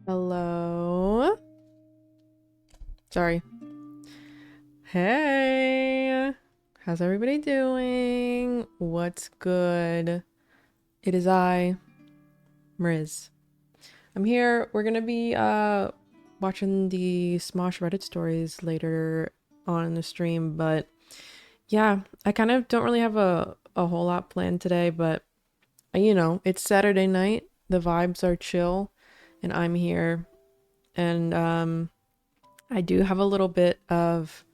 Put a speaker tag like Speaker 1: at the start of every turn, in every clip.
Speaker 1: Hello. Sorry. Hey. How's everybody doing? What's good? It is I, Mriz. I'm here. We're gonna be watching the Smosh Reddit stories later on in the stream, but yeah, I kind of don't really have a whole lot planned today, but you know, it's Saturday night. The vibes are chill, and I'm here, and I do have a little bit of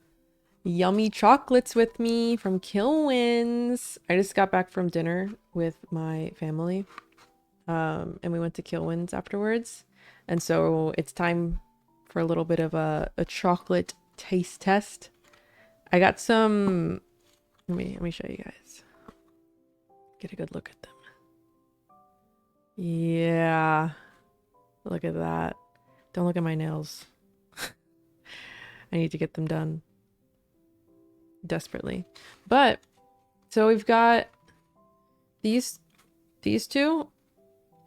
Speaker 1: yummy chocolates with me from Kilwins. I just got back from dinner with my family, and we went to Kilwins afterwards, and so it's time for a little bit of a chocolate taste test. I got some. Let me show you guys. Get a good look at them. Yeah, look at that. Don't look at my nails. I need to get them done desperately. But so we've got these two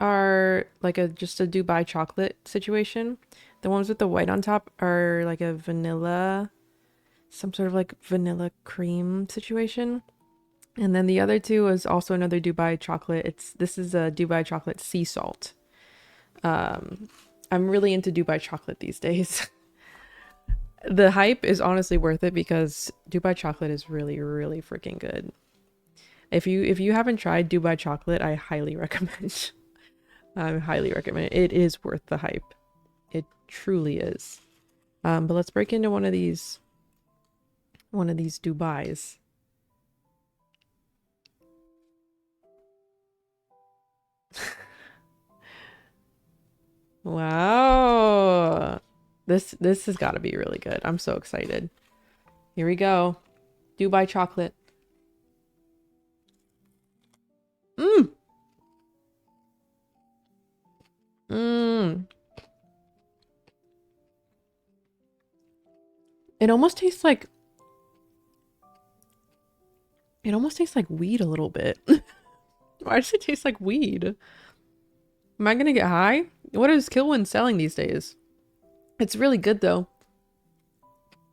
Speaker 1: are like just a Dubai chocolate situation. The ones with the white on top are like a vanilla, some sort of like vanilla cream situation. And then the other two is also another Dubai chocolate. This is a Dubai chocolate sea salt. I'm really into Dubai chocolate these days. The hype is honestly worth it because Dubai chocolate is really, really freaking good. If you haven't tried Dubai chocolate, I highly recommend. I highly recommend it. It is worth the hype. It truly is. But let's break into one of these Dubais. Wow. This has got to be really good. I'm so excited. Here we go. Dubai chocolate. Mmm. Mmm. It almost tastes like weed a little bit. Why does it taste like weed? Am I gonna get high? What is Kilwin selling these days? It's really good though.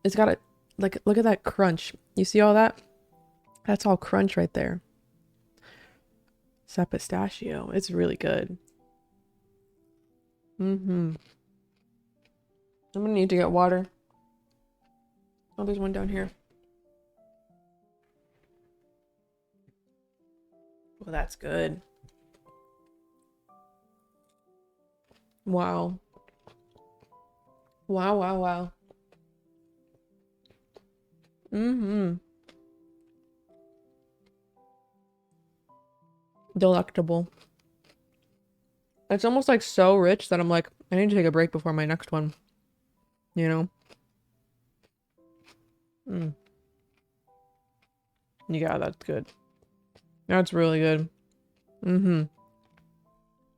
Speaker 1: It's got a like, look at that crunch. You see all that? That's all crunch right there. It's that pistachio. It's really good. I'm gonna need to get water. Oh, there's one down here. Well, that's good. Wow. Wow, wow, wow. Delectable. It's almost like so rich that I'm like, I need to take a break before my next one. You know? Yeah, that's good. That's really good.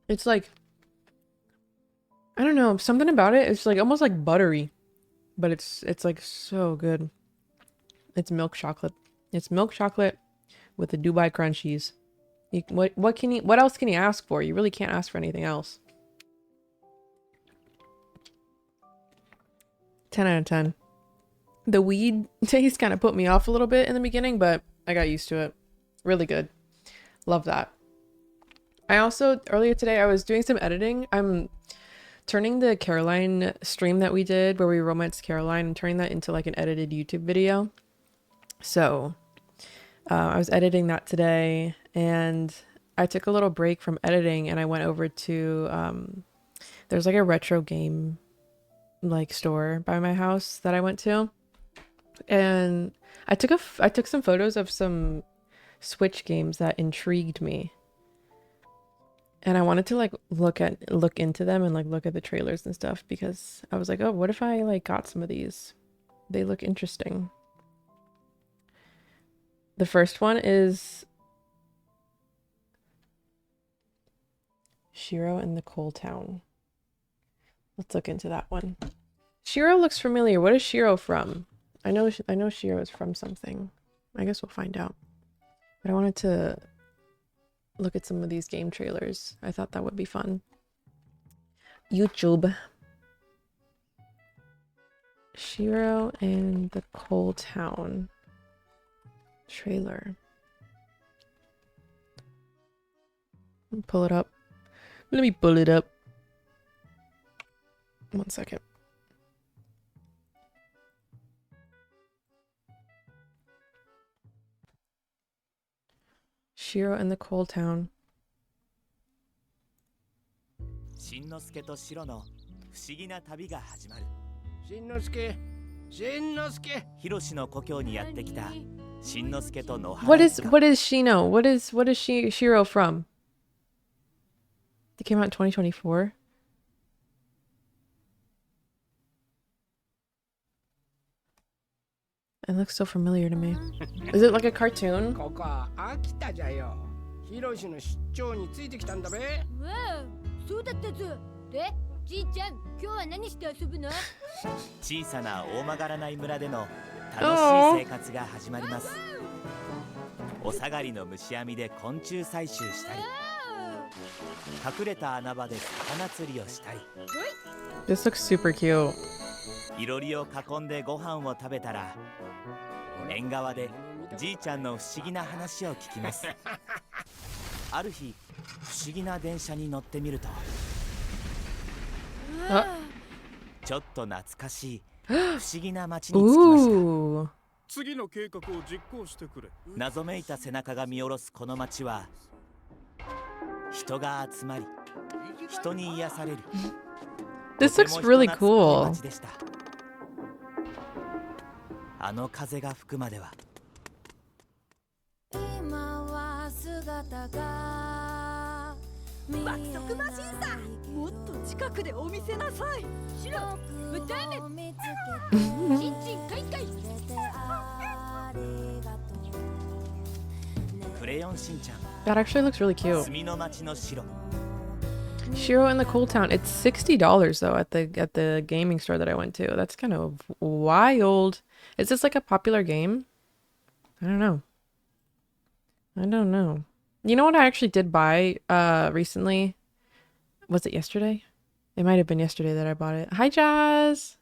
Speaker 1: It's like, I don't know, something about it. It's like almost like buttery, but it's like so good. It's milk chocolate. It's milk chocolate with the Dubai crunchies. What else can you ask for? You really can't ask for anything else. 10 out of 10. The weed taste kind of put me off a little bit in the beginning, but I got used to it. Really good. Love that. I also, earlier today, I was doing some editing. I'm turning the Caroline stream that we did where we romanced Caroline and turning that into like an edited YouTube video. So I was editing that today, and I took a little break from editing, and I went over to there's like a retro game like store by my house that I went to, and I took some photos of some Switch games that intrigued me, and I wanted to like look into them and like look at the trailers and stuff, because I was like, oh, what if I like got some of these? They look interesting. The first one is Shiro in the Coal Town. Let's look into that one. Shiro looks familiar. What is Shiro from? I know Shiro is from something. I guess we'll find out. But I wanted to look at some of these game trailers. I thought that would be fun. YouTube. Shiro and the Coal Town trailer. Pull it up. Let me pull it up. 1 second. Shiro and the Coal Town.
Speaker 2: しんのすけとシロの不思議な旅が始まる。
Speaker 3: しんのすけ、しんのすけ。
Speaker 2: ヒロシの故郷にやってきたしんのすけと野原。
Speaker 1: What is Shino? What is Shiro from? It came out in 2024. It looks so familiar to me. Is it like a cartoon?
Speaker 3: ここは秋田じゃよ。ヒロシの出張についてきたんだべ。
Speaker 4: わあ、そうだったぞ。で、じいちゃん、今日は何して遊ぶの？
Speaker 2: 小さな大曲がらない村での楽しい生活が始まります。お下がりの虫網で昆虫採集したり、隠れた穴場で魚釣りをしたり。
Speaker 1: This looks super cute.
Speaker 2: いろりを囲んでご飯を食べたら、縁側でじいちゃんの不思議な話を聞きます。ある日、不思議な電車に乗ってみると、ちょっと懐かしい不思議な街に着きました。
Speaker 5: 次の計画を実行してくれ。
Speaker 2: 謎めいた背中が見下ろすこの街は、人が集まり、人に癒される。
Speaker 1: This looks really cool.
Speaker 2: 街でした。あの風が吹くまでは。
Speaker 4: 今は姿が
Speaker 6: 爆速マシンさん、もっと近くでお見せなさい。
Speaker 4: シロ、またね。ちんちんかいかい。
Speaker 2: クレヨンしんちゃん。
Speaker 1: That actually looks really cute.
Speaker 2: 墨の町の白。
Speaker 1: Shiro in the Coal Town. It's $60 though at the gaming store that I went to. That's kind of wild. Is this like a popular game? I don't know. You know what I actually did buy recently? Was it yesterday? It might have been yesterday that I bought it. Hi Jazz.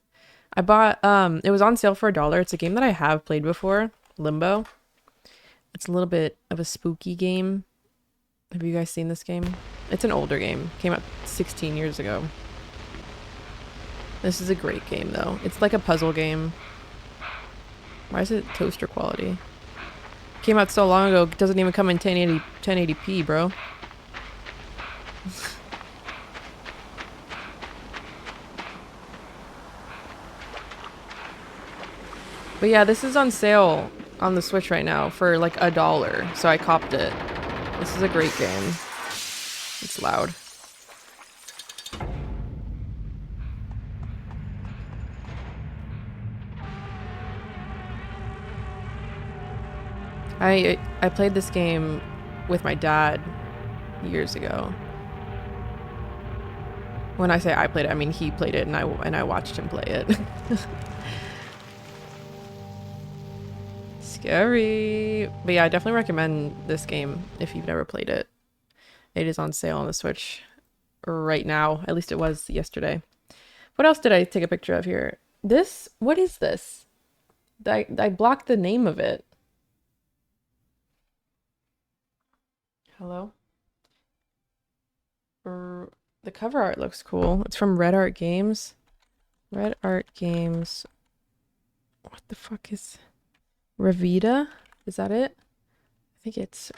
Speaker 1: I bought it was on sale for $1. It's a game that I have played before, Limbo. It's a little bit of a spooky game. Have you guys seen this game? It's an older game. Came out 16 years ago. This is a great game though. It's like a puzzle game. Why is it toaster quality? Came out so long ago, it doesn't even come in 1080p, bro. But yeah, this is on sale on the Switch right now for like $1, so I copped it. This is a great game. It's loud. I played this game with my dad years ago. When I say I played it, I mean he played it and I watched him play it. Scary. But yeah, I definitely recommend this game if you've never played it. It is on sale on the Switch right now. At least it was yesterday. What else did I take a picture of here? This? What is this? I blocked the name of it. Hello? The cover art looks cool. It's from Red Art Games. Red Art Games. What the fuck is... Ravita? Is that it? I think it's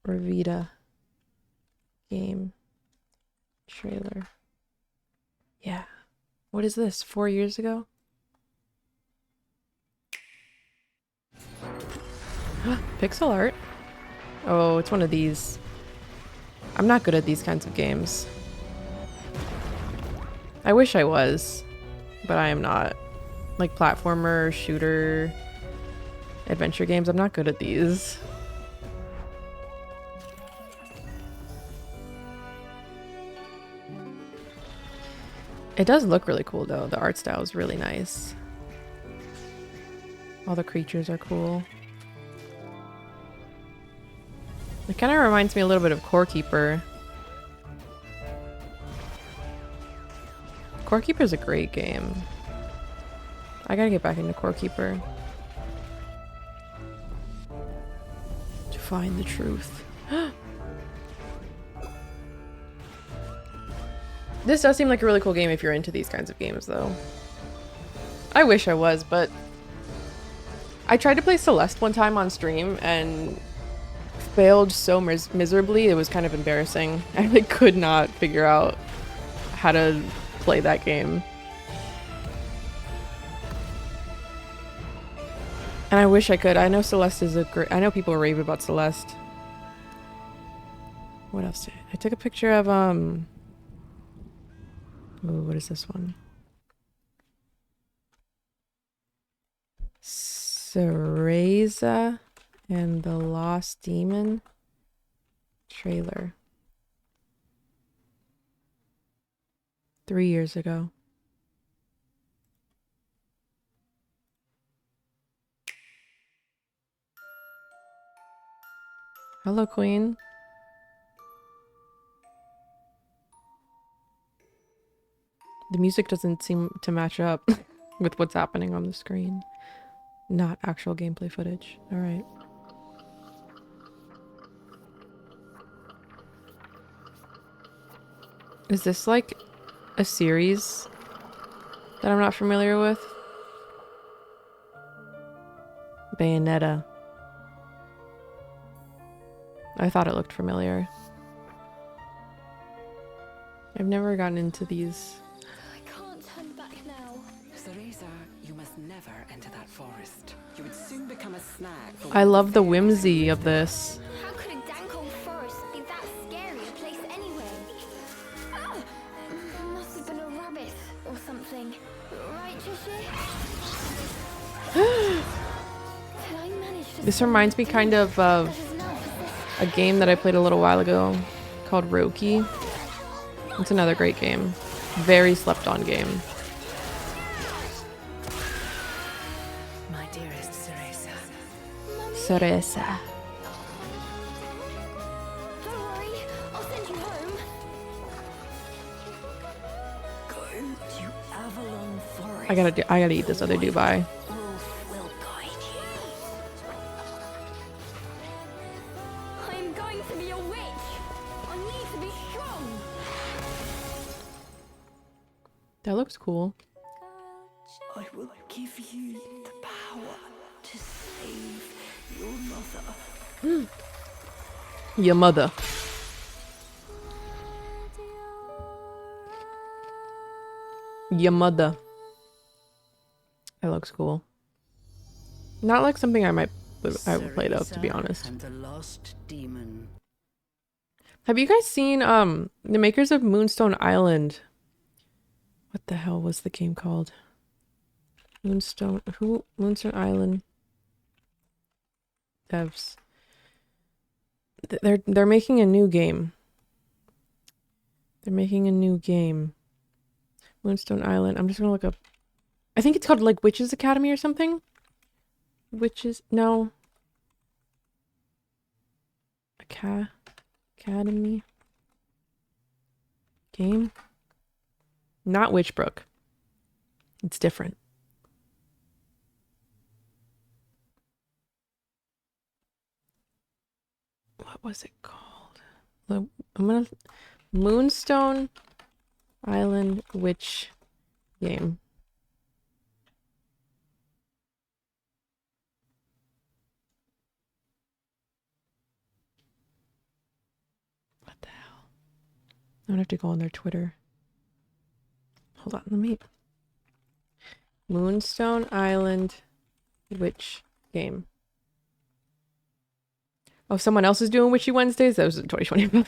Speaker 1: Ravita game trailer. Yeah. What is this? 4 years ago? Pixel art? Oh, it's one of these. I'm not good at these kinds of games. I wish I was, but I am not. Like platformer, shooter, adventure games, I'm not good at these. It does look really cool though. The art style is really nice. All the creatures are cool. It kind of reminds me a little bit of Core Keeper. Core Keeper is a great game. I gotta get back into Core Keeper. To find the truth. This does seem like a really cool game if you're into these kinds of games though. I wish I was, but I tried to play Celeste one time on stream and failed so miserably, it was kind of embarrassing. I like could not figure out how to play that game. And I wish I could. I know Celeste is a great... I know people rave about Celeste. What else did I took a picture of, Ooh, what is this one? Cereza and the Lost Demon trailer. 3 years ago. Hello, Queen. The music doesn't seem to match up with what's happening on the screen. Not actual gameplay footage. All right. Is this like a series that I'm not familiar with? Bayonetta. I thought it looked familiar. I've never gotten into these.
Speaker 4: I can't turn back now.
Speaker 7: Cereza, you must never enter that forest. You would soon become a snack.
Speaker 1: I love the whimsy of this.
Speaker 4: How could a dank old forest be that scary a place anyway? Ah! Must have been a rabbit or something. Right, Trisha? Can I manage to...
Speaker 1: This reminds me kind of
Speaker 4: That is now
Speaker 1: a game that I played a little while ago called Roki. It's another great game. Very slept on game.
Speaker 7: My dearest Cereza.
Speaker 1: Cereza.
Speaker 4: Don't worry, I'll send you home.
Speaker 7: Go to Avalon Forest.
Speaker 1: I gotta eat this other Dubai.
Speaker 7: Wolf will guide you.
Speaker 4: I'm going to be a witch. I need to be strong.
Speaker 1: That looks cool.
Speaker 7: I will give you the power to save your mother.
Speaker 1: Your mother. Your mother. That looks cool. Not like something I would play though, to be honest.
Speaker 7: And the lost demon.
Speaker 1: Have you guys seen the makers of Moonstone Island? What the hell was the game called? Moonstone Island devs. They're making a new game. They're making a new game. Moonstone Island. I'm just gonna look up. I think it's called like Witches Academy or something. Witches? No. Academy game. Not Witchbrook. It's different. What was it called? I'm gonna Moonstone Island Witch game. don't have to go on their Twitter. Hold on, let me... Moonstone Island Witch game. Oh, someone else is doing Witchy Wednesdays? That was in 2020.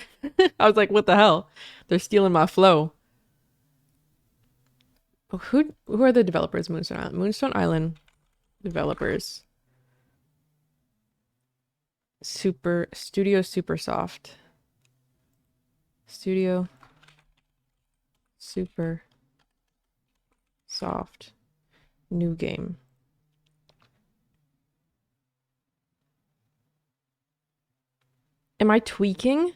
Speaker 1: I was like, what the hell? They're stealing my flow. Oh, who are the developers? Moonstone Island. Moonstone Island developers. Studio Super Soft. Studio Super Soft. New game. Am I tweaking?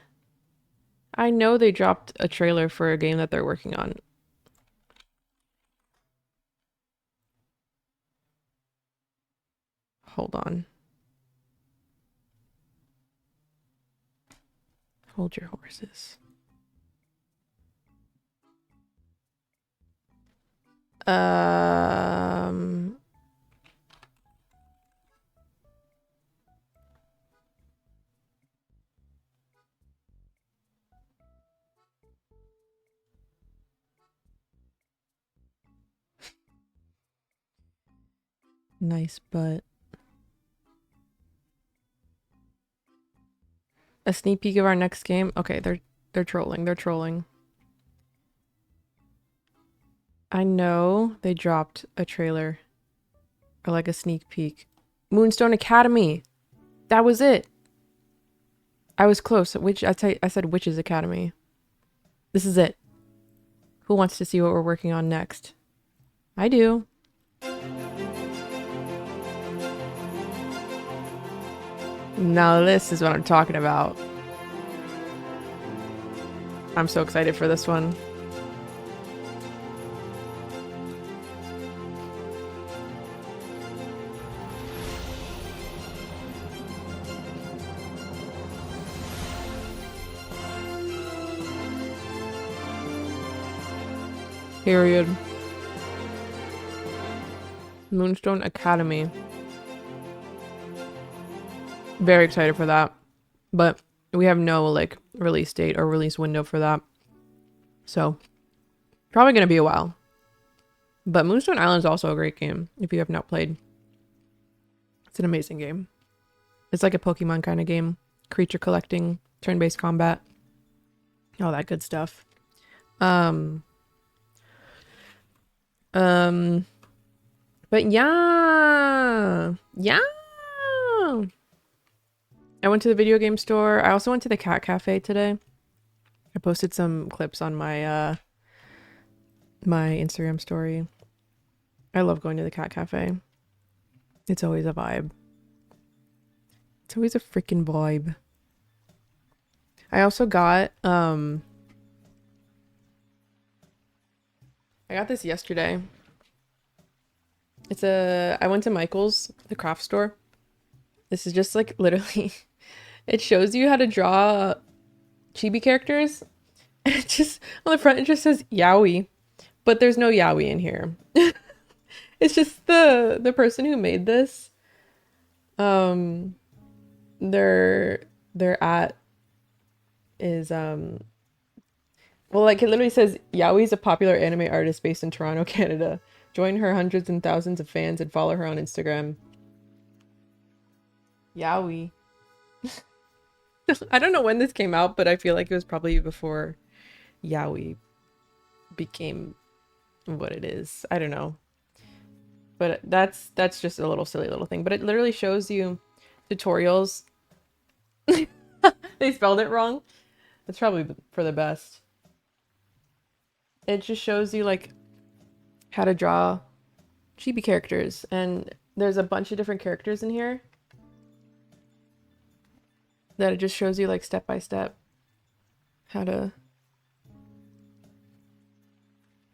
Speaker 1: I know they dropped a trailer for a game that they're working on. Hold on. Hold your horses. Nice butt. A sneak peek of our next game? Okay, they're trolling. They're trolling. I know they dropped a trailer or like a sneak peek. Moonstone Academy. That was it. I was close. I said Witches Academy. This is it. Who wants to see what we're working on next? I do. Now this is what I'm talking about. I'm so excited for this one. Period. Moonstone Academy. Very excited for that. But we have no like release date or release window for that. So probably gonna be a while. But Moonstone Island is also a great game if you have not played. It's an amazing game. It's like a Pokemon kind of game. Creature collecting, turn-based combat, all that good stuff. But yeah. I went to the video game store. I also went to the cat cafe today. I posted some clips on my my Instagram story. I love going to the cat cafe. It's always a vibe. It's always a freaking vibe. I also got I got this yesterday. I went to Michael's, the craft store. This is just like literally it shows you how to draw chibi characters. And it just on the front it just says yaoi, but there's no yaoi in here. It's just the person who made this. Their at is well, like it literally says yaoi is a popular anime artist based in Toronto, Canada. Join her hundreds and thousands of fans and follow her on Instagram. Yaoi. I don't know when this came out, but I feel like it was probably before yaoi became what it is. I don't know. But that's just a little silly little thing. But it literally shows you tutorials. They spelled it wrong. It's probably for the best. It just shows you like how to draw chibi characters, and there's a bunch of different characters in here that it just shows you like step by step how to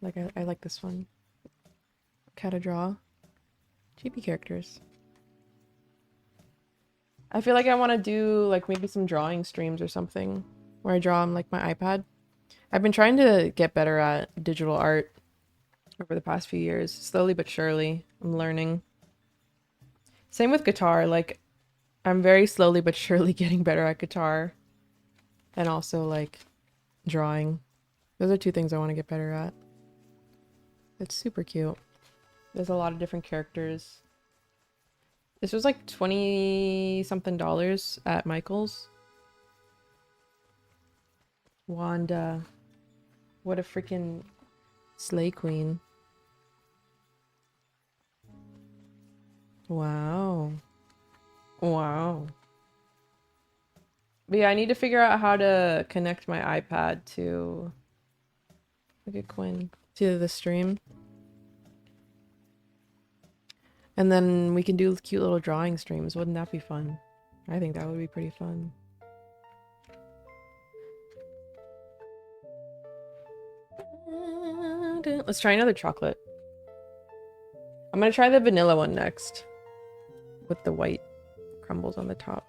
Speaker 1: like I like this one, how to draw chibi characters. I feel like I want to do like maybe some drawing streams or something where I draw on like my iPad. I've been trying to get better at digital art over the past few years, slowly but surely. I'm learning. Same with guitar, like I'm very slowly but surely getting better at guitar and also like drawing. Those are two things I want to get better at. It's super cute. There's a lot of different characters. This was like 20 something dollars at Michael's. Wanda. What a freaking slay queen. Wow. Wow. But yeah, I need to figure out how to connect my iPad to... Look at Quinn. To the stream. And then we can do cute little drawing streams. Wouldn't that be fun? I think that would be pretty fun. Let's try another chocolate. I'm gonna try the vanilla one next. With the white crumbles on the top.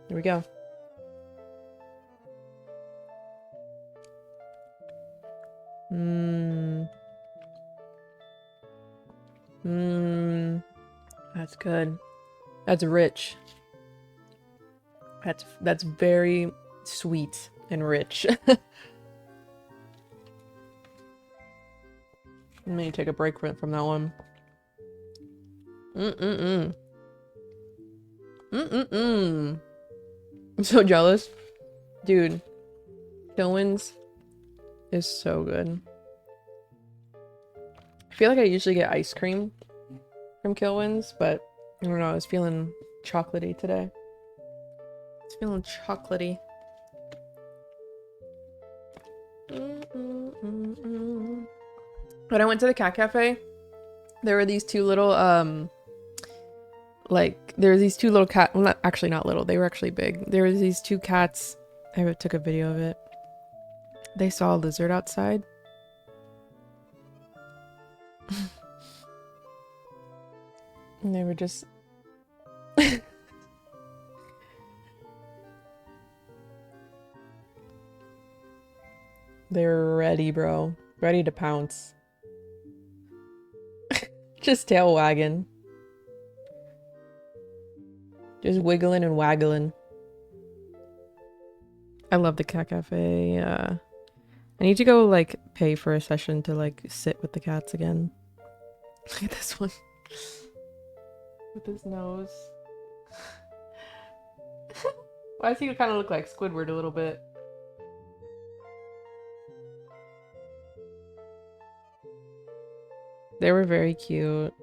Speaker 1: Here we go. That's good. That's rich. That's very sweet and rich. I may take a break from that one. I'm so jealous. Dude. Kilwins is so good. I feel like I usually get ice cream from Kilwins, but I don't know, I was feeling chocolatey today. It's feeling chocolatey. When I went to the cat cafe, there were these two little there were these two little cat, well, not little, they were actually big. There were these two cats. I took a video of it. They saw a lizard outside. And they were just they were ready, bro. Ready to pounce. Just tail wagging. Just wiggling and waggling. I love the cat cafe. I need to go like pay for a session to like sit with the cats again. Look at this one. With his nose. Why does he kind of look like Squidward a little bit? They were very cute.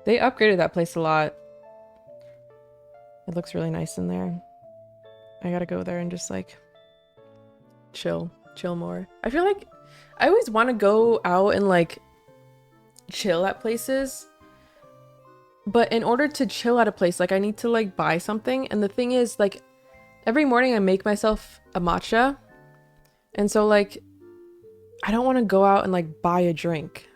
Speaker 1: They upgraded that place a lot. It looks really nice in there. I gotta go there and just like chill more. I feel like I always want to go out and like chill at places, but in order to chill at a place, like I need to like buy something. And the thing is, like every morning I make myself a matcha, and so like I don't want to go out and like buy a drink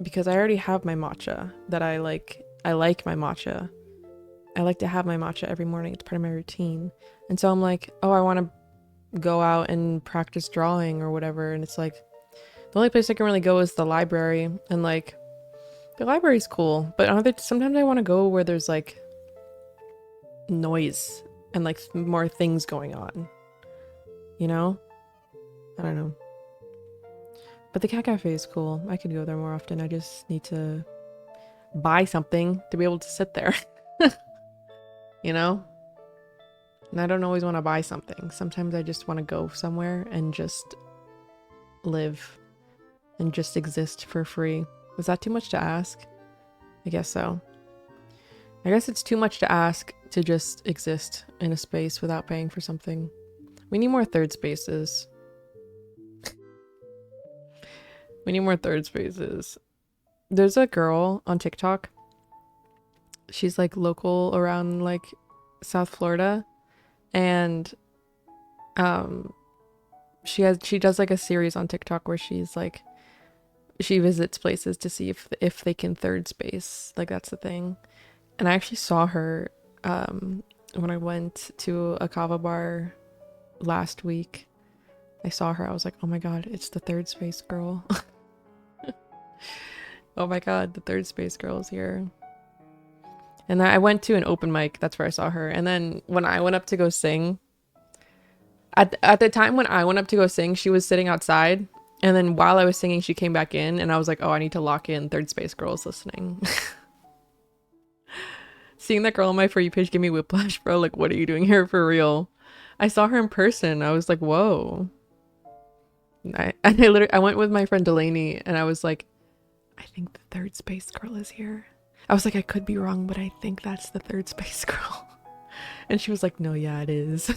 Speaker 1: because I already have my matcha that I like. I like my matcha. I like to have my matcha every morning. It's part of my routine. And so I'm like, oh, I want to go out and practice drawing or whatever. And it's like, the only place I can really go is the library. And like, the library's cool. But sometimes I want to go where there's like noise and like more things going on. You know? I don't know. But the cat cafe is cool. I could go there more often. I just need to buy something to be able to sit there. You know? And I don't always want to buy something. Sometimes I just want to go somewhere and just live and just exist for free. Is that too much to ask? I guess so. I guess it's too much to ask to just exist in a space without paying for something. We need more third spaces. We need more third spaces. There's a girl on TikTok. She's like local around like South Florida, and she does like a series on TikTok where she's like she visits places to see if they can third space, like that's the thing. And I actually saw her when I went to a kava bar last week. I saw her. I was like, oh my god, it's the third space girl. Oh my god, the third space girl is here. And I went to an open mic. That's where I saw her. And then when I went up to go sing, At the time when I went up to go sing, she was sitting outside. And then while I was singing, she came back in. And I was like, oh, I need to lock in Third Space Girls listening. Seeing that girl on my For You page gave me whiplash, bro. Like, what are you doing here for real? I saw her in person. I was like, whoa. I went with my friend Delaney and I was like, I think the Third Space Girl is here. I was like, I could be wrong, but I think that's the Third Space Girl. And she was like, no, yeah, it is.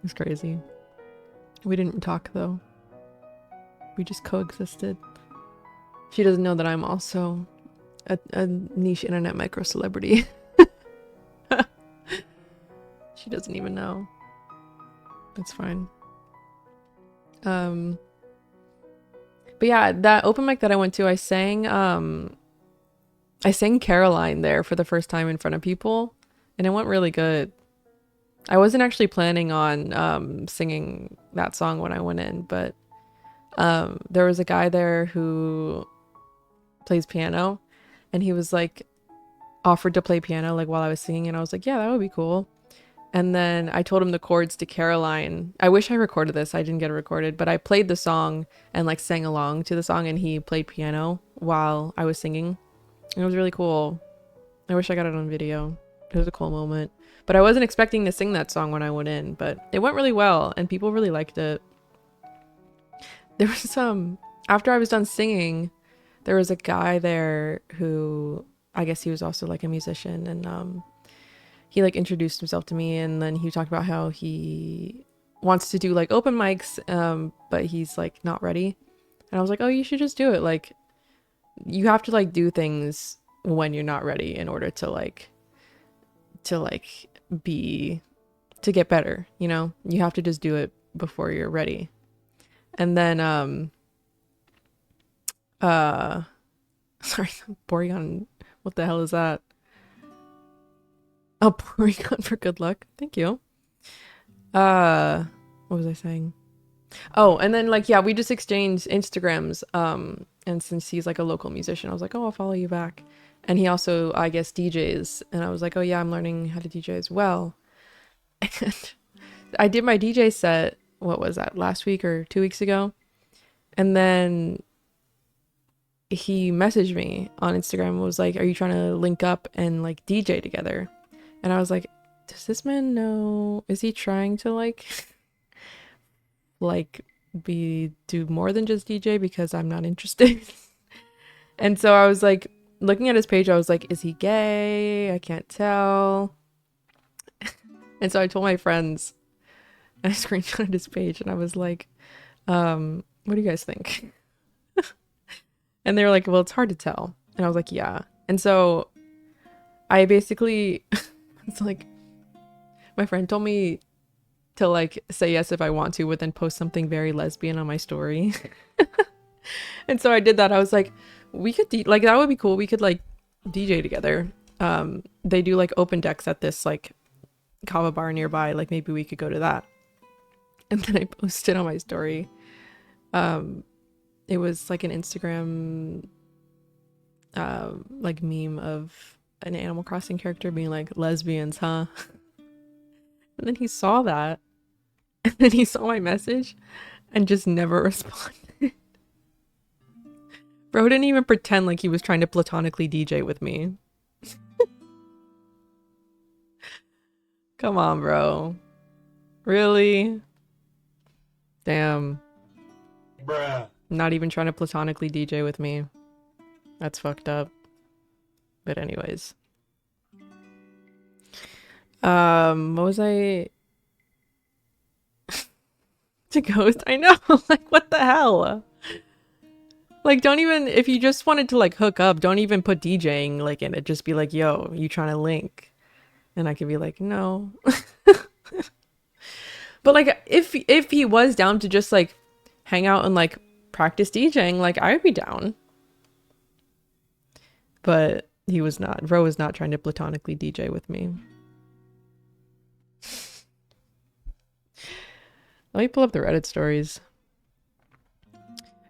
Speaker 1: It's crazy. We didn't talk though. We just coexisted. She doesn't know that I'm also a niche internet micro celebrity. She doesn't even know. That's fine. But yeah, that open mic that I went to, I sang Caroline there for the first time in front of people, and it went really good. I wasn't actually planning on singing that song when I went in, but there was a guy there who plays piano, and he was like offered to play piano like while I was singing, and I was like, yeah, that would be cool. And then I told him the chords to Caroline. I wish I recorded this. I didn't get it recorded, but I played the song and like sang along to the song, and he played piano while I was singing. And it was really cool. I wish I got it on video. It was a cool moment. But I wasn't expecting to sing that song when I went in, but it went really well and people really liked it. There was some, after I was done singing, there was a guy there who, I guess he was also like a musician, and he like introduced himself to me, and then he talked about how he wants to do like open mics, but he's like not ready. And I was like, oh, you should just do it. Like, you have to like do things when you're not ready in order to get better, you know? You have to just do it before you're ready. And then sorry, Porygon, what the hell is that? Oh, Porygon for good luck. Thank you. What was I saying? Oh, and then like, yeah, we just exchanged Instagrams. And since he's like a local musician, I was like, oh, I'll follow you back. And he also, I guess, DJs. And I was like, oh yeah, I'm learning how to DJ as well. And I did my DJ set, what was that, last week or 2 weeks ago? And then he messaged me on Instagram and was like, are you trying to link up and like DJ together? And I was like, does this man know? Is he trying to like do more than just DJ, because I'm not interested? And so I was like, looking at his page, I was like, is he gay? I can't tell. And so I told my friends, and I screenshotted his page, and I was like, what do you guys think? And they were like, well, it's hard to tell. And I was like, yeah. And so I basically, it's like, my friend told me to like say yes if I want to, but then post something very lesbian on my story. And so I did that. I was like, we could like, that would be cool. We could like DJ together. They do like open decks at this like kava bar nearby. Like maybe we could go to that. And then I posted on my story. It was like an Instagram like meme of an Animal Crossing character being like, lesbians, huh? And then he saw that, and then he saw my message and just never responded. Bro didn't even pretend like he was trying to platonically DJ with me. Come on, bro. Really? Damn.
Speaker 5: Bruh.
Speaker 1: Not even trying to platonically DJ with me. That's fucked up. But anyways. What was I? To ghost? I know. Like, what the hell? Like, don't even, if you just wanted to like hook up, don't even put DJing like in it. Just be like, yo, you trying to link? And I could be like, no. But like, if he was down to just like hang out and like practice DJing, like I would be down. But he was not. Ro was not trying to platonically DJ with me. Let me pull up the Reddit stories.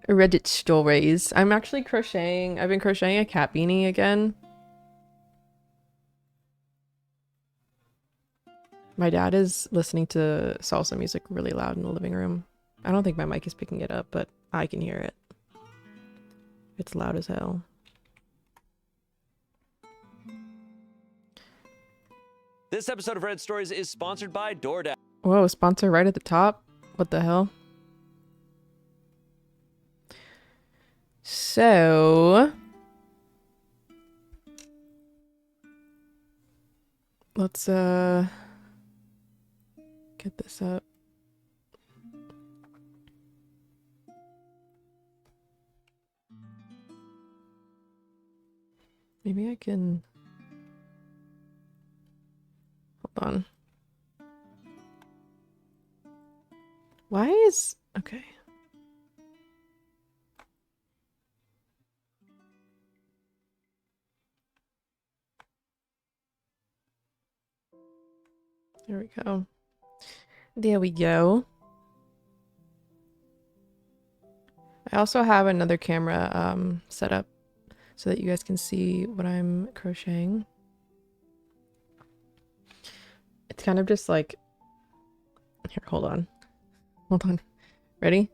Speaker 1: Reddit stories. I'm actually crocheting. I've been crocheting a cat beanie again. My dad is listening to salsa music really loud in the living room. I don't think my mic is picking it up, but I can hear it. It's loud as hell.
Speaker 8: This episode of Red Stories is sponsored by DoorDash.
Speaker 1: Whoa, sponsor right at the top? What the hell? So let's get this up. Maybe I can hold on. Why is okay? There we go. There we go. I also have another camera set up so that you guys can see what I'm crocheting. It's kind of just like here, hold on. Hold on. Ready?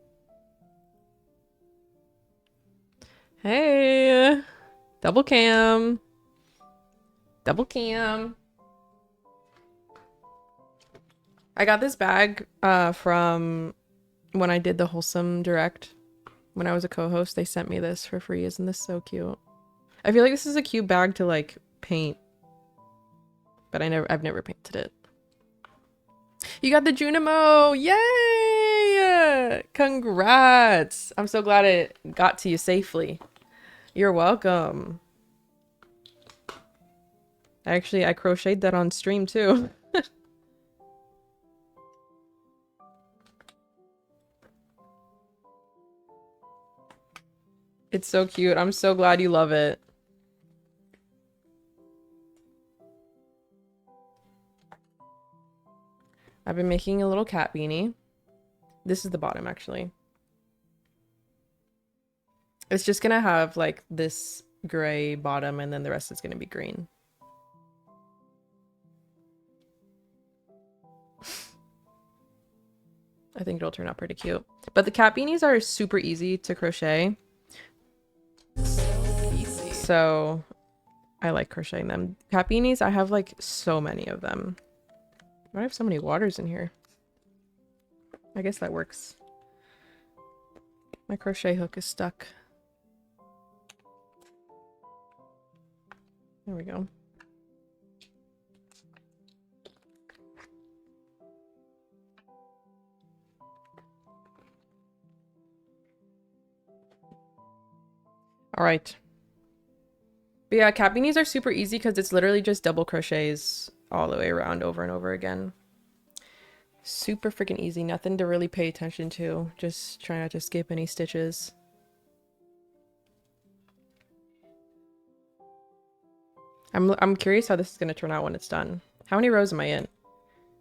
Speaker 1: Hey! Double cam. Double cam. I got this bag from when I did the Wholesome Direct. When I was a co-host, they sent me this for free. Isn't this so cute? I feel like this is a cute bag to like paint, but I've never painted it. You got the Junimo! Yay! Congrats! I'm so glad it got to you safely. You're welcome. Actually, I crocheted that on stream too. It's so cute. I'm so glad you love it. I've been making a little cat beanie. This is the bottom, actually. It's just gonna have like this gray bottom and then the rest is gonna be green. I think it'll turn out pretty cute. But the cat beanies are super easy to crochet. So I like crocheting them. Cat beanies, I have like so many of them. Why do I have so many waters in here? I guess that works. My crochet hook is stuck. There we go. All right. But yeah, cat beanies are super easy because it's literally just double crochets all the way around over and over again. Super freaking easy. Nothing to really pay attention to. Just try not to skip any stitches. I'm curious how this is going to turn out when it's done. How many rows am I in?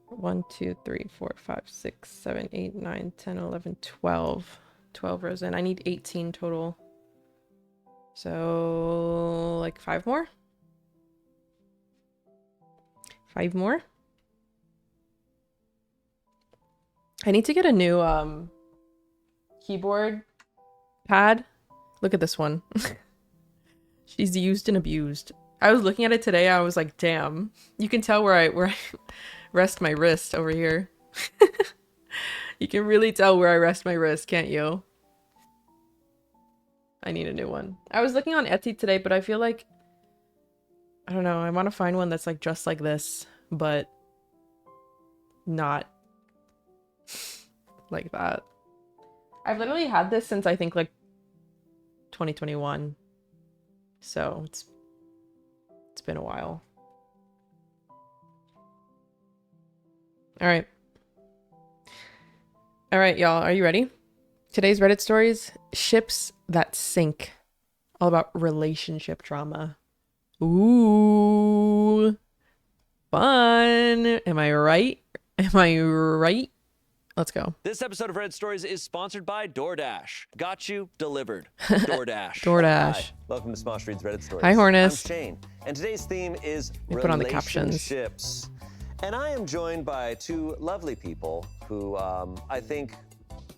Speaker 1: 1, 2, 3, 4, 5, 6, 7, 8, 9, 10, 11, 12. 12 rows in. I need 18 total. So, like 5 more? 5 more? I need to get a new keyboard pad. Look at this one. She's used and abused. I was looking at it today. I was like, damn. You can tell where I rest my wrist over here. You can really tell where I rest my wrist, can't you? I need a new one. I was looking on Etsy today, but I feel like, I don't know, I want to find one that's like just like this, but not like that. I've literally had this since I think like 2021. So it's been a while. All right. All right, y'all. Are you ready? Today's Reddit stories, ships that sink. All about relationship drama. Ooh. Fun. Am I right? Am I right? Let's go.
Speaker 8: This episode of Red Stories is sponsored by DoorDash. Got you delivered. DoorDash.
Speaker 1: DoorDash.
Speaker 9: Hi, welcome to Smosh Reads Reddit Stories.
Speaker 1: Hi, Hornus.
Speaker 9: I'm Shane, and today's theme is
Speaker 1: We put on the captions.
Speaker 9: relationships. And I am joined by two lovely people who I think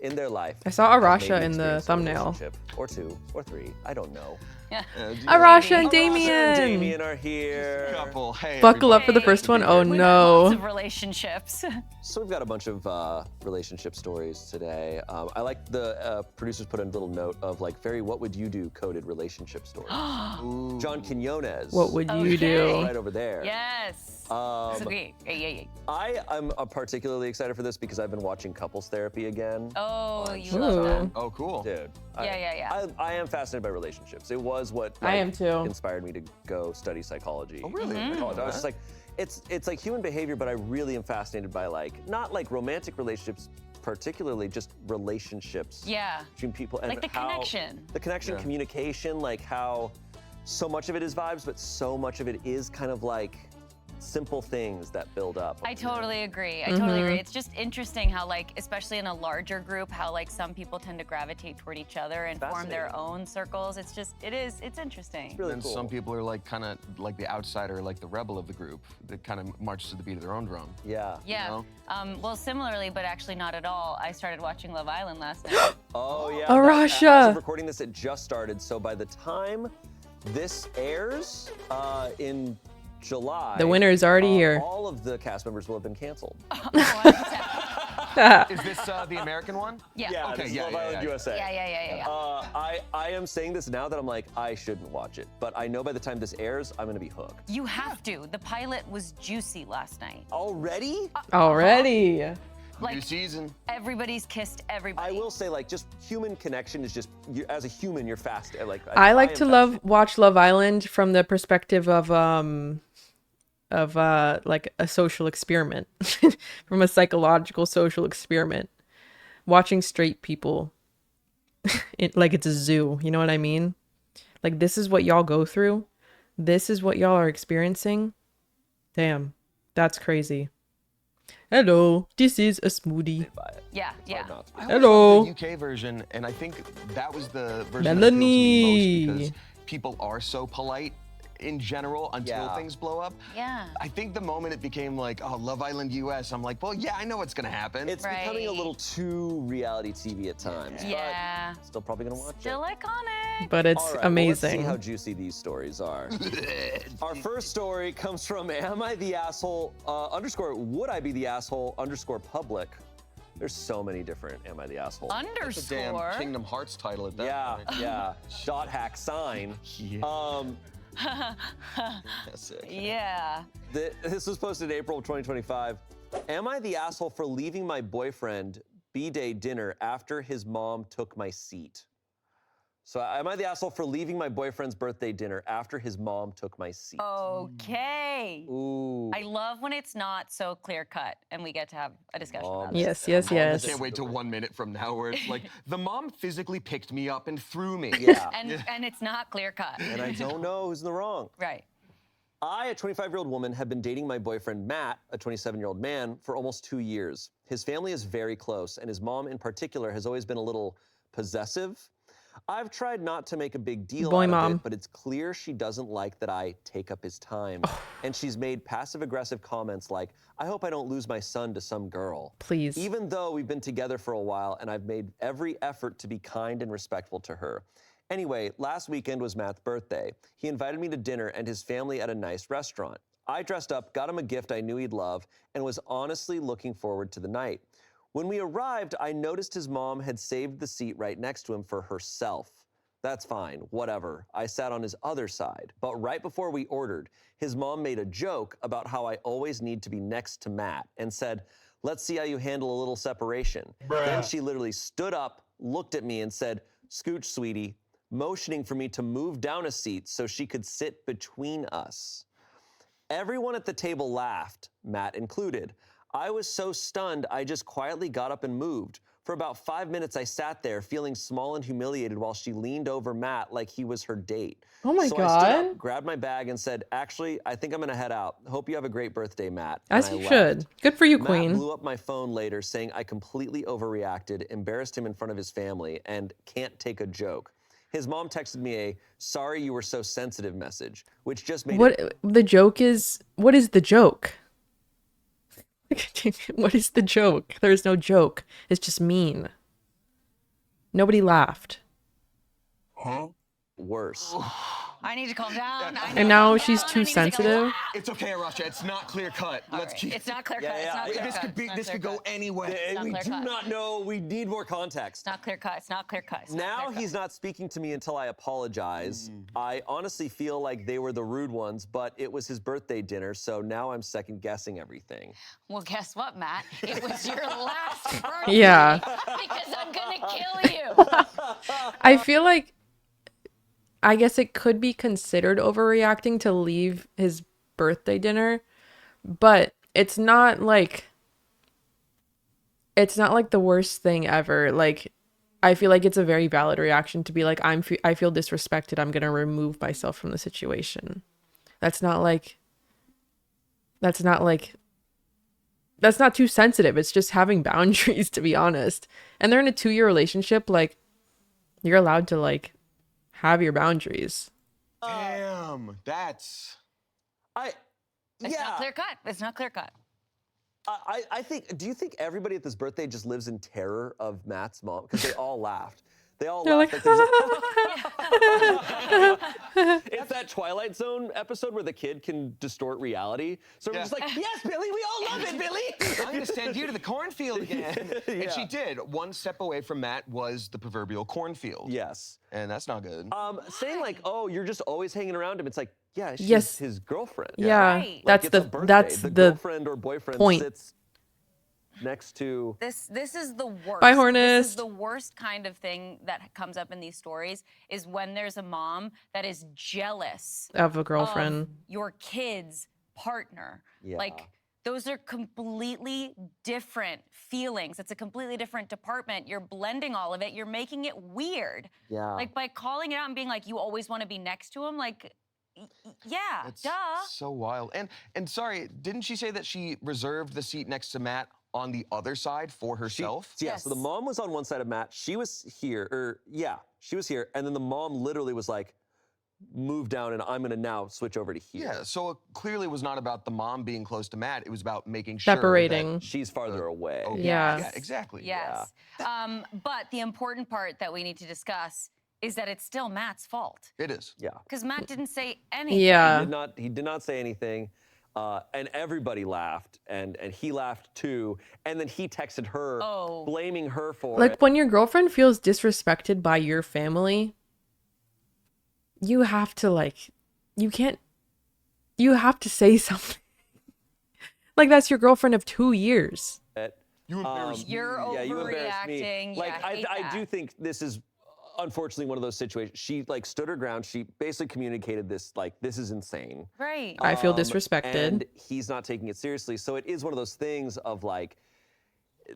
Speaker 9: in their life
Speaker 1: I saw
Speaker 9: have
Speaker 1: Arasha
Speaker 9: maybe
Speaker 1: in the
Speaker 9: experienced a
Speaker 1: thumbnail.
Speaker 9: relationship, or two, or three. I don't know.
Speaker 10: Yeah.
Speaker 1: Arasha and
Speaker 9: Arasha and
Speaker 1: Damien.
Speaker 9: Damien are here.
Speaker 5: Couple. Hey,
Speaker 1: Buckle up for the
Speaker 10: Hey.
Speaker 1: first one. Oh
Speaker 10: We've got lots
Speaker 1: no.
Speaker 10: of relationships.
Speaker 9: So we've got a bunch of relationship stories today. I like the producers put in a little note of like very what would you do coded relationship stories. John Quinones.
Speaker 1: What would you
Speaker 10: Okay.
Speaker 1: do?
Speaker 9: right over there.
Speaker 10: Yes.
Speaker 9: Um,
Speaker 10: Okay. Yeah.
Speaker 9: I'm particularly excited for this because I've been watching couples therapy again.
Speaker 10: Oh, you
Speaker 1: Ooh.
Speaker 10: love that.
Speaker 5: Oh, cool.
Speaker 9: Dude.
Speaker 10: Yeah.
Speaker 9: I am fascinated by relationships. It was what
Speaker 1: I am too.
Speaker 9: inspired me to go study psychology.
Speaker 5: Oh, really?
Speaker 9: in college. I was just like, it's like human behavior, but I really am fascinated by like not like romantic relationships particularly, just relationships
Speaker 10: Yeah.
Speaker 9: between people and
Speaker 10: Like the
Speaker 9: how
Speaker 10: connection.
Speaker 9: the connection,
Speaker 5: Yeah.
Speaker 9: communication, like how so much of it is vibes, but so much of it is kind of like simple things that build up.
Speaker 10: I totally agree. I
Speaker 1: Mm-hmm.
Speaker 10: totally agree. It's just interesting how, like, especially in a larger group, how like some people tend to gravitate toward each other and form their
Speaker 9: Fascinating.
Speaker 10: own circles. It's just, it's interesting.
Speaker 9: really
Speaker 5: And
Speaker 9: cool.
Speaker 5: some people are like kind of like the outsider, like the rebel of the group that kind of marches to the beat of their own drum.
Speaker 9: Yeah.
Speaker 10: Yeah.
Speaker 5: know?
Speaker 10: Well, similarly, but actually not at all. I started watching Love Island last night.
Speaker 9: Oh yeah.
Speaker 1: Arasha.
Speaker 9: As of recording this, it just started. So by the time this airs in July,
Speaker 1: The winner is already here.
Speaker 9: All of the cast members will have been canceled.
Speaker 10: Oh, 100%.
Speaker 5: Is this the American one?
Speaker 10: Yeah.
Speaker 5: Okay,
Speaker 9: this is
Speaker 5: yeah,
Speaker 9: Love
Speaker 5: yeah,
Speaker 9: Island
Speaker 5: yeah.
Speaker 9: USA.
Speaker 10: Yeah.
Speaker 9: I am saying this now that I'm like, I shouldn't watch it. But I know by the time this airs, I'm gonna be hooked.
Speaker 10: You have to. The pilot was juicy last night.
Speaker 9: Already?
Speaker 1: Already.
Speaker 5: New
Speaker 10: Like,
Speaker 5: season.
Speaker 10: everybody's kissed everybody.
Speaker 9: I will say, like, just human connection is just, as a human, you're fast. Like,
Speaker 1: I like
Speaker 9: am
Speaker 1: to
Speaker 9: fascinated.
Speaker 1: watch Love Island from the perspective of like a social experiment, from a psychological social experiment. Watching straight people, like it's a zoo. You know what I mean? Like this is what y'all go through. This is what y'all are experiencing. Damn, that's crazy. Hello, this is a smoothie.
Speaker 10: Yeah.
Speaker 9: Hard not to.
Speaker 5: I always
Speaker 1: Hello.
Speaker 5: loved the UK version, and I think that was the version that appealed to me
Speaker 1: Melanie.
Speaker 5: most because people are so polite in general until
Speaker 9: Yeah.
Speaker 5: things blow up.
Speaker 10: Yeah.
Speaker 5: I think the moment it became like, oh, Love Island US, I'm like, well, yeah, I know what's gonna happen.
Speaker 9: It's becoming a
Speaker 10: Right.
Speaker 9: little too reality TV at times.
Speaker 10: Yeah.
Speaker 9: But still probably gonna watch
Speaker 10: Still
Speaker 9: it.
Speaker 10: iconic.
Speaker 1: But it's
Speaker 9: All right, well,
Speaker 1: amazing.
Speaker 9: let's see how juicy these stories are. Our first story comes from Am I the Asshole underscore Would I Be the Asshole underscore public. There's so many different Am I the Asshole.
Speaker 5: That's a damn
Speaker 10: Underscore.
Speaker 5: Kingdom Hearts title at that
Speaker 9: Yeah,
Speaker 5: point.
Speaker 9: yeah. Dot hack sign.
Speaker 5: Yeah. That's sick.
Speaker 10: Yeah.
Speaker 9: This was posted in April of 2025. Am I the asshole for leaving my boyfriend B-day dinner after his mom took my seat? So am I the asshole for leaving my boyfriend's birthday dinner after his mom took my seat?
Speaker 10: Okay.
Speaker 9: Ooh.
Speaker 10: I love when it's not so clear cut and we get to have a discussion about it.
Speaker 1: Yes, yes,
Speaker 5: I
Speaker 1: yes.
Speaker 5: can't wait till 1 minute from now where it's like, the mom physically picked me up and threw me.
Speaker 9: Yeah.
Speaker 10: And it's not clear cut.
Speaker 9: And I don't know who's in the wrong.
Speaker 10: Right.
Speaker 9: I, a 25-year-old woman, have been dating my boyfriend, Matt, a 27-year-old man, for almost 2 years. His family is very close, and his mom in particular has always been a little possessive. I've tried not to make a big deal
Speaker 1: Boy,
Speaker 9: out of
Speaker 1: Mom.
Speaker 9: it, but it's clear she doesn't like that I take up his time. And she's made passive-aggressive comments like, I hope I don't lose my son to some girl.
Speaker 1: Please.
Speaker 9: Even though we've been together for a while and I've made every effort to be kind and respectful to her. Anyway, last weekend was Matt's birthday. He invited me to dinner and his family at a nice restaurant. I dressed up, got him a gift I knew he'd love, and was honestly looking forward to the night. When we arrived, I noticed his mom had saved the seat right next to him for herself. That's fine, whatever. I sat on his other side. But right before we ordered, his mom made a joke about how I always need to be next to Matt and said, let's see how you handle a little separation. Then she literally stood up, looked at me and said, scooch, sweetie, motioning for me to move down a seat so she could sit between us. Everyone at the table laughed, Matt included. I was so stunned, I just quietly got up and moved. For about 5 minutes, I sat there feeling small and humiliated while she leaned over Matt like he was her date.
Speaker 1: Oh my
Speaker 9: so I stood
Speaker 1: God.
Speaker 9: up, grabbed my bag, and said, actually, I think I'm gonna head out. Hope you have a great birthday, Matt.
Speaker 1: As
Speaker 9: And I
Speaker 1: you
Speaker 9: left.
Speaker 1: should. Good for you,
Speaker 9: Matt
Speaker 1: Queen.
Speaker 9: blew up my phone later saying I completely overreacted, embarrassed him in front of his family, and can't take a joke. His mom texted me a sorry you were so sensitive message, which just made it
Speaker 1: What the joke is? What is the joke? What is the joke? There's no joke. It's just mean. Nobody laughed.
Speaker 9: Worse.
Speaker 10: I need to calm down.
Speaker 1: And now she's too sensitive.
Speaker 5: It's okay, Arasha. It's not clear cut. Let's keep.
Speaker 10: It's not clear cut.
Speaker 9: Yeah,
Speaker 10: It's not clear
Speaker 5: This
Speaker 10: cut.
Speaker 5: could be.
Speaker 10: It's not
Speaker 5: This
Speaker 10: clear
Speaker 5: could go
Speaker 10: cut.
Speaker 5: anywhere.
Speaker 10: not
Speaker 9: We
Speaker 10: clear
Speaker 9: do
Speaker 10: cut.
Speaker 9: not know. We need more context.
Speaker 10: It's not clear cut. It's not clear cut. It's not
Speaker 9: Now
Speaker 10: clear cut.
Speaker 9: he's not speaking to me until I apologize. I honestly feel like they were the rude ones, but it was his birthday dinner, so now I'm second guessing everything.
Speaker 10: Well, guess what, Matt? It was your last birthday.
Speaker 1: Yeah.
Speaker 10: Because I'm gonna kill you.
Speaker 1: I feel like, I guess it could be considered overreacting to leave his birthday dinner, but it's not like the worst thing ever. Like, I feel like it's a very valid reaction to be like, I feel disrespected. I'm going to remove myself from the situation. That's not too sensitive. It's just having boundaries, to be honest. And they're in a 2-year relationship. Like, you're allowed to like have your boundaries.
Speaker 5: Damn, that's.
Speaker 10: It's not clear cut. It's not clear cut.
Speaker 9: I think, do you think everybody at this birthday just lives in terror of Matt's mom? Because they all laughed. They all
Speaker 1: They're
Speaker 9: laughed.
Speaker 1: like,
Speaker 9: It's that Twilight Zone episode where the kid can distort reality. So we're just like, yes, Billy, we all love it, Billy.
Speaker 5: I'm gonna send you to the cornfield again. And she did. One step away from Matt was the proverbial cornfield.
Speaker 9: Yes.
Speaker 5: And that's not good.
Speaker 9: Saying like, oh, you're just always hanging around him. It's like, yeah, she's
Speaker 1: Yes.
Speaker 9: his girlfriend.
Speaker 1: yeah,
Speaker 10: Right.
Speaker 1: that's
Speaker 9: Like, it's a
Speaker 1: the
Speaker 9: birthday.
Speaker 1: that's
Speaker 9: the
Speaker 1: the
Speaker 9: girlfriend or boyfriend
Speaker 1: point.
Speaker 9: sits next to.
Speaker 10: This is the worst.
Speaker 1: Bye,
Speaker 10: This
Speaker 1: Hornist.
Speaker 10: is the worst kind of thing that comes up in these stories is when there's a mom that is jealous
Speaker 1: of a girlfriend.
Speaker 10: of your kid's partner.
Speaker 9: Yeah.
Speaker 10: Like, those are completely different feelings. It's a completely different department. You're blending all of it. You're making it weird.
Speaker 9: Yeah.
Speaker 10: Like, by calling it out and being like, you always want to be next to him, like, yeah,
Speaker 5: It's
Speaker 10: duh.
Speaker 5: so wild. And sorry, didn't she say that she reserved the seat next to Matt on the other side for herself?
Speaker 9: Yeah, so the mom was on one side of Matt. She was here, she was here. And then the mom literally was like, move down and I'm gonna now switch over to here.
Speaker 5: Yeah, so it clearly was not about the mom being close to Matt. It was about making sure
Speaker 1: Separating.
Speaker 5: that
Speaker 9: She's farther away.
Speaker 1: Yeah.
Speaker 5: Yeah, exactly.
Speaker 10: Yes. But the important part that we need to discuss is that it's still Matt's fault.
Speaker 5: It is.
Speaker 9: Yeah.
Speaker 10: Because Matt didn't say anything.
Speaker 1: Yeah.
Speaker 9: He did not say anything. And everybody laughed, and he laughed too. And then he texted her, blaming her for it.
Speaker 1: Like, when your girlfriend feels disrespected by your family, you have to you have to say something. Like, that's your girlfriend of 2 years.
Speaker 5: You embarrassed me.
Speaker 10: You're
Speaker 9: you embarrassed me.
Speaker 10: overreacting.
Speaker 9: Like,
Speaker 10: Yeah, I hate
Speaker 9: I
Speaker 10: that.
Speaker 9: do think this is unfortunately one of those situations. She like stood her ground. She basically communicated this, like, this is insane.
Speaker 10: Right.
Speaker 1: I feel disrespected.
Speaker 9: And he's not taking it seriously. So it is one of those things of like,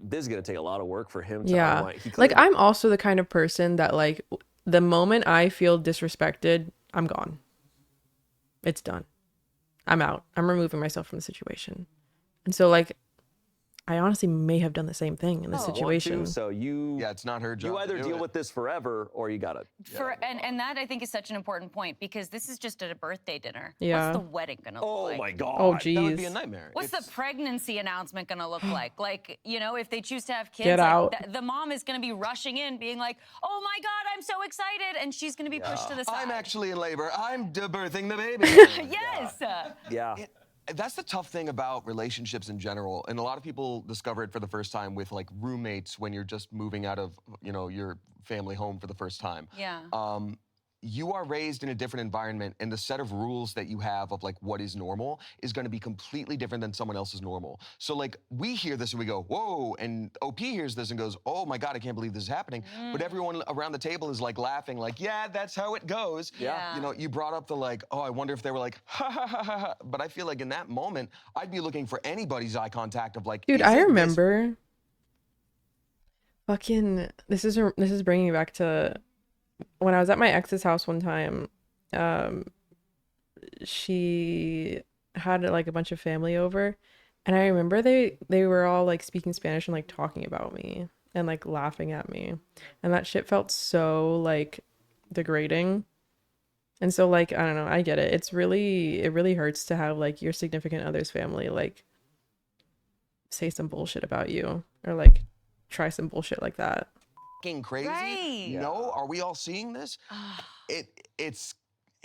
Speaker 9: this is gonna take a lot of work for him to
Speaker 1: Yeah.
Speaker 9: unwind. He
Speaker 1: Like,
Speaker 9: clearly-
Speaker 1: I'm also the kind of person that, like, the moment I feel disrespected, I'm gone. It's done. I'm out. I'm removing myself from the situation. And so, like, I honestly may have done the same thing in this situation.
Speaker 9: So
Speaker 5: Yeah, it's not her job.
Speaker 9: you
Speaker 5: to
Speaker 9: either
Speaker 5: do
Speaker 9: deal
Speaker 5: it.
Speaker 9: with this forever or you gotta.
Speaker 10: And that, I think, is such an important point because this is just at a birthday dinner.
Speaker 1: Yeah.
Speaker 10: What's the wedding gonna look like?
Speaker 9: Oh my god.
Speaker 1: Oh,
Speaker 5: That would be
Speaker 1: geez.
Speaker 5: a nightmare.
Speaker 10: What's the pregnancy announcement gonna look like? Like, you know, if they choose to have kids,
Speaker 1: Get
Speaker 10: like,
Speaker 1: out.
Speaker 10: The mom is gonna be rushing in, being like, "Oh my God, I'm so excited," and she's gonna be pushed to the side.
Speaker 5: I'm actually in labor. I'm birthing the baby.
Speaker 10: Yes.
Speaker 9: Yeah.
Speaker 5: That's the tough thing about relationships in general, and a lot of people discover it for the first time with like roommates when you're just moving out of your family home for the first time.
Speaker 10: Yeah.
Speaker 5: You are raised in a different environment, and the set of rules that you have of like what is normal is going to be completely different than someone else's normal. So like we hear this and we go, whoa, and OP hears this and goes, oh my God, I can't believe this is happening. But everyone around the table is like laughing, like, yeah, that's how it goes.
Speaker 10: Yeah.
Speaker 5: You know, you brought up the like, oh, I wonder if they were like, ha ha ha ha ha. But I feel like in that moment, I'd be looking for anybody's eye contact of like,
Speaker 1: Dude,
Speaker 5: is
Speaker 1: I
Speaker 5: it this-
Speaker 1: remember fucking this is bringing me back to when I was at my ex's house one time. She had like a bunch of family over, and I remember they were all like speaking Spanish and like talking about me and like laughing at me, and that shit felt so like degrading. And so, like, I don't know, I get it. It really hurts to have like your significant other's family like say some bullshit about you or like try some bullshit like that.
Speaker 5: Crazy.
Speaker 10: Right.
Speaker 5: No, are we all seeing this?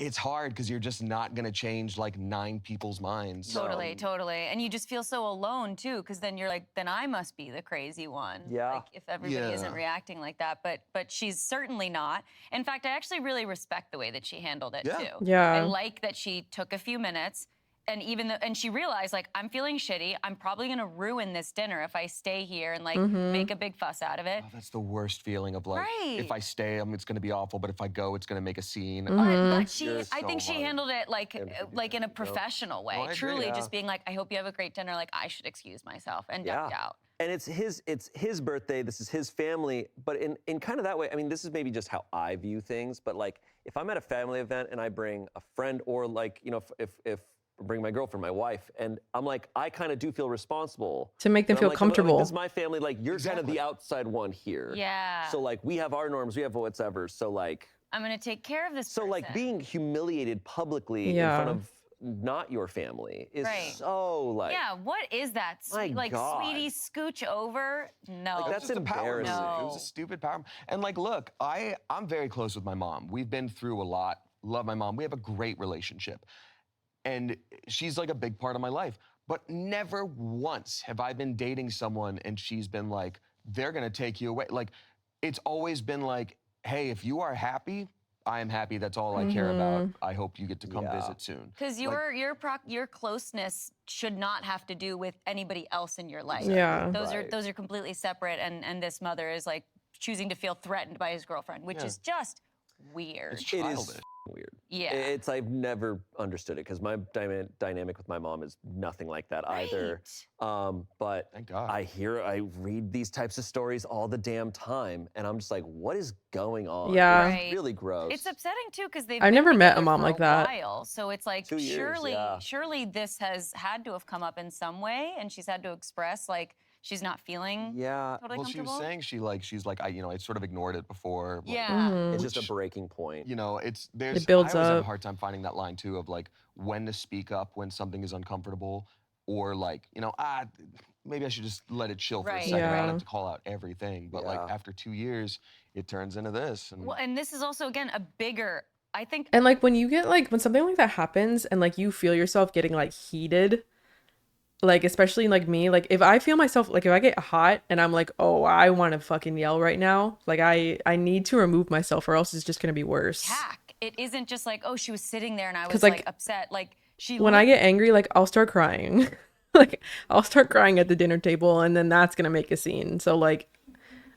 Speaker 5: It's hard because you're just not gonna change like 9 people's minds.
Speaker 10: Totally, totally. And you just feel so alone too, because then you're like, then I must be the crazy one.
Speaker 9: Yeah.
Speaker 10: Like if everybody isn't
Speaker 5: Yeah.
Speaker 10: reacting like that. But she's certainly not. In fact, I actually really respect the way that she handled it
Speaker 5: Yeah.
Speaker 10: too.
Speaker 1: Yeah.
Speaker 10: I like that she took a few minutes. And and she realized, like, I'm feeling shitty. I'm probably gonna ruin this dinner if I stay here and like make a big fuss out of it.
Speaker 5: Oh, that's the worst feeling of like, if
Speaker 10: Right.
Speaker 5: I stay, it's gonna be awful, but if I go, it's gonna make a scene.
Speaker 10: But
Speaker 9: You're
Speaker 10: I think
Speaker 9: so
Speaker 10: she
Speaker 9: hard.
Speaker 10: handled it like
Speaker 9: to do
Speaker 10: like in a
Speaker 9: that, you know?
Speaker 10: professional way.
Speaker 5: I agree.
Speaker 10: Truly,
Speaker 9: Yeah.
Speaker 10: just being like, I hope you have a great dinner. Like, I should excuse myself and ducked out.
Speaker 9: And it's his birthday, this is his family, but in kind of that way, I mean, this is maybe just how I view things, but like if I'm at a family event and I bring a friend or like, you know, if bring my girlfriend, my wife, and I'm like, I kind of do feel responsible.
Speaker 1: To make them
Speaker 9: And I'm
Speaker 1: feel
Speaker 9: like,
Speaker 1: comfortable.
Speaker 9: Like, this is my family, like you're kind of the outside one here.
Speaker 10: Yeah.
Speaker 9: So like we have our norms, we have whatever, so like,
Speaker 10: I'm gonna take care of this
Speaker 9: so
Speaker 10: person.
Speaker 9: like being humiliated publicly in
Speaker 1: Yeah.
Speaker 9: front of not your family is
Speaker 10: Right.
Speaker 9: so like,
Speaker 10: Yeah, what is that?
Speaker 9: My
Speaker 10: Like,
Speaker 9: God.
Speaker 10: sweetie, scooch over? No.
Speaker 9: Like, that's
Speaker 5: Just a power move.
Speaker 9: embarrassing.
Speaker 5: It was a stupid power. And like, look, I'm very close with my mom. We've been through a lot. Love my mom. We have a great relationship. And she's like a big part of my life. But never once have I been dating someone and she's been like, they're gonna take you away. Like, it's always been like, hey, if you are happy, I am happy. That's all I care about. I hope you get to come visit soon.
Speaker 10: Because your closeness should not have to do with anybody else in your life.
Speaker 1: Yeah.
Speaker 10: Those are completely separate. And this mother is like choosing to feel threatened by his girlfriend, which is just weird.
Speaker 5: It's
Speaker 9: it
Speaker 5: childish.
Speaker 9: is weird.
Speaker 10: Yeah.
Speaker 9: I've never understood it because my dynamic with my mom is nothing like that either. But
Speaker 5: Thank God.
Speaker 9: I read these types of stories all the damn time, and I'm just like, what is going on?
Speaker 1: Yeah.
Speaker 9: It's
Speaker 10: Right.
Speaker 9: really gross.
Speaker 10: It's upsetting too because they've
Speaker 1: I've
Speaker 10: been
Speaker 1: never met a
Speaker 10: together
Speaker 1: mom
Speaker 10: for
Speaker 1: like that.
Speaker 10: While, so it's like
Speaker 9: 2 years,
Speaker 10: surely this has had to have come up in some way, and she's had to express like she's not feeling
Speaker 9: Yeah.
Speaker 10: totally
Speaker 5: Well, she
Speaker 10: comfortable.
Speaker 5: was saying she's like, I sort of ignored it before. Like,
Speaker 10: Yeah.
Speaker 9: It's just a breaking point.
Speaker 5: You know,
Speaker 1: It
Speaker 5: I
Speaker 1: builds
Speaker 5: always have a
Speaker 1: up.
Speaker 5: hard time finding that line too of like when to speak up when something is uncomfortable, or like, maybe I should just let it chill for a
Speaker 10: Right.
Speaker 5: second. I
Speaker 1: Yeah.
Speaker 5: don't have to call out everything, but like
Speaker 9: Yeah.
Speaker 5: after 2 years, it turns into this. And
Speaker 10: Well, and this is also again a bigger. I think
Speaker 1: And like when you get like when something like that happens and like you feel yourself getting like heated, like especially like me, like if I feel myself like if I get hot and I'm like, oh, I want to fucking yell right now, like I need to remove myself or else it's just gonna be worse.
Speaker 10: attack. It isn't just like, oh, she was sitting there and I
Speaker 1: 'Cause,
Speaker 10: was
Speaker 1: like,
Speaker 10: like upset. Like she
Speaker 1: When I get angry, like I'll start crying. Like I'll start crying at the dinner table and then that's gonna make a scene. So like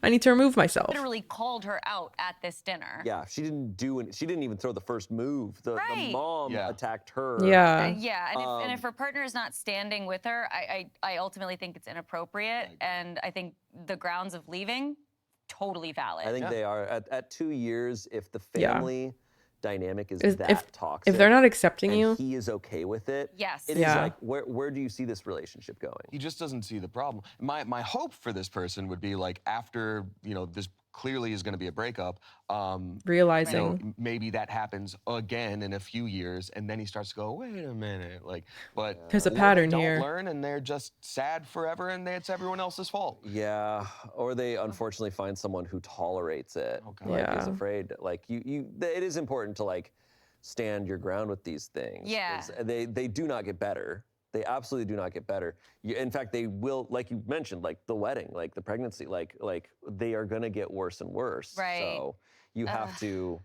Speaker 1: I need to remove myself.
Speaker 10: literally called her out at this dinner.
Speaker 9: Yeah, she didn't even throw the first move. The
Speaker 10: Right.
Speaker 9: mom
Speaker 5: Yeah.
Speaker 9: attacked her.
Speaker 1: Yeah.
Speaker 10: Yeah, and if her partner is not standing with her, I ultimately think it's inappropriate, and I think the grounds of leaving, totally valid.
Speaker 9: I think they are at 2 years. If the
Speaker 1: Yeah.
Speaker 9: family dynamic is
Speaker 1: Is-
Speaker 9: that toxic,
Speaker 1: If they're not accepting
Speaker 9: and
Speaker 1: you,
Speaker 9: he is okay with it.
Speaker 10: Yes.
Speaker 9: It is
Speaker 1: Yeah.
Speaker 9: like where do you see this relationship going?
Speaker 5: he just doesn't see the problem. My hope for this person would be like after, this clearly is going to be a breakup,
Speaker 1: realizing.
Speaker 5: maybe that happens again in a few years, and then he starts to go, wait a minute, like, but
Speaker 1: There's a
Speaker 5: or they
Speaker 1: pattern
Speaker 5: don't
Speaker 1: here.
Speaker 5: learn, and they're just sad forever, and it's everyone else's fault.
Speaker 9: Yeah, or they unfortunately find someone who tolerates it.
Speaker 5: God.
Speaker 9: Like is
Speaker 1: Yeah.
Speaker 9: afraid. Like it is important to like stand your ground with these things. 'cause
Speaker 10: Yeah.
Speaker 9: They do not get better. They absolutely do not get better. In fact, they will, like you mentioned, like the wedding, like the pregnancy, like they are gonna get worse and worse.
Speaker 10: Right.
Speaker 9: So you have to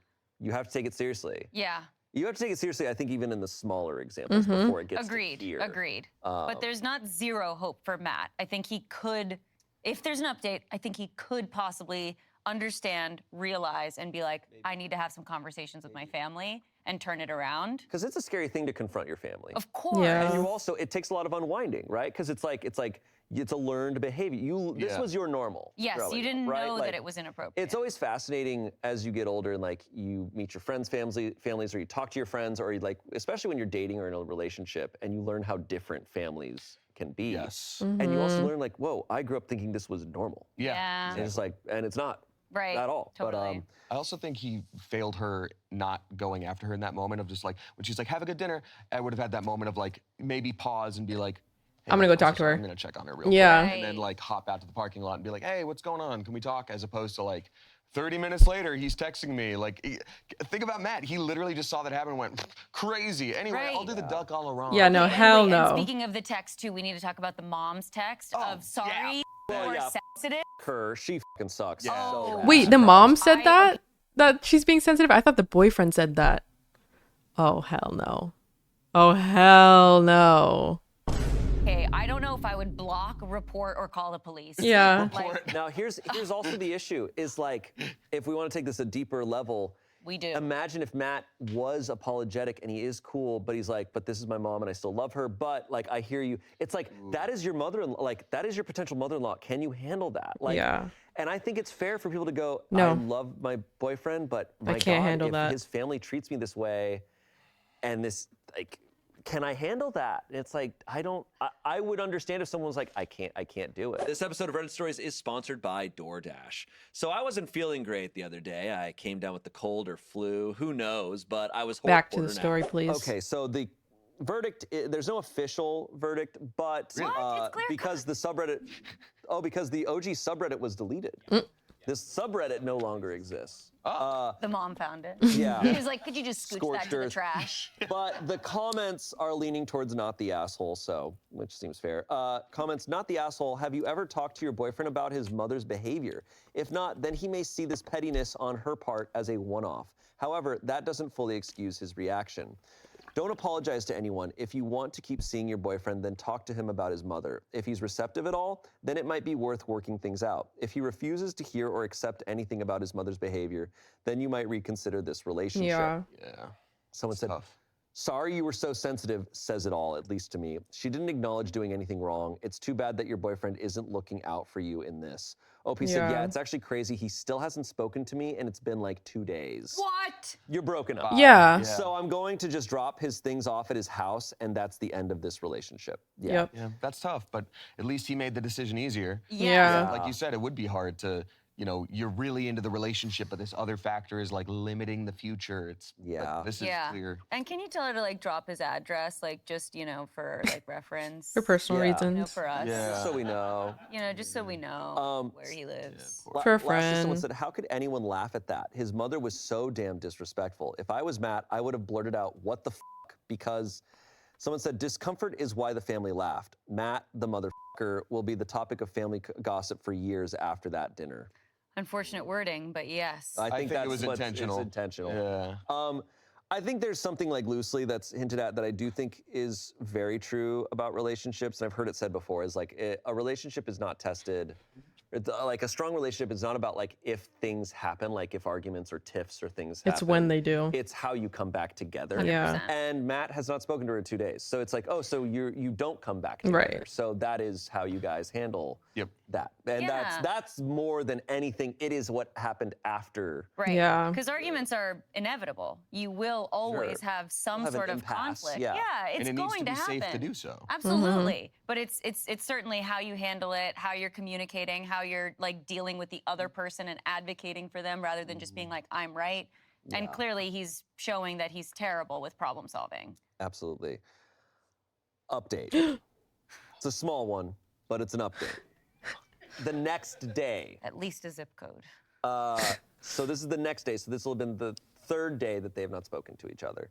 Speaker 9: take it seriously.
Speaker 10: Yeah.
Speaker 9: You have to take it seriously, I think, even in the smaller examples before it gets
Speaker 10: Agreed.
Speaker 9: to here.
Speaker 10: Agreed. But there's not zero hope for Matt. I think he could, if there's an update, I think he could possibly understand, realize, and be like, I need to have some conversations with my family and turn it around.
Speaker 9: Because it's a scary thing to confront your family.
Speaker 10: Of course.
Speaker 1: Yeah.
Speaker 9: And you also, it takes a lot of unwinding, right? Because it's a learned behavior. This
Speaker 5: Yeah.
Speaker 9: was your normal.
Speaker 10: Yes,
Speaker 9: growing
Speaker 10: you didn't
Speaker 9: up, right?
Speaker 10: know
Speaker 9: Like,
Speaker 10: that it was inappropriate.
Speaker 9: It's always fascinating as you get older and like you meet your friends' families, or you talk to your friends, or you like, especially when you're dating or in a relationship, and you learn how different families can be.
Speaker 5: Yes.
Speaker 9: And you also learn like, whoa, I grew up thinking this was normal.
Speaker 10: Yeah.
Speaker 9: And it's like, and it's not.
Speaker 10: Right.
Speaker 9: At all.
Speaker 10: Totally.
Speaker 5: I also think he failed her not going after her in that moment of just like, when she's like, have a good dinner, I would have had that moment of like, maybe pause and be like,
Speaker 1: I'm gonna go
Speaker 5: also,
Speaker 1: talk to
Speaker 5: sorry,
Speaker 1: her.
Speaker 5: I'm gonna check on her real
Speaker 1: Yeah.
Speaker 5: quick, and then like hop out to the parking lot and be like, hey, what's going on? Can we talk? As opposed to like 30 minutes later, he's texting me. Like, think about Matt. He literally just saw that happen and went crazy. Anyway, I'll do the duck all around.
Speaker 1: Yeah, no, hell
Speaker 10: Wait,
Speaker 1: no.
Speaker 10: And speaking of the text too, we need to talk about the mom's text of sorry or sensitive.
Speaker 9: She fucking sucks.
Speaker 5: Yeah.
Speaker 9: So bad.
Speaker 1: Wait, the mom said that? That she's being sensitive? I thought the boyfriend said that. Oh, hell no. Oh, hell no.
Speaker 10: Okay, I don't know if I would block, report, or call the police.
Speaker 1: Yeah.
Speaker 10: Like,
Speaker 9: Now here's also the issue is like, if we want to take this a deeper level,
Speaker 10: we do.
Speaker 9: imagine if Matt was apologetic and he is cool, but he's like, but this is my mom and I still love her, but like, I hear you. It's like, that is your mother-in-law, like, that is your potential mother-in-law. Can you handle that? Like,
Speaker 1: Yeah.
Speaker 9: And I think it's fair for people to go,
Speaker 1: No.
Speaker 9: I love my boyfriend, but my
Speaker 1: I can't
Speaker 9: God,
Speaker 1: handle
Speaker 9: if
Speaker 1: that.
Speaker 9: his family treats me this way and this, like, can I handle that? And it's like, I would understand if someone was like, I can't do it.
Speaker 8: This episode of Reddit Stories is sponsored by DoorDash. So I wasn't feeling great the other day. I came down with the cold or flu, who knows, but I was
Speaker 1: Back to the
Speaker 8: ordering out.
Speaker 1: story, please.
Speaker 9: Okay, so the verdict, there's no official verdict, but
Speaker 10: It's clear
Speaker 9: because the subreddit, because the OG subreddit was deleted. This subreddit no longer exists.
Speaker 10: The mom found it.
Speaker 9: Yeah.
Speaker 10: He was like, could you just scooch that
Speaker 9: Scorched
Speaker 10: to the
Speaker 9: earth.
Speaker 10: trash?
Speaker 9: But the comments are leaning towards not the asshole, so, which seems fair. Comments, not the asshole, have you ever talked to your boyfriend about his mother's behavior? If not, then he may see this pettiness on her part as a one-off. However, that doesn't fully excuse his reaction. Don't apologize to anyone. If you want to keep seeing your boyfriend, then talk to him about his mother. If he's receptive at all, then it might be worth working things out. If he refuses to hear or accept anything about his mother's behavior, then you might reconsider this relationship.
Speaker 1: Yeah.
Speaker 5: Yeah.
Speaker 9: Someone said,
Speaker 5: Tough.
Speaker 9: sorry you were so sensitive, says it all, at least to me. She didn't acknowledge doing anything wrong. It's too bad that your boyfriend isn't looking out for you in this. OP said, yeah, it's actually crazy. He still hasn't spoken to me, and it's been like 2 days.
Speaker 10: What?
Speaker 9: You're broken up.
Speaker 1: Yeah.
Speaker 9: So I'm going to just drop his things off at his house, and that's the end of this relationship. Yeah.
Speaker 1: Yep.
Speaker 5: Yeah, that's tough, but at least he made the decision easier.
Speaker 1: Yeah.
Speaker 5: Like you said, it would be hard to, you know, you're really into the relationship, but this other factor is like limiting the future. It's but this is clear.
Speaker 10: And can you tell her to like drop his address, like just, you know, for like reference?
Speaker 1: For personal
Speaker 10: You know,
Speaker 1: reasons.
Speaker 10: for us.
Speaker 9: Just so we know.
Speaker 10: You know, just so we know where he lives.
Speaker 1: For a
Speaker 9: Lastly,
Speaker 1: friend.
Speaker 9: someone said, how could anyone laugh at that? His mother was so damn disrespectful. If I was Matt, I would have blurted out, what the f***? Because someone said, discomfort is why the family laughed. Matt, the motherfucker, will be the topic of family gossip for years after that dinner.
Speaker 10: Unfortunate wording, but yes.
Speaker 9: I think
Speaker 5: it was intentional.
Speaker 9: It's intentional.
Speaker 5: Yeah.
Speaker 9: I think there's something like loosely that's hinted at that I do think is very true about relationships, and I've heard it said before, is like a relationship is not tested. Like a strong relationship is not about like if things happen, like if arguments or tiffs or things happen.
Speaker 1: It's when they do.
Speaker 9: It's how you come back together.
Speaker 1: Yeah.
Speaker 9: And Matt has not spoken to her in 2 days. So it's like, oh, so you don't come back together.
Speaker 1: Right.
Speaker 9: So that is how you guys handle that. And
Speaker 10: Yeah.
Speaker 9: that's more than anything. It is what happened after.
Speaker 10: Right.
Speaker 1: Yeah.
Speaker 10: Because arguments are inevitable. You will always
Speaker 9: Sure.
Speaker 10: have some
Speaker 9: Have an
Speaker 10: sort of
Speaker 9: impasse,
Speaker 10: conflict.
Speaker 9: yeah.
Speaker 10: It's
Speaker 5: And it needs
Speaker 10: going
Speaker 5: to be
Speaker 10: happen.
Speaker 5: safe to do so.
Speaker 10: Absolutely. But it's certainly how you handle it, how you're communicating, how you're like dealing with the other person and advocating for them rather than just being like, I'm right. And clearly he's showing that he's terrible with problem solving.
Speaker 9: Absolutely. Update. It's a small one, but it's an update. The next day.
Speaker 10: At least a zip code.
Speaker 9: So this is the next day. So this will have been the third day that they have not spoken to each other.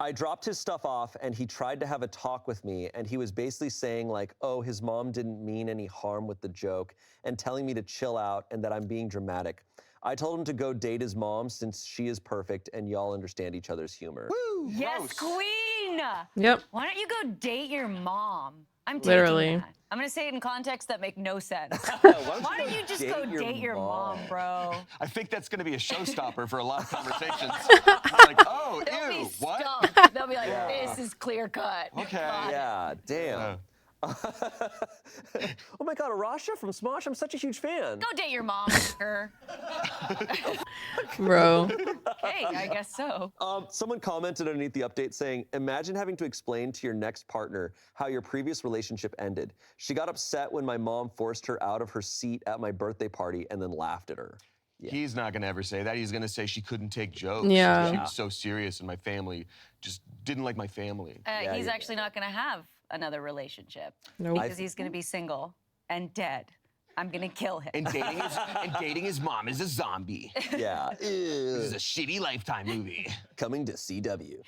Speaker 9: I dropped his stuff off and he tried to have a talk with me and he was basically saying like, oh, his mom didn't mean any harm with the joke and telling me to chill out and that I'm being dramatic. I told him to go date his mom since she is perfect and y'all understand each other's humor.
Speaker 5: Woo!
Speaker 10: Yes, queen!
Speaker 1: Yep.
Speaker 10: Why don't you go date your mom? I'm taking
Speaker 1: Literally.
Speaker 10: that. I'm gonna say it in contexts that make no sense.
Speaker 9: Why
Speaker 10: Why don't you just go date your mom, bro?
Speaker 5: I think that's going to be a showstopper for a lot of conversations. Like, oh,
Speaker 10: They'll
Speaker 5: ew,
Speaker 10: be
Speaker 5: what?
Speaker 10: stumped. They'll be like, this is clear cut.
Speaker 5: Okay.
Speaker 10: Got it.
Speaker 9: Yeah, damn. Oh my God, Arasha from Smosh, I'm such a huge fan.
Speaker 10: Go date your mom, her.
Speaker 1: Bro.
Speaker 10: Hey, I guess so.
Speaker 9: Someone commented underneath the update saying, imagine having to explain to your next partner how your previous relationship ended. She got upset when my mom forced her out of her seat at my birthday party and then laughed at her.
Speaker 5: He's not going to ever say that. He's going to say she couldn't take jokes.
Speaker 1: Yeah.
Speaker 5: She was so serious and my family just didn't like my family.
Speaker 10: He's actually not gonna have another relationship.
Speaker 1: Nope.
Speaker 10: Because he's going to be single and dead. I'm going to kill him.
Speaker 5: And dating his mom is a zombie.
Speaker 9: Yeah.
Speaker 5: This is a shitty Lifetime movie.
Speaker 9: Coming to CW.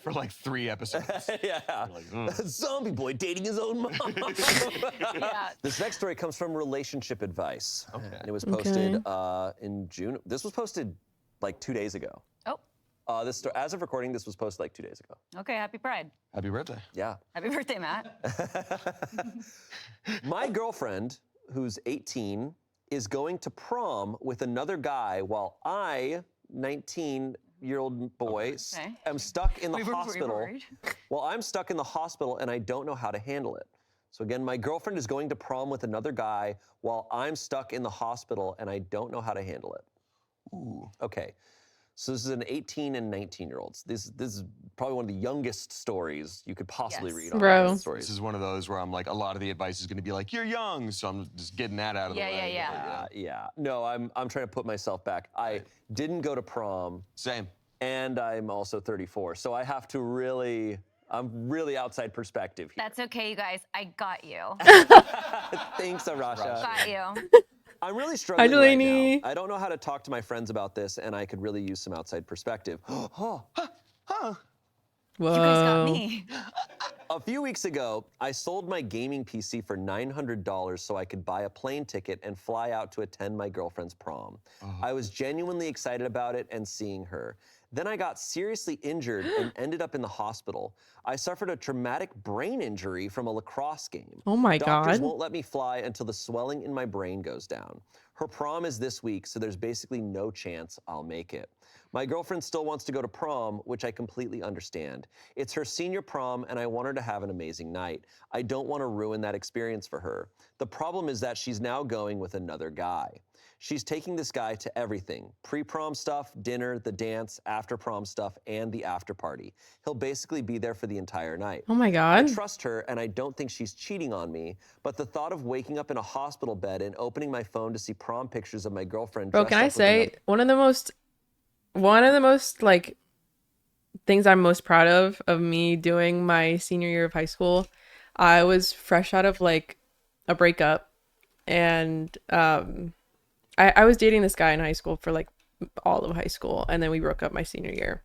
Speaker 5: For like 3 episodes.
Speaker 9: Yeah.
Speaker 5: Like,
Speaker 9: Zombie boy dating his own mom.
Speaker 10: Yeah.
Speaker 9: This next story comes from Relationship Advice.
Speaker 5: Okay.
Speaker 9: And it was posted in June. This was posted like 2 days ago.
Speaker 10: Oh,
Speaker 9: This story, as of recording, this was posted like 2 days ago.
Speaker 10: okay. Happy Pride.
Speaker 5: Happy birthday.
Speaker 9: Yeah.
Speaker 10: Happy birthday, Matt.
Speaker 9: My girlfriend, who's 18, is going to prom with another guy while I, 19-year-old boy, am stuck in the hospital. Well, I'm stuck in the hospital and I don't know how to handle it. So again, my girlfriend is going to prom with another guy while I'm stuck in the hospital and I don't know how to handle it.
Speaker 5: Ooh.
Speaker 9: Okay. So this is an 18 and 19-year-olds. This is probably one of the youngest stories you could possibly read on
Speaker 1: Bro.
Speaker 9: stories.
Speaker 5: This is one of those where I'm like, a lot of the advice is going to be like, you're young, so I'm just getting that out of the way.
Speaker 10: Yeah.
Speaker 9: No, I'm trying to put myself back. I didn't go to prom.
Speaker 5: Same.
Speaker 9: And I'm also 34, so I have to I'm really outside perspective here.
Speaker 10: That's okay, you guys. I got you.
Speaker 9: Thanks, Arasha.
Speaker 10: Got you.
Speaker 9: I'm really struggling right
Speaker 1: Delaney.
Speaker 9: now. I don't know how to talk to my friends about this, and I could really use some outside perspective.
Speaker 1: Whoa.
Speaker 10: You guys got me.
Speaker 9: A few weeks ago, I sold my gaming PC for $900 so I could buy a plane ticket and fly out to attend my girlfriend's prom. I was genuinely excited about it and seeing her. Then I got seriously injured and ended up in the hospital. I suffered a traumatic brain injury from a lacrosse game.
Speaker 1: Oh my
Speaker 9: Doctors
Speaker 1: God.
Speaker 9: won't let me fly until the swelling in my brain goes down. Her prom is this week, so there's basically no chance I'll make it. My girlfriend still wants to go to prom, which I completely understand. It's her senior prom, and I want her to have an amazing night. I don't want to ruin that experience for her. The problem is that she's now going with another guy. She's taking this guy to everything. Pre-prom stuff, dinner, the dance, after-prom stuff, and the after-party. He'll basically be there for the entire night.
Speaker 1: Oh my
Speaker 9: I
Speaker 1: God.
Speaker 9: trust her, and I don't think she's cheating on me, but the thought of waking up in a hospital bed and opening my phone to see prom pictures of my girlfriend
Speaker 1: Bro,
Speaker 9: dressed
Speaker 1: can
Speaker 9: up
Speaker 1: I
Speaker 9: with
Speaker 1: say
Speaker 9: another-
Speaker 1: one of the most like things I'm most proud of me doing my senior year of high school. I was fresh out of like a breakup, and I was dating this guy in high school for like all of high school, and then we broke up my senior year.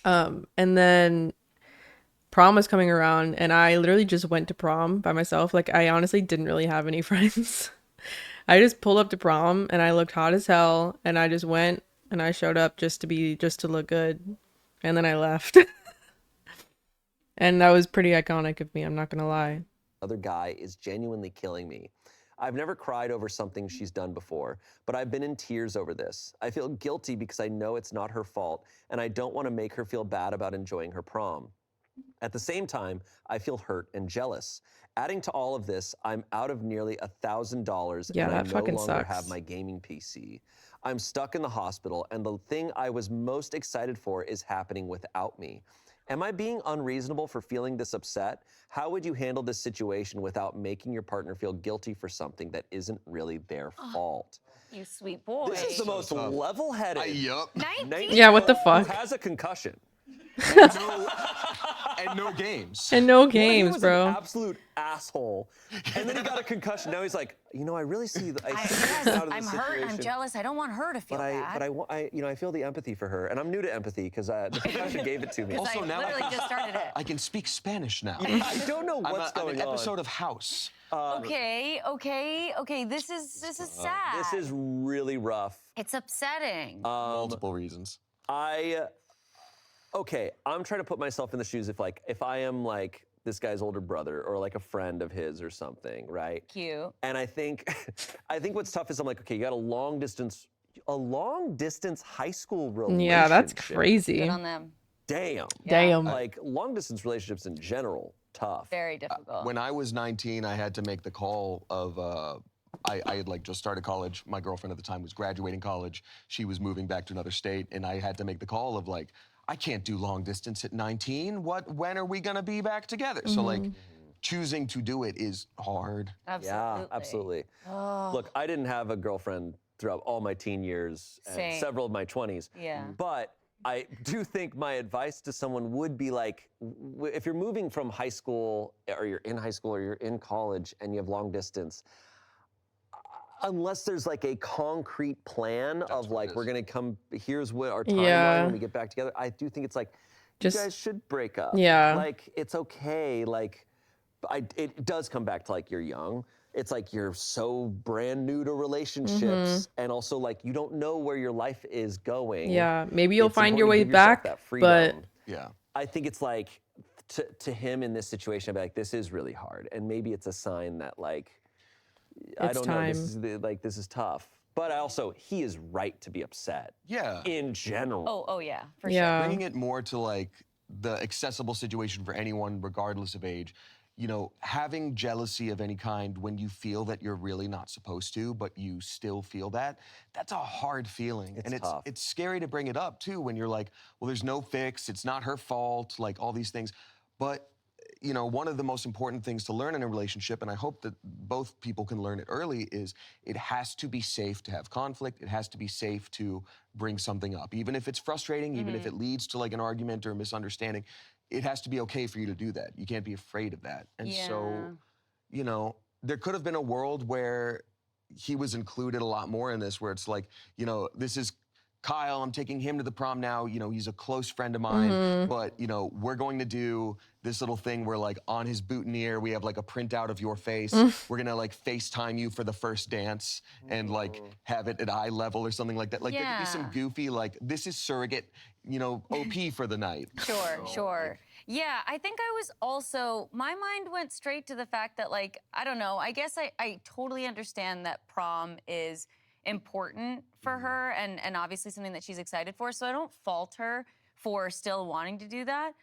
Speaker 1: And then prom was coming around, and I literally just went to prom by myself. Like, I honestly didn't really have any friends. I just pulled up to prom, and I looked hot as hell, and I just went, and I showed up just to look good, and then I left. And that was pretty iconic of me, I'm not gonna lie.
Speaker 9: Other guy is genuinely killing me. I've never cried over something she's done before, but I've been in tears over this. I feel guilty because I know it's not her fault, and I don't want to make her feel bad about enjoying her prom. At the same time, I feel hurt and jealous. Adding to all of this, I'm out of nearly $1,000,
Speaker 1: Yeah,
Speaker 9: and I
Speaker 1: that
Speaker 9: no
Speaker 1: fucking
Speaker 9: longer
Speaker 1: sucks.
Speaker 9: have my gaming PC. I'm stuck in the hospital, and the thing I was most excited for is happening without me. Am I being unreasonable for feeling this upset? How would you handle this situation without making your partner feel guilty for something that isn't really their fault?
Speaker 10: You sweet boy.
Speaker 9: This is the most level-headed.
Speaker 5: Yup.
Speaker 10: 19?
Speaker 1: Yeah, what the
Speaker 9: who
Speaker 1: fuck?
Speaker 9: has a concussion.
Speaker 5: And no games.
Speaker 1: And no
Speaker 9: What if he
Speaker 1: games,
Speaker 9: was
Speaker 1: bro.
Speaker 9: An absolute asshole, and then he got a concussion. Now he's like, I really see.
Speaker 10: Yes,
Speaker 9: out of this
Speaker 10: I'm hurt. I'm
Speaker 9: situation.
Speaker 10: jealous. I don't want her to feel bad.
Speaker 9: I feel the empathy for her, and I'm new to empathy because the concussion gave it to me.
Speaker 10: Because I
Speaker 5: now
Speaker 10: literally just started it.
Speaker 5: I can speak Spanish now.
Speaker 9: I don't know what's
Speaker 5: I'm
Speaker 9: going
Speaker 5: an
Speaker 9: on.
Speaker 5: episode of House.
Speaker 10: Okay. This is sad.
Speaker 9: This is really rough.
Speaker 10: It's upsetting.
Speaker 5: Multiple reasons.
Speaker 9: I'm trying to put myself in the shoes if I am like this guy's older brother or like a friend of his or something, right?
Speaker 10: Cute.
Speaker 9: And I think what's tough is I'm like, okay, you got a long distance high school relationship.
Speaker 1: Yeah, that's crazy.
Speaker 10: Good on them.
Speaker 9: Damn.
Speaker 1: Damn.
Speaker 9: Like long distance relationships in general, tough.
Speaker 10: Very difficult.
Speaker 5: When I was 19, I had to make the call of, I had like just started college. My girlfriend at the time was graduating college. She was moving back to another state, and I had to make the call of like, I can't do long distance at 19. When are we gonna be back together? So like, choosing to do it is hard.
Speaker 10: Absolutely.
Speaker 9: Yeah, absolutely. Look, I didn't have a girlfriend throughout all my teen years and
Speaker 10: Same.
Speaker 9: several of my 20s.
Speaker 10: Yeah.
Speaker 9: But I do think my advice to someone would be like, if you're moving from high school, or you're in high school, or you're in college, and you have long distance, unless there's like a concrete plan of like, we're gonna come, here's what our timeline when we get back together, I do think it's like, you guys should break up.
Speaker 1: Yeah.
Speaker 9: Like, it's okay. Like, it does come back to like, you're young. It's like you're so brand new to relationships, and also like you don't know where your life is going.
Speaker 1: Yeah, maybe you'll find your
Speaker 9: important to
Speaker 1: way
Speaker 9: give yourself
Speaker 1: back,
Speaker 9: that
Speaker 1: but
Speaker 9: freedom. I think it's like to him in this situation, I'd be like, this is really hard, and maybe it's a sign that like I don't know, this is tough. But he is right to be upset.
Speaker 5: Yeah.
Speaker 9: In general.
Speaker 10: Oh yeah, for sure.
Speaker 5: Bringing it more to like the accessible situation for anyone, regardless of age. You know, having jealousy of any kind when you feel that you're really not supposed to, but you still feel that, that's a hard feeling.
Speaker 9: It's tough.
Speaker 5: It's scary to bring it up too when you're like, well, there's no fix, it's not her fault, like all these things. But, you know, one of the most important things to learn in a relationship, and I hope that both people can learn it early, is it has to be safe to have conflict. It has to be safe to bring something up. Even if it's frustrating, even if it leads to like an argument or a misunderstanding, it has to be okay for you to do that. You can't be afraid of that. And so, you know, there could have been a world where he was included a lot more in this, where it's like, you know, this is Kyle, I'm taking him to the prom now. You know, he's a close friend of mine, but, you know, we're going to do this little thing where, like, on his boutonniere, we have, like, a printout of your face. We're gonna, like, FaceTime you for the first dance and, like, have it at eye level or something like that. Like, there could be some goofy, like, this is surrogate, you know, OP for the night.
Speaker 10: Sure. Yeah, I think I was also, my mind went straight to the fact that, like, I don't know, I guess I totally understand that prom is important for her and obviously something that she's excited for, so I don't fault her for still wanting to do that.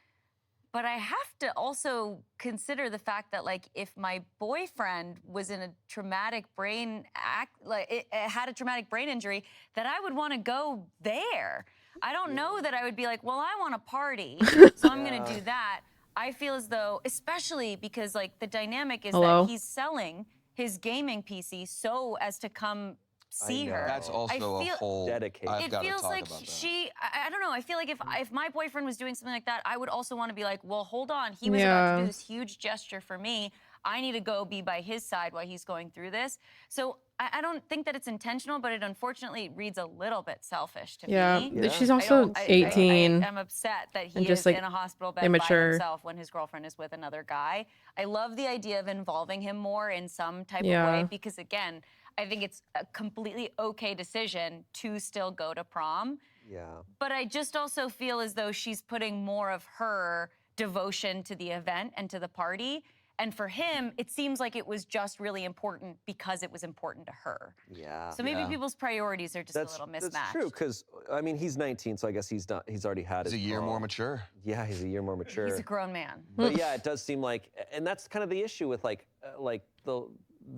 Speaker 10: But I have to also consider the fact that, like, if my boyfriend was in a traumatic brain had a traumatic brain injury, that I would want to go there. I don't know that I would be like, well, I want to party, so I'm going to do that. I feel as though, especially because, like, the dynamic is that he's selling his gaming PC so as to come see her.
Speaker 5: That's also a whole dedication.
Speaker 10: It feels like I don't know, I feel like if my boyfriend was doing something like that, I would also want to be like, well, hold on, he was about to do this huge gesture for me. I need to go be by his side while he's going through this. So I don't think that it's intentional, but it unfortunately reads a little bit selfish to me.
Speaker 1: Yeah, she's also 18.
Speaker 10: I'm upset that he
Speaker 1: just,
Speaker 10: is
Speaker 1: like,
Speaker 10: in a hospital bed
Speaker 1: immature.
Speaker 10: by himself when his girlfriend is with another guy. I love the idea of involving him more in some type of way because, again, I think it's a completely okay decision to still go to prom.
Speaker 9: Yeah.
Speaker 10: But I just also feel as though she's putting more of her devotion to the event and to the party. And for him, it seems like it was just really important because it was important to her.
Speaker 9: Yeah.
Speaker 10: So maybe people's priorities are just a little mismatched.
Speaker 9: That's true, because, I mean, he's 19, so I guess he's already had his
Speaker 5: He's a year
Speaker 9: prom.
Speaker 5: more mature.
Speaker 9: Yeah, he's a year more mature.
Speaker 10: He's a grown man.
Speaker 9: But yeah, it does seem like, and that's kind of the issue with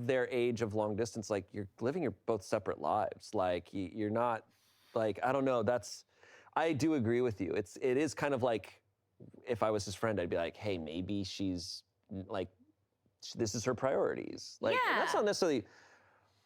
Speaker 9: their age of long distance. Like, you're living your both separate lives. Like, you're not, like, I don't know. I do agree with you. It is kind of like, if I was his friend, I'd be like, hey, maybe she's like, this is her priorities. Like, and that's not necessarily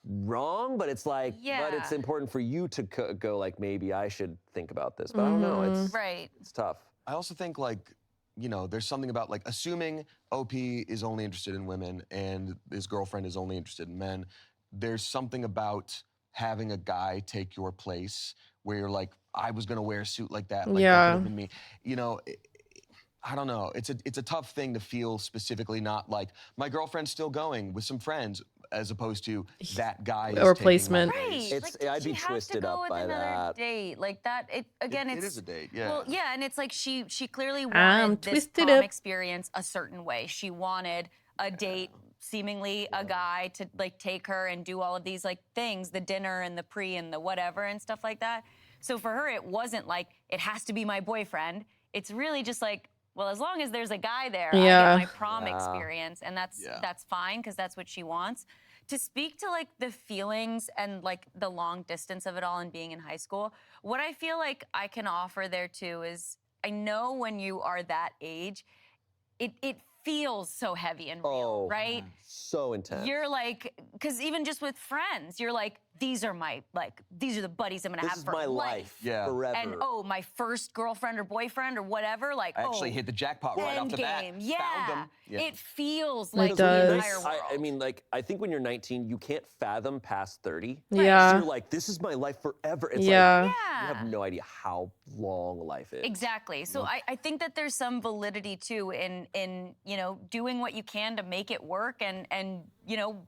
Speaker 9: wrong, but it's like, but it's important for you to go like, maybe I should think about this. But I don't know. It's tough.
Speaker 5: I also think, like, you know, there's something about, like, assuming OP is only interested in women and his girlfriend is only interested in men, there's something about having a guy take your place where you're like, I was gonna wear a suit like that. Like, that could have been me. You know, I don't know. It's a tough thing to feel specifically, not like, my girlfriend's still going with some friends, as opposed to that guy is
Speaker 1: replacement.
Speaker 10: Right.
Speaker 9: I'd be twisted up by that.
Speaker 10: Date like that. Again,
Speaker 5: it is a date. Yeah.
Speaker 10: Well, yeah, and it's like she clearly wanted this prom experience a certain way. She wanted a date, seemingly a guy to, like, take her and do all of these, like, things, the dinner and the pre and the whatever and stuff like that. So for her, it wasn't like, it has to be my boyfriend. It's really just like, well, as long as there's a guy there, I get my prom experience, and that's fine, because that's what she wants. To speak to, like, the feelings and, like, the long distance of it all and being in high school, what I feel like I can offer there too is, I know when you are that age, it feels so heavy and real, right?
Speaker 9: So intense.
Speaker 10: You're like, because even just with friends, you're like, these are the buddies I'm gonna have for
Speaker 9: This is my life.
Speaker 5: Yeah.
Speaker 9: Forever.
Speaker 10: And my first girlfriend or boyfriend or whatever, like
Speaker 5: I actually hit the jackpot right off the bat.
Speaker 10: endgame. Yeah.
Speaker 5: Found them. Yeah.
Speaker 10: It feels
Speaker 1: It
Speaker 10: like the
Speaker 1: does.
Speaker 10: entire world.
Speaker 9: I mean, like, I think when you're 19, you can't fathom past 30.
Speaker 1: Yeah.
Speaker 9: So you're like, this is my life forever. It's
Speaker 1: Yeah.
Speaker 9: like, you have no idea how long life is.
Speaker 10: Exactly. So I think that there's some validity too in doing what you can to make it work and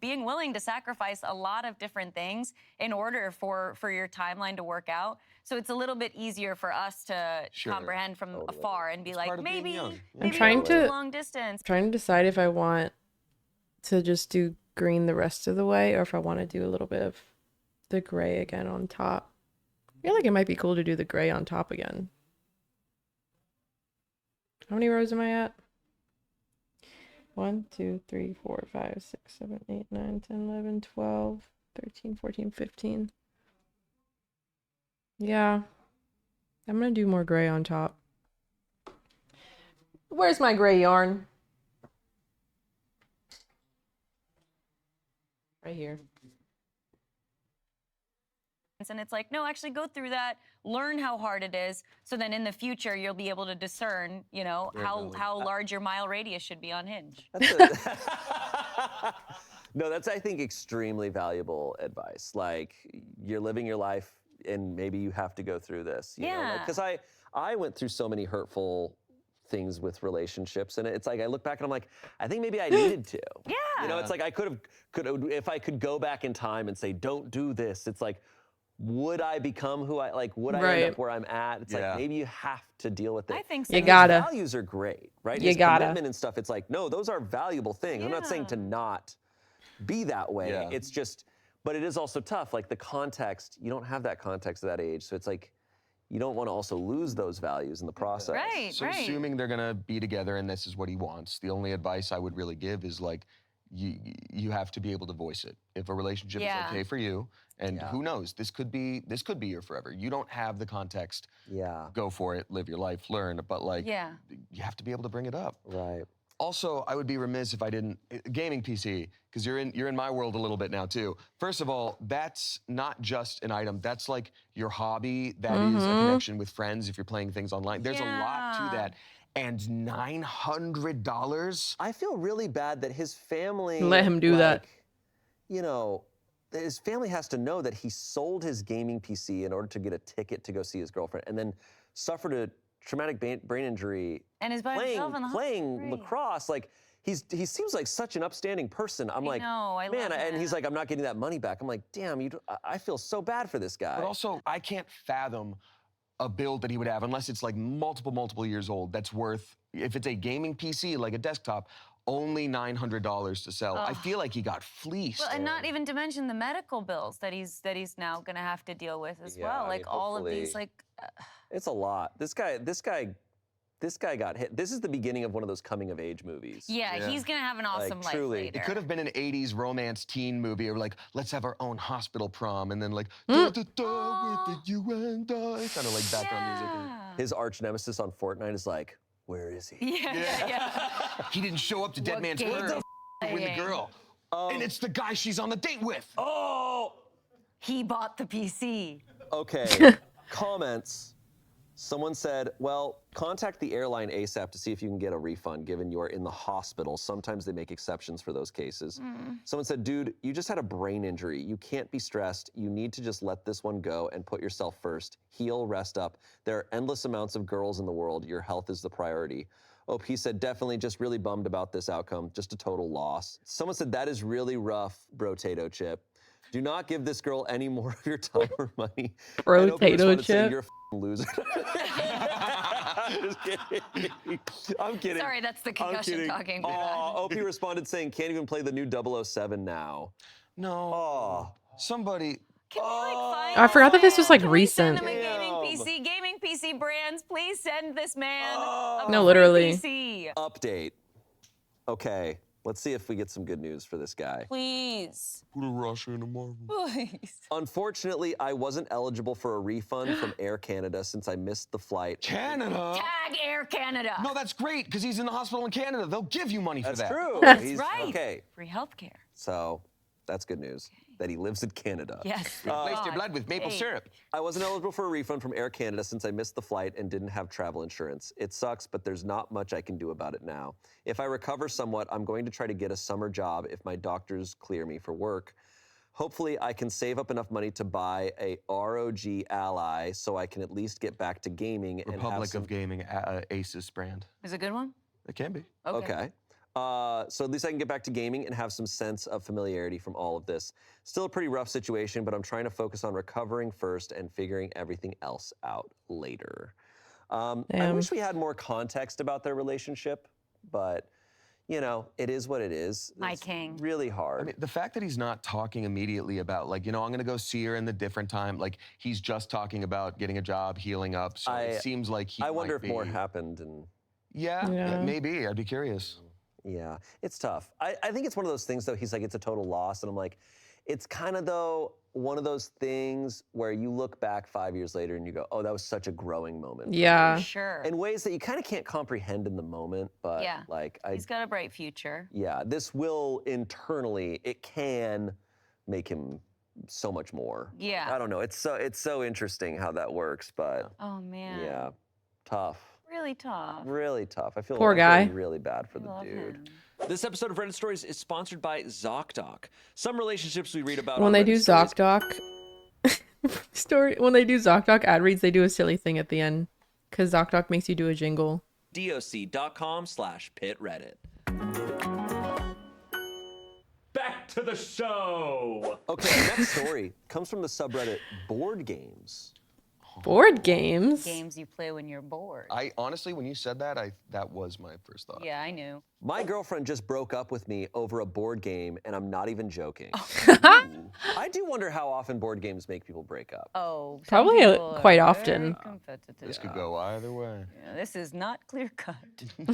Speaker 10: being willing to sacrifice a lot of different things in order for your timeline to work out. So it's a little bit easier for us to comprehend from afar and be like,
Speaker 5: part of being
Speaker 10: maybe
Speaker 5: young.
Speaker 10: maybe
Speaker 1: trying
Speaker 10: we'll do
Speaker 1: to-
Speaker 10: long distance.
Speaker 1: Trying to decide if I want to just do green the rest of the way or if I want to do a little bit of the gray again on top. I feel like it might be cool to do the gray on top again. How many rows am I at? 1, 2, 3, 4, 5, 6, 7, 8, 9, 10, 11, 12, 13, 14, 15. Yeah. I'm gonna do more gray on top. Where's my gray yarn? Right here.
Speaker 10: And it's like, no, actually go through that, learn how hard it is, so then in the future you'll be able to discern, how large your mile radius should be on Hinge.
Speaker 9: No, that's, I think, extremely valuable advice. Like, you're living your life and maybe you have to go through this.
Speaker 10: Yeah.
Speaker 9: Because I went through so many hurtful things with relationships, and it's like I look back and I'm like, I think maybe I needed to.
Speaker 10: Yeah.
Speaker 9: It's like I could have if I could go back in time and say, don't do this. It's like, would I become who I like? Would I end up where I'm at? It's like maybe you have to deal with it.
Speaker 10: I think so.
Speaker 1: You
Speaker 9: And
Speaker 1: gotta.
Speaker 9: his values are great, right?
Speaker 1: You
Speaker 9: His
Speaker 1: gotta.
Speaker 9: commitment and stuff. It's like, no, those are valuable things. I'm not saying to not be that way.
Speaker 5: Yeah.
Speaker 9: It's just, but it is also tough. Like the context, you don't have that context at that age, so it's like you don't want to also lose those values in the process.
Speaker 10: Right,
Speaker 5: So assuming they're gonna be together and this is what he wants, the only advice I would really give is like, you have to be able to voice it. If a relationship is okay for you, and who knows, this could be your forever. You don't have the context.
Speaker 9: Yeah.
Speaker 5: Go for it, live your life, learn. But like, you have to be able to bring it up.
Speaker 9: Right.
Speaker 5: Also, I would be remiss if I didn't gaming PC, because you're in my world a little bit now too. First of all, that's not just an item. That's like your hobby. That is a connection with friends if you're playing things online. There's a lot to that. And $900?
Speaker 9: I feel really bad that his family
Speaker 1: Let him do that.
Speaker 9: His family has to know that he sold his gaming PC in order to get a ticket to go see his girlfriend, and then suffered a traumatic brain injury
Speaker 10: And is by himself in the
Speaker 9: playing
Speaker 10: hospital.
Speaker 9: lacrosse. Like he seems like such an upstanding person. I'm like,
Speaker 10: know, I
Speaker 9: man,
Speaker 10: love
Speaker 9: and he's
Speaker 10: that.
Speaker 9: like, I'm not getting that money back. I'm like, damn, I feel so bad for this guy.
Speaker 5: But also, I can't fathom a build that he would have unless it's like multiple years old. That's worth, if it's a gaming PC, like a desktop, only $900 to sell. I feel like he got fleeced.
Speaker 10: Well, and not even to mention the medical bills that he's now gonna have to deal with as
Speaker 9: Yeah,
Speaker 10: well.
Speaker 9: I
Speaker 10: Like
Speaker 9: mean,
Speaker 10: all of these,
Speaker 9: hopefully-
Speaker 10: like
Speaker 9: It's a lot. This guy got hit. This is the beginning of one of those coming of age movies.
Speaker 10: he's gonna have an awesome life
Speaker 9: truly.
Speaker 10: later.
Speaker 5: It could have been an 80s romance teen movie, or like, let's have our own hospital prom, and then like, da, da, da, with you and I, kind of like background music.
Speaker 9: His arch nemesis on Fortnite is like, where is he?
Speaker 10: Yeah.
Speaker 5: He didn't show up to Dead
Speaker 10: What
Speaker 5: Man's
Speaker 10: game
Speaker 5: Party
Speaker 10: is
Speaker 5: to win the
Speaker 10: playing?
Speaker 5: girl. And it's the guy she's on the date with.
Speaker 9: Oh!
Speaker 10: He bought the PC.
Speaker 9: Okay, comments. Someone said, well, contact the airline ASAP to see if you can get a refund given you're in the hospital. Sometimes they make exceptions for those cases. Someone said, dude, you just had a brain injury. You can't be stressed. You need to just let this one go and put yourself first. Heal, rest up. There are endless amounts of girls in the world. Your health is the priority. OP said, definitely just really bummed about this outcome. Just a total loss. Someone said, that is really rough, Brotato Chip. Do not give this girl any more of your time or money. And OP
Speaker 1: Brotato
Speaker 9: responded saying,
Speaker 1: Chip.
Speaker 9: you're a loser. Just kidding. I'm kidding.
Speaker 10: Sorry, that's the
Speaker 9: I'm
Speaker 10: concussion
Speaker 9: kidding.
Speaker 10: talking.
Speaker 9: OP responded saying, can't even play the new 007 now.
Speaker 5: No.
Speaker 9: Oh.
Speaker 5: Somebody.
Speaker 10: Can we like find
Speaker 1: I forgot that this was like
Speaker 10: Can we
Speaker 1: recent.
Speaker 10: send him a gaming PC? Gaming PC brands, please send this man a
Speaker 1: No,
Speaker 10: free
Speaker 1: literally.
Speaker 10: PC.
Speaker 9: Update. Okay, let's see if we get some good news for this guy.
Speaker 10: Please.
Speaker 5: Put a Russia in a Marvel.
Speaker 10: Please.
Speaker 9: Unfortunately, I wasn't eligible for a refund from Air Canada since I missed the flight.
Speaker 5: Canada?
Speaker 10: Tag Air Canada.
Speaker 5: No, that's great, because he's in the hospital in Canada. They'll give you money for
Speaker 9: That's
Speaker 5: that.
Speaker 9: true.
Speaker 10: That's
Speaker 9: He's-
Speaker 10: right.
Speaker 9: Okay,
Speaker 10: Free healthcare.
Speaker 9: so that's good news. that he lives in Canada.
Speaker 10: Yes.
Speaker 5: Replace your blood with maple syrup.
Speaker 9: I wasn't eligible for a refund from Air Canada since I missed the flight and didn't have travel insurance. It sucks, but there's not much I can do about it now. If I recover somewhat, I'm going to try to get a summer job if my doctors clear me for work. Hopefully, I can save up enough money to buy a ROG Ally so I can at least get back to gaming and have
Speaker 5: Republic
Speaker 9: some...
Speaker 5: of Gaming, Asus brand.
Speaker 10: Is it a good one?
Speaker 5: It can be.
Speaker 9: Okay. So at least I can get back to gaming and have some sense of familiarity from all of this. Still a pretty rough situation, but I'm trying to focus on recovering first and figuring everything else out later. I wish we had more context about their relationship, but you know, it is what it is.
Speaker 10: My
Speaker 9: It's
Speaker 10: king.
Speaker 9: really hard.
Speaker 5: I mean, the fact that he's not talking immediately about, like, you know, I'm going to go see her in the different time. Like, he's just talking about getting a job, healing up. So it seems like he
Speaker 9: I wonder if
Speaker 5: might
Speaker 9: more
Speaker 5: be-
Speaker 9: happened and...
Speaker 5: Yeah, maybe. I'd be curious.
Speaker 9: Yeah, it's tough. I think it's one of those things, though, he's like, it's a total loss. And I'm like, it's kind of, though, one of those things where you look back 5 years later and you go, oh, that was such a growing moment.
Speaker 1: Yeah.
Speaker 10: For sure.
Speaker 9: In ways that you kind of can't comprehend in the moment, but
Speaker 10: Yeah.
Speaker 9: like,
Speaker 10: He's got a bright future.
Speaker 9: yeah, this will internally, it can make him so much more.
Speaker 10: Yeah.
Speaker 9: I don't know. It's so interesting how that works, but
Speaker 10: Oh, man.
Speaker 9: yeah, tough.
Speaker 10: Really tough.
Speaker 9: Really tough. I feel
Speaker 1: Poor
Speaker 9: I feel
Speaker 1: guy.
Speaker 9: really bad for the
Speaker 10: Love
Speaker 9: dude.
Speaker 10: him.
Speaker 8: This episode of Reddit Stories is sponsored by ZocDoc. Some relationships we read about
Speaker 1: When
Speaker 8: on
Speaker 1: they
Speaker 8: Reddit
Speaker 1: do
Speaker 8: Stories-
Speaker 1: ZocDoc when they do ZocDoc ad reads, they do a silly thing at the end because ZocDoc makes you do a jingle.
Speaker 8: doc.com/pitreddit. Back to the show.
Speaker 9: Okay, our next story comes from the subreddit Board Games.
Speaker 1: Board games.
Speaker 10: Games you play when you're bored.
Speaker 5: I honestly, when you said that, that was my first thought.
Speaker 10: Yeah, I knew.
Speaker 9: My girlfriend just broke up with me over a board game, and I'm not even joking. I do wonder how often board games make people break up.
Speaker 10: Oh, some
Speaker 1: Probably
Speaker 10: people are
Speaker 1: quite
Speaker 10: very
Speaker 1: often.
Speaker 10: competitive.
Speaker 5: This could go either way.
Speaker 10: Yeah, this is not clear cut.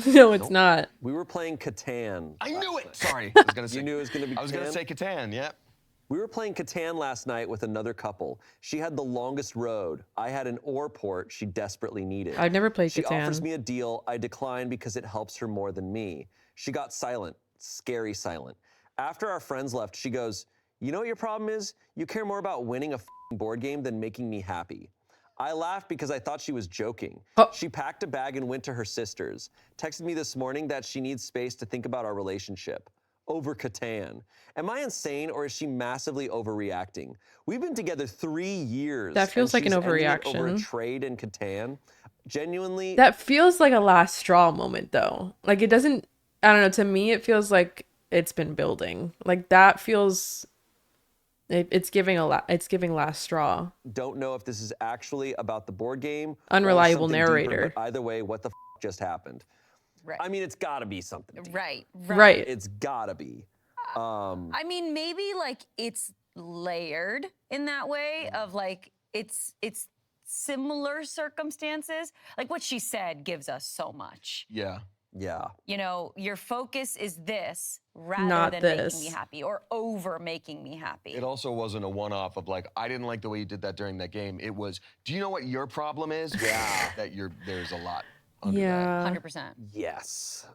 Speaker 1: No, it's not.
Speaker 9: We were playing Catan.
Speaker 5: I knew it. Sorry, I was gonna say.
Speaker 9: You knew it was gonna be
Speaker 5: I was gonna
Speaker 9: Catan?
Speaker 5: say Catan. Yep.
Speaker 9: We were playing Catan last night with another couple. She had the longest road. I had an ore port she desperately needed.
Speaker 1: I've never played
Speaker 9: She
Speaker 1: Catan.
Speaker 9: offers me a deal. I decline because it helps her more than me. She got silent, scary silent. After our friends left, she goes, "You know what your problem is? You care more about winning a f***ing board game than making me happy." I laughed because I thought she was joking.
Speaker 1: Oh.
Speaker 9: She packed a bag and went to her sister's. Texted me this morning that she needs space to think about our relationship. Over Catan. Am I insane or is she massively overreacting? We've been together 3 years.
Speaker 1: That feels
Speaker 9: and
Speaker 1: like an
Speaker 9: she's ending it over a
Speaker 1: overreaction.
Speaker 9: trade in Catan. Genuinely,
Speaker 1: That feels like a last straw moment, though. Like, it doesn't, I don't know, to me, it feels like it's been building. Like, that feels, it's giving it's giving last straw.
Speaker 9: don't know if this is actually about the board game. or
Speaker 1: Unreliable
Speaker 9: something deeper,
Speaker 1: narrator.
Speaker 9: but either way, what the just happened?
Speaker 10: Right.
Speaker 9: I mean, it's gotta be something deep.
Speaker 10: Right.
Speaker 1: Right.
Speaker 9: It's gotta be.
Speaker 10: I mean, maybe like it's layered in that way of like it's similar circumstances. Like what she said gives us so much.
Speaker 5: Yeah.
Speaker 9: Yeah.
Speaker 10: You know, your focus is this rather
Speaker 1: Not
Speaker 10: than
Speaker 1: this.
Speaker 10: making me happy or over making me happy.
Speaker 5: It also wasn't a one-off of like, I didn't like the way you did that during that game. It was, do you know what your problem is? Yeah. There's a lot under that.
Speaker 1: Yeah.
Speaker 10: 100%.
Speaker 9: Yes.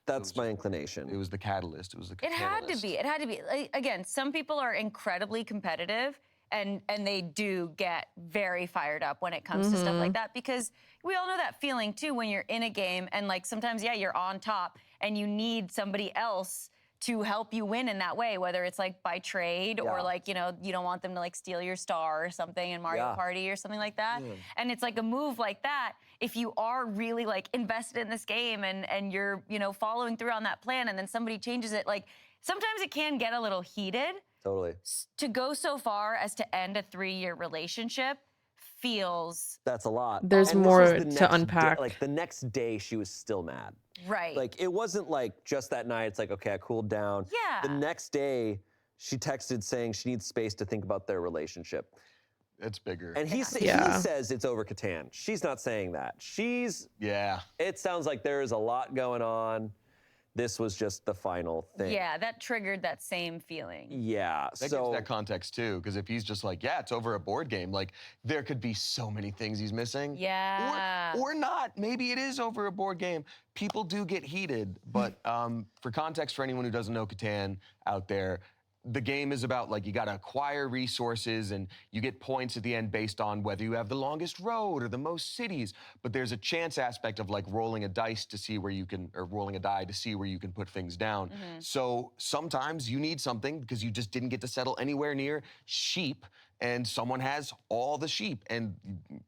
Speaker 9: That's my inclination.
Speaker 5: It was the catalyst. It was the
Speaker 10: It had to
Speaker 5: catalyst.
Speaker 10: be. It had to be. Like, again, some people are incredibly competitive and they do get very fired up when it comes to stuff like that because we all know that feeling too when you're in a game and like sometimes you're on top and you need somebody else to help you win in that way, whether it's like by trade or
Speaker 9: Yeah.
Speaker 10: like, you know, you don't want them to like steal your star or something in Mario
Speaker 9: Yeah.
Speaker 10: Party or something like that. And it's like a move like that. If you are really like invested in this game and you're, you know, following through on that plan and then somebody changes it, like sometimes it can get a little heated.
Speaker 9: Totally.
Speaker 10: To go so far as to end a 3-year relationship feels
Speaker 9: That's a lot.
Speaker 1: There's
Speaker 9: And this
Speaker 1: more
Speaker 9: was the
Speaker 1: to
Speaker 9: next day-
Speaker 1: unpack.
Speaker 9: like the next day, she was still mad.
Speaker 10: right.
Speaker 9: Like it wasn't like just that night. It's like, okay, I cooled down.
Speaker 10: Yeah.
Speaker 9: The next day, she texted saying she needs space to think about their relationship.
Speaker 5: It's bigger.
Speaker 9: And he
Speaker 1: Yeah.
Speaker 9: says it's over Catan. She's not saying that.
Speaker 5: yeah.
Speaker 9: It sounds like there is a lot going on. This was just the final thing.
Speaker 10: Yeah, that triggered that same feeling.
Speaker 9: Yeah.
Speaker 5: That gives that context too, because if he's just like, yeah, it's over a board game, like there could be so many things he's missing.
Speaker 10: Yeah.
Speaker 5: Or not. Maybe it is over a board game. People do get heated, but for context, for anyone who doesn't know Catan out there, the game is about like you got to acquire resources and you get points at the end based on whether you have the longest road or the most cities. But there's a chance aspect of like rolling a dice to see where you can, or rolling a die to see where you can put things down. So sometimes you need something because you just didn't get to settle anywhere near sheep, and someone has all the sheep, and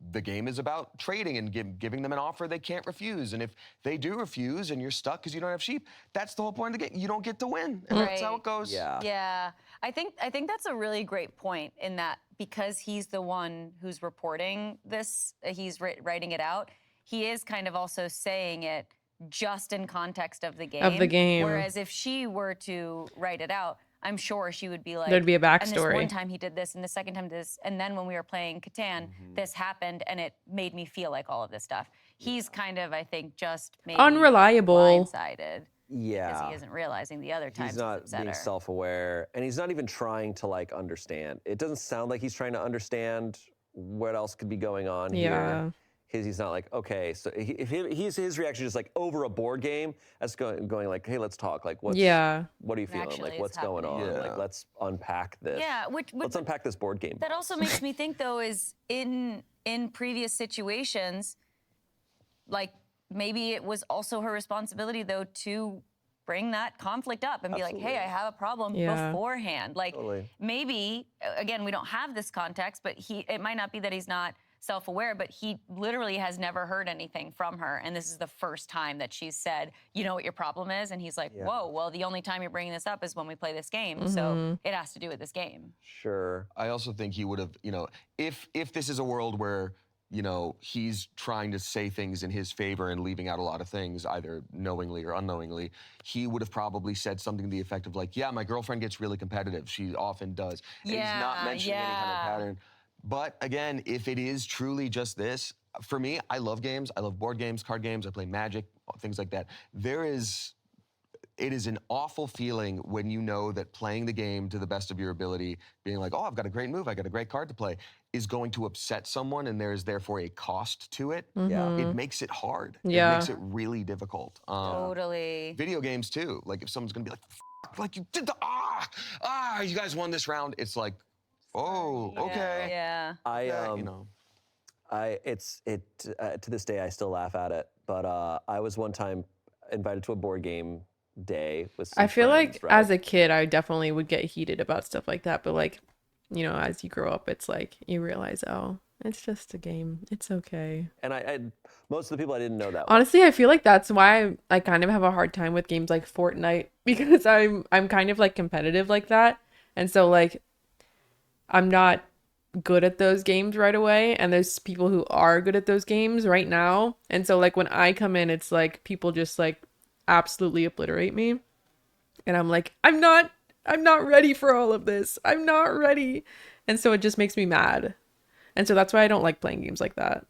Speaker 5: the game is about trading and giving them an offer they can't refuse. And if they do refuse and you're stuck because you don't have sheep, that's the whole point of the game. You don't get to win, and that's how it goes.
Speaker 10: Yeah. I think that's a really great point in that because he's the one who's reporting this, he's writing it out, he is kind of also saying it just in context of the game. Whereas if she were to write it out, I'm sure she would be like,
Speaker 1: there'd be a backstory.
Speaker 10: And this one time he did this, and the second time this, and then when we were playing Catan, this happened, and it made me feel like all of this stuff. He's kind of, I think, just maybe
Speaker 1: unreliable,
Speaker 10: blindsided.
Speaker 9: Yeah.
Speaker 10: Because he isn't realizing the other times
Speaker 9: he's not being self-aware, and he's not even trying to like understand. It doesn't sound like he's trying to understand what else could be going on here. He's not like, okay, so his reaction is like over a board game, that's going like, hey, let's talk. Like, what are you feeling?
Speaker 10: Actually,
Speaker 9: like, what's going on? Like, let's unpack this.
Speaker 10: Yeah,
Speaker 9: let's unpack this board game.
Speaker 10: That also makes me think, though, is in previous situations, like maybe it was also her responsibility, though, to bring that conflict up and be like, hey, I have a problem beforehand. Like maybe, again, we don't have this context, but it might not be that he's not self-aware, but he literally has never heard anything from her, and this is the first time that she's said, you know what your problem is? And he's like, whoa, well, the only time you're bringing this up is when we play this game, so it has to do with this game.
Speaker 9: Sure.
Speaker 5: I also think he would have, if this is a world where, he's trying to say things in his favor and leaving out a lot of things, either knowingly or unknowingly, he would have probably said something to the effect of like, yeah, my girlfriend gets really competitive. She often does. And he's not mentioning any kind of pattern. But again, if it is truly just this, for me, I love games. I love board games, card games. I play Magic, things like that. It is an awful feeling when you know that playing the game to the best of your ability, being like, oh, I've got a great move, I got a great card to play, is going to upset someone, and there is therefore a cost to it. It makes it hard. It makes it really difficult.
Speaker 10: Totally.
Speaker 5: Video games too. Like if someone's gonna be like, like you did you guys won this round. It's like, oh, okay.
Speaker 10: Yeah.
Speaker 9: To this day, I still laugh at it. But I was one time invited to a board game day with some
Speaker 1: I feel
Speaker 9: friends,
Speaker 1: like as a kid, I definitely would get heated about stuff like that. But like, as you grow up, it's like you realize, oh, it's just a game. It's okay.
Speaker 9: And I most of the people I didn't know that.
Speaker 1: Honestly, I feel like that's why I kind of have a hard time with games like Fortnite, because I'm kind of like competitive like that, and so like I'm not good at those games right away, and there's people who are good at those games right now, and so like when I come in, it's like people just like absolutely obliterate me, and I'm like, I'm not ready for all of this. I'm not ready. And so it just makes me mad, and so that's why I don't like playing games like that.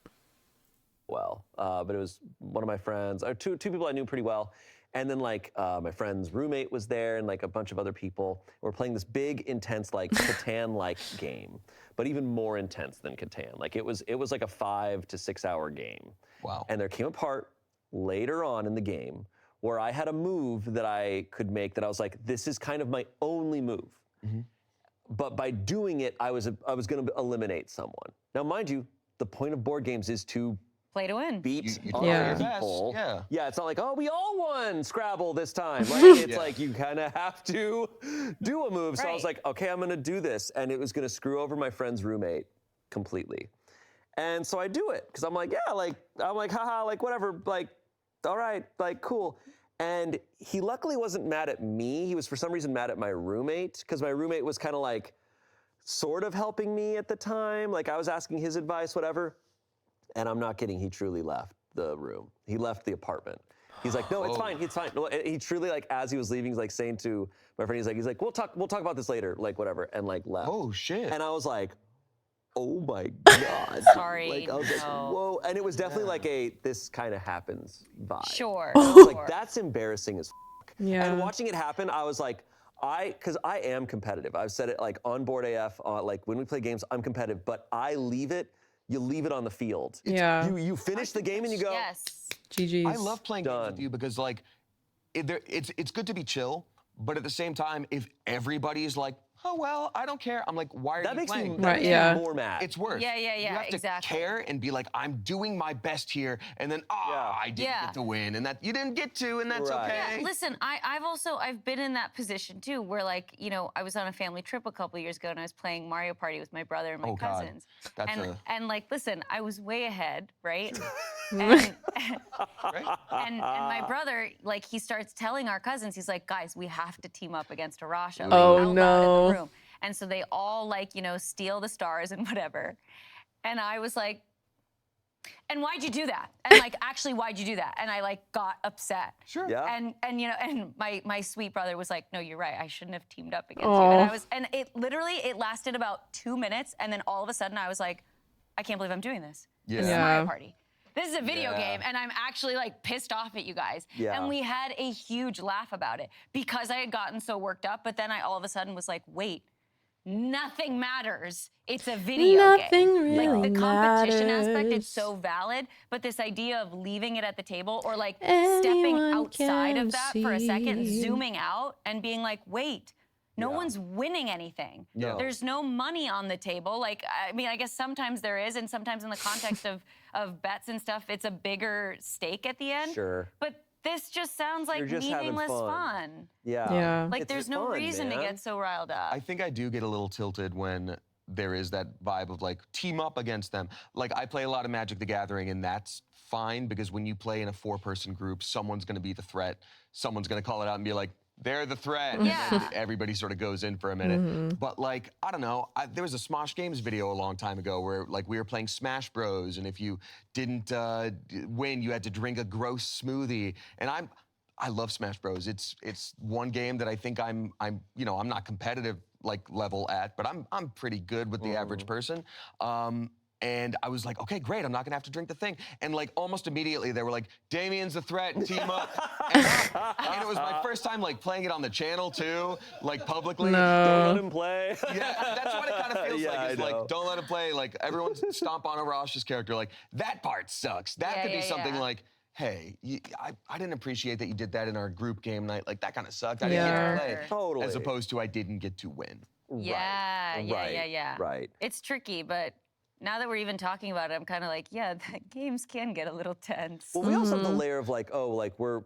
Speaker 9: But it was one of my friends, or two people I knew pretty well. And then like my friend's roommate was there, and like a bunch of other people. We're playing this big, intense, like Catan-like game, but even more intense than Catan. Like it was like a 5 to 6 hour game.
Speaker 5: Wow.
Speaker 9: And there came a part later on in the game where I had a move that I could make that I was like, this is kind of my only move. But by doing it, I was going to eliminate someone. Now, mind you, the point of board games is to
Speaker 10: play to win.
Speaker 9: Beat
Speaker 1: other
Speaker 9: people. Yeah, it's not like, oh, we all won Scrabble this time. Right? It's like you kind of have to do a move. So I was like, okay, I'm going to do this. And it was going to screw over my friend's roommate completely. And so I do it because I'm like, yeah, like, I'm like, haha, like, whatever, like, all right, like, cool. And he luckily wasn't mad at me. He was for some reason mad at my roommate, because my roommate was kind of like sort of helping me at the time. Like I was asking his advice, whatever. And I'm not kidding, he truly left the room. He left the apartment. He's like, no, it's fine, it's fine. He truly, like, as he was leaving, he's like saying to my friend, he's like, we'll talk about this later, like whatever, and like left.
Speaker 5: Oh shit.
Speaker 9: And I was like, oh my God.
Speaker 10: Sorry,
Speaker 9: like, I was like, whoa. And it was definitely like a, this kind of happens vibe.
Speaker 10: Sure.
Speaker 9: I was like, that's embarrassing as fuck.
Speaker 1: Yeah.
Speaker 9: And watching it happen, I was like, because I am competitive. I've said it like on Board AF, like when we play games, I'm competitive, but you leave it on the field.
Speaker 1: Yeah.
Speaker 9: You finish the game and you go,
Speaker 10: Yes.
Speaker 1: GG's.
Speaker 5: I love playing games
Speaker 9: Done.
Speaker 5: with you because like, it's good to be chill, but at the same time, if everybody's like, oh well, I don't care, I'm like, why are
Speaker 9: that
Speaker 5: you
Speaker 9: makes
Speaker 5: playing?
Speaker 9: me, that makes me more mad.
Speaker 5: It's worse.
Speaker 10: Yeah,
Speaker 5: You have to
Speaker 10: exactly.
Speaker 5: care and be like, I'm doing my best here, and then I didn't get to win, and that you didn't get to, and that's okay.
Speaker 10: Yeah, listen, I've been in that position too, where like, you know, I was on a family trip a couple years ago and I was playing Mario Party with my brother and my cousins.
Speaker 5: That's
Speaker 10: and like, listen, I was way ahead, right? and my brother, like, he starts telling our cousins, he's like, guys, we have to team up against Arasha. Like,
Speaker 1: Oh,
Speaker 10: out loud
Speaker 1: no.
Speaker 10: in the room. And so they all like, you know, steal the stars and whatever. And I was like, and why'd you do that? And like, actually, why'd you do that? And I like got upset.
Speaker 5: Sure.
Speaker 9: Yeah.
Speaker 10: And you know, and my sweet brother was like, no, you're right. I shouldn't have teamed up against you. And it lasted about 2 minutes. And then all of a sudden I was like, I can't believe I'm doing this. This is Mario Party. This is a video game, and I'm actually like pissed off at you guys.
Speaker 9: Yeah.
Speaker 10: And we had a huge laugh about it because I had gotten so worked up, but then I all of a sudden was like, wait, nothing matters. It's a video
Speaker 1: Nothing
Speaker 10: game.
Speaker 1: really
Speaker 10: Like the competition aspect,
Speaker 1: matters.
Speaker 10: it's so valid, but this idea of leaving it at the table or like
Speaker 1: Anyone
Speaker 10: stepping outside
Speaker 1: can
Speaker 10: of that for a second,
Speaker 1: see.
Speaker 10: zooming out and being like, wait, no one's winning anything.
Speaker 9: No.
Speaker 10: There's no money on the table. Like, I mean, I guess sometimes there is, and sometimes in the context of bets and stuff, it's a bigger stake at the end.
Speaker 9: Sure.
Speaker 10: But this just sounds like
Speaker 9: You're just having
Speaker 10: meaningless
Speaker 9: fun.
Speaker 10: fun.
Speaker 9: Yeah.
Speaker 1: Yeah.
Speaker 10: Like,
Speaker 9: It's
Speaker 10: there's no
Speaker 9: fun,
Speaker 10: reason to
Speaker 9: man.
Speaker 10: get so riled up.
Speaker 5: I think I do get a little tilted when there is that vibe of like team up against them. Like I play a lot of Magic the Gathering, and that's fine because when you play in a 4-person group, someone's going to be the threat. Someone's going to call it out and be like, they're the threat.
Speaker 10: Yeah.
Speaker 5: And then everybody sort of goes in for a minute. But like, I don't know, there was a Smosh Games video a long time ago where like we were playing Smash Bros. And if you didn't win, you had to drink a gross smoothie. And I love Smash Bros. It's one game that I think I'm not competitive like level at, but I'm pretty good with the average person. And I was like, okay, great, I'm not gonna have to drink the thing. And like almost immediately they were like, Damien's the threat and team up. and it was my first time like playing it on the channel too, like publicly.
Speaker 9: Don't let him play.
Speaker 5: Yeah, that's what it kind of feels like. It's
Speaker 9: I know.
Speaker 5: like, don't let him play. Like everyone's stomp on Arash's character. Like that part sucks. That could be something like, hey, I didn't appreciate that you did that in our group game night. Like that kind of sucked. I didn't get to play.
Speaker 9: Totally.
Speaker 5: As opposed to I didn't get to win.
Speaker 10: Yeah.
Speaker 9: Right.
Speaker 10: It's tricky, but now that we're even talking about it, I'm kind of like, yeah, the games can get a little tense.
Speaker 9: Well, we also have the layer of like, oh, like we're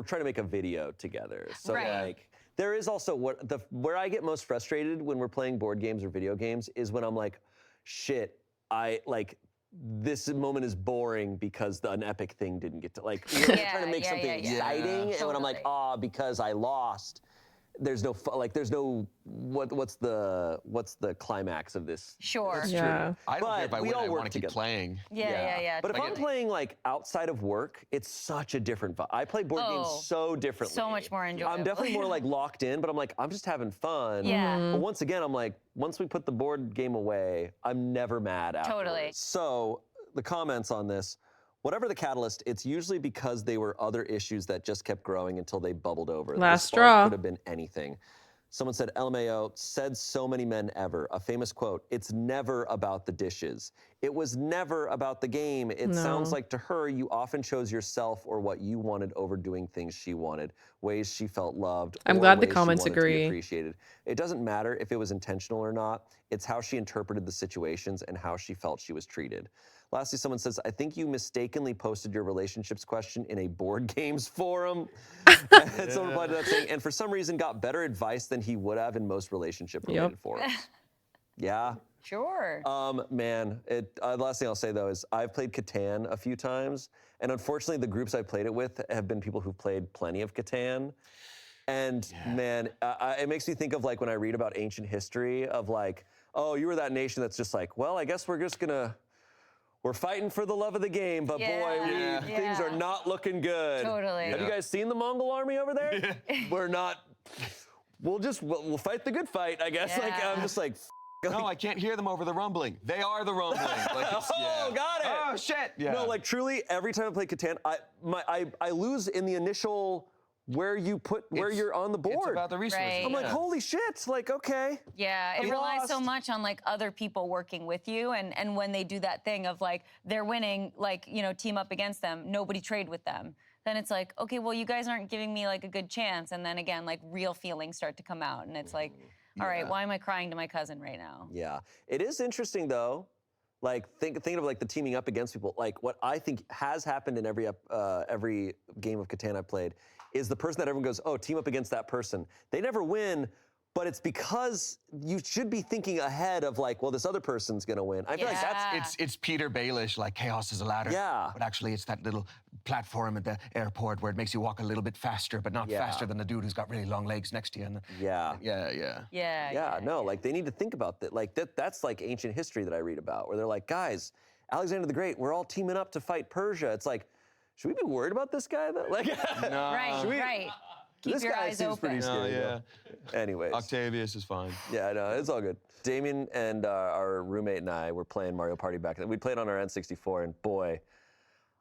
Speaker 9: trying to make a video together. So like there is also where I get most frustrated when we're playing board games or video games is when I'm like, shit, this moment is boring because an epic thing didn't get to like we're trying to make something exciting, and when I'm like, because I lost. There's no what's the climax of this?
Speaker 10: Sure.
Speaker 5: That's
Speaker 1: Yeah.
Speaker 5: true. I don't care if I
Speaker 9: we
Speaker 5: win.
Speaker 9: all
Speaker 5: I
Speaker 9: work
Speaker 5: want to keep
Speaker 9: together.
Speaker 5: playing.
Speaker 10: Yeah.
Speaker 9: But if I'm playing like outside of work, it's such a different vibe. I play board games so differently.
Speaker 10: So much more enjoyable.
Speaker 9: I'm definitely more like locked in, but I'm like, I'm just having fun.
Speaker 10: Yeah.
Speaker 9: But once again, I'm like, once we put the board game away, I'm never mad afterwards.
Speaker 10: Totally.
Speaker 9: So the comments on this, whatever the catalyst, it's usually because they were other issues that just kept growing until they bubbled over.
Speaker 1: Last
Speaker 9: The spark
Speaker 1: straw.
Speaker 9: could have been anything. Someone said, LMAO, said so many men ever. A famous quote, it's never about the dishes. It was never about the game. It sounds like to her, you often chose yourself or what you wanted over doing things she wanted, ways she felt loved.
Speaker 1: I'm
Speaker 9: or
Speaker 1: glad the
Speaker 9: ways she
Speaker 1: comments
Speaker 9: wanted to be
Speaker 1: agree.
Speaker 9: appreciated. It doesn't matter if it was intentional or not. It's how she interpreted the situations and how she felt she was treated. Lastly, someone says, I think you mistakenly posted your relationships question in a board games forum. And someone replied to that saying, and for some reason got better advice than he would have in most relationship-related forums. Yeah.
Speaker 10: Sure.
Speaker 9: Man, the last thing I'll say though is I've played Catan a few times, and unfortunately the groups I played it with have been people who've played plenty of Catan. And man, it makes me think of like when I read about ancient history of like, oh, you were that nation that's just like, well, I guess we're fighting for the love of the game, but boy, things are not looking good.
Speaker 10: Totally.
Speaker 9: Have you guys seen the Mongol army over there? We're not. We'll fight the good fight, I guess.
Speaker 10: Yeah.
Speaker 9: Like I'm just like.
Speaker 5: No, I can't hear them over the rumbling. They are the rumbling. Like
Speaker 9: Got it.
Speaker 5: Oh shit. Yeah.
Speaker 9: No, like truly, every time I play Catan, I lose in the initial where you're on the board.
Speaker 5: It's about the resources.
Speaker 10: Right.
Speaker 9: I'm like, holy shit, like, okay.
Speaker 10: Yeah, it relies so much on like other people working with you, and when they do that thing of like they're winning, like, you know, team up against them, nobody trade with them. Then it's like, okay, well, you guys aren't giving me like a good chance, and then again, like real feelings start to come out, and it's like, all right, why am I crying to my cousin right now?
Speaker 9: Yeah, it is interesting though. Like thinking of like the teaming up against people. Like what I think has happened in every game of Catan I've played is the person that everyone goes, oh, team up against that person. They never win, but it's because you should be thinking ahead of like, well, this other person's gonna win. I feel like that's
Speaker 5: it's Peter Baelish, like chaos is a ladder.
Speaker 9: Yeah.
Speaker 5: But actually it's that little platform at the airport where it makes you walk a little bit faster, but not faster than the dude who's got really long legs next to you. And
Speaker 9: yeah. No, like they need to think about that. Like that's like ancient history that I read about, where they're like, guys, Alexander the Great, we're all teaming up to fight Persia. It's like, should we be worried about this guy though? Like,
Speaker 5: no.
Speaker 10: Right. Keep
Speaker 9: this
Speaker 10: your
Speaker 9: guy
Speaker 10: eyes
Speaker 9: seems
Speaker 10: open.
Speaker 9: pretty scary.
Speaker 5: No,
Speaker 9: Anyways.
Speaker 5: Octavius is fine.
Speaker 9: Yeah, no, it's all good. Damien and our roommate and I were playing Mario Party back then. We played on our N64, and boy,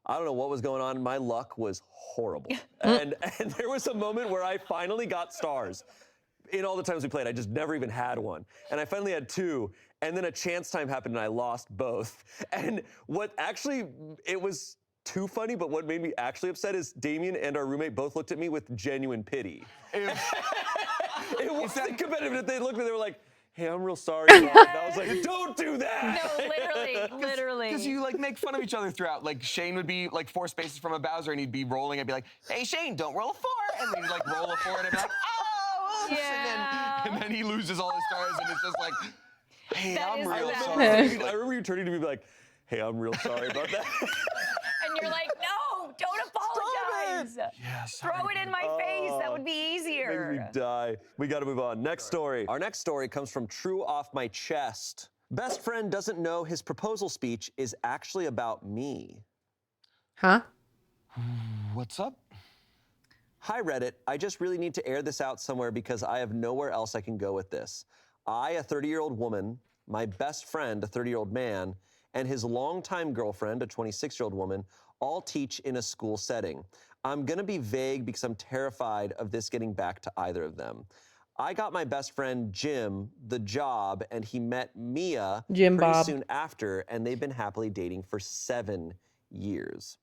Speaker 9: I don't know what was going on. My luck was horrible. and there was a moment where I finally got stars. In all the times we played, I just never even had one. And I finally had 2, and then a chance time happened and I lost both. And what actually, it was too funny, but what made me actually upset is Damien and our roommate both looked at me with genuine pity. It wasn't competitive. They looked at me, they were like, hey, I'm real sorry. And I was like, don't do that.
Speaker 10: No, literally.
Speaker 5: Because you like make fun of each other throughout. Like Shane would be like 4 spaces from a Bowser and he'd be rolling. I'd be like, hey Shane, don't roll a 4. And then he'd like roll a 4 and I'd be like, oh, oops. And then he loses all his stars and it's just like, hey, I'm real sorry.
Speaker 9: I remember you turning to me like, hey, I'm real sorry about that.
Speaker 10: And you're like, no, don't apologize.
Speaker 5: Yeah,
Speaker 10: Throw it in my face. That would be easier.
Speaker 9: Makes me die. We got to move on. Next story. Our next story comes from True Off My Chest. Best friend doesn't know his proposal speech is actually about me.
Speaker 1: Huh?
Speaker 5: What's up?
Speaker 9: Hi, Reddit. I just really need to air this out somewhere because I have nowhere else I can go with this. I, a 30-year-old woman, my best friend, a 30-year-old man, and his longtime girlfriend, a 26-year-old woman, all teach in a school setting. I'm gonna be vague because I'm terrified of this getting back to either of them. I got my best friend, Jim, the job, and he met Mia pretty soon after, and they've been happily dating for 7 years.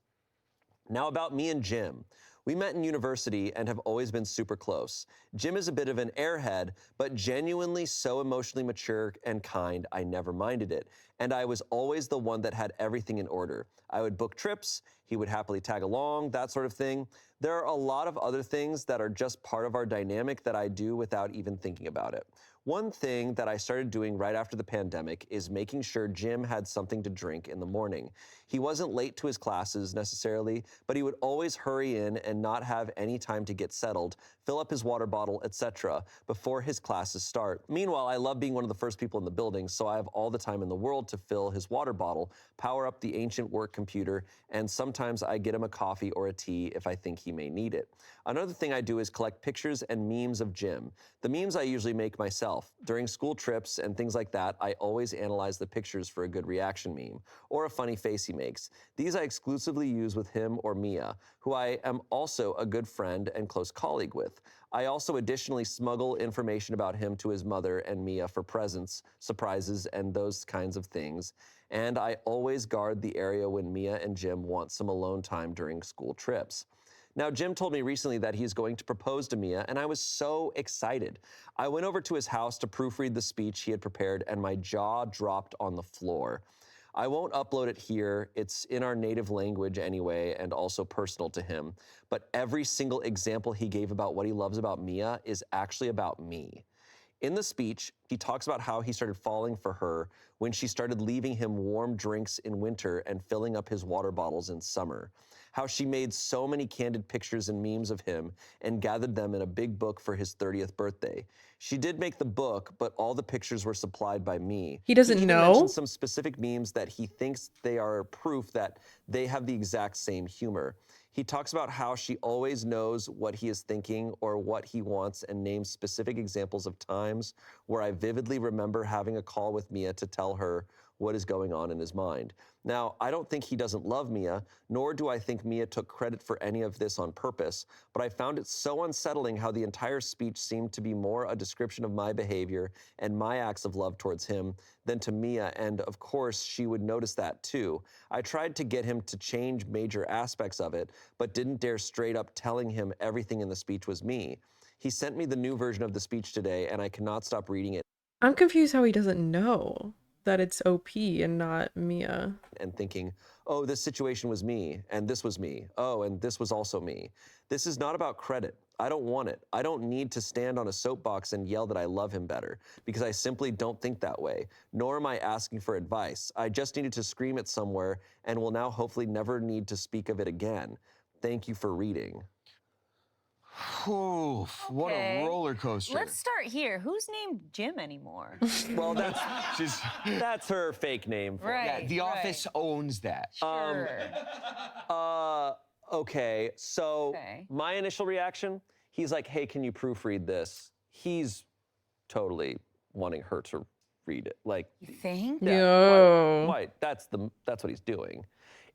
Speaker 9: Now about me and Jim. We met in university and have always been super close. Jim is a bit of an airhead, but genuinely so emotionally mature and kind, I never minded it. And I was always the one that had everything in order. I would book trips, he would happily tag along, that sort of thing. There are a lot of other things that are just part of our dynamic that I do without even thinking about it. One thing that I started doing right after the pandemic is making sure Jim had something to drink in the morning. He wasn't late to his classes necessarily, but he would always hurry in and not have any time to get settled, fill up his water bottle, etc. before his classes start. Meanwhile, I love being one of the first people in the building, so I have all the time in the world to fill his water bottle, power up the ancient work computer, and sometimes I get him a coffee or a tea if I think he may need it. Another thing I do is collect pictures and memes of Jim. The memes I usually make myself. During school trips and things like that, I always analyze the pictures for a good reaction meme or a funny face he makes. These I exclusively use with him or Mia, who I am also a good friend and close colleague with. I also additionally smuggle information about him to his mother and Mia for presents, surprises, and those kinds of things. And I always guard the area when Mia and Jim want some alone time during school trips. Now, Jim told me recently that he's going to propose to Mia, and I was so excited. I went over to his house to proofread the speech he had prepared, and my jaw dropped on the floor. I won't upload it here. It's in our native language anyway, and also personal to him. But every single example he gave about what he loves about Mia is actually about me. In the speech, he talks about how he started falling for her when she started leaving him warm drinks in winter and filling up his water bottles in summer. How she made so many candid pictures and memes of him and gathered them in a big book for his 30th birthday. She did make the book, but all the pictures were supplied by me.
Speaker 1: He doesn't
Speaker 9: He even
Speaker 1: know?
Speaker 9: mentioned some specific memes that he thinks they are proof that they have the exact same humor. He talks about how she always knows what he is thinking or what he wants and names specific examples of times where I vividly remember having a call with Mia to tell her what is going on in his mind. Now, I don't think he doesn't love Mia, nor do I think Mia took credit for any of this on purpose, but I found it so unsettling how the entire speech seemed to be more a description of my behavior and my acts of love towards him than to Mia, and of course, she would notice that too. I tried to get him to change major aspects of it, but didn't dare straight up telling him everything in the speech was me. He sent me the new version of the speech today, and I cannot stop reading it.
Speaker 1: I'm confused how he doesn't know that it's OP and not Mia.
Speaker 9: And thinking, oh, this situation was me, and this was me. Oh, and this was also me. This is not about credit. I don't want it. I don't need to stand on a soapbox and yell that I love him better, because I simply don't think that way, nor am I asking for advice. I just needed to scream it somewhere, and will now hopefully never need to speak of it again. Thank you for reading.
Speaker 5: Oof, what a roller coaster.
Speaker 10: Let's start here. Who's named Jim anymore?
Speaker 9: Well, that's her fake name. For
Speaker 10: Right.
Speaker 5: Yeah, The Office owns that.
Speaker 10: Sure.
Speaker 9: Okay, so my initial reaction, he's like, hey, can you proofread this? He's totally wanting her to read it. Like,
Speaker 10: you think?
Speaker 9: Yeah,
Speaker 1: Yo.
Speaker 9: why? That's what he's doing.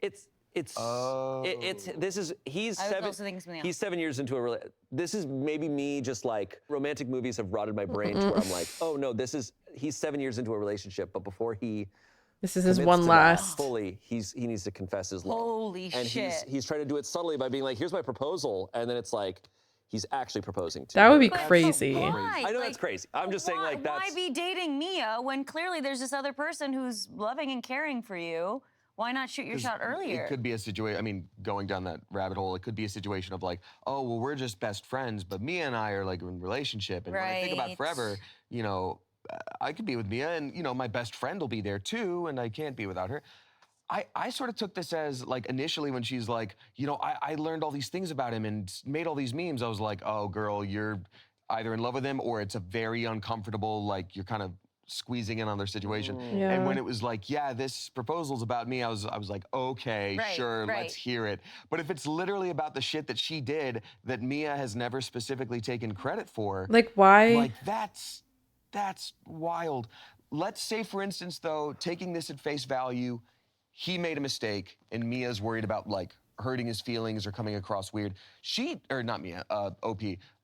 Speaker 9: He's
Speaker 10: I was also thinking something else.
Speaker 9: He's 7 years into a relationship. This is maybe me just like romantic movies have rotted my brain to where I'm like, oh no, he's 7 years into a relationship, but before
Speaker 1: this is his
Speaker 9: commits
Speaker 1: one
Speaker 9: to that
Speaker 1: last.
Speaker 9: fully, he needs to confess his love.
Speaker 10: Holy
Speaker 9: and
Speaker 10: shit.
Speaker 9: he's trying to do it subtly by being like, here's my proposal, and then it's like, he's actually proposing to
Speaker 1: That would be
Speaker 10: But
Speaker 1: crazy.
Speaker 10: why?
Speaker 9: I know that's crazy. I'm just saying like
Speaker 10: Why
Speaker 9: that's...
Speaker 10: be dating Mia when clearly there's this other person who's loving and caring for you? Why not shoot your shot earlier?
Speaker 5: It could be a situation, I mean, going down that rabbit hole, it could be a situation of like, oh, well, we're just best friends, but Mia and I are like in a relationship. And when I think about forever, you know, I could be with Mia and, you know, my best friend will be there too, and I can't be without her. I sort of took this as like initially when she's like, you know, I learned all these things about him and made all these memes. I was like, oh, girl, you're either in love with him or it's a very uncomfortable, like you're kind of squeezing in on their situation.
Speaker 1: Yeah.
Speaker 5: And when it was like, yeah, this proposal's about me, I was like, okay, sure, let's hear it. But if it's literally about the shit that she did that Mia has never specifically taken credit for,
Speaker 1: Like, why?
Speaker 5: like that's wild. Let's say, for instance, though, taking this at face value, he made a mistake and Mia's worried about like hurting his feelings or coming across weird.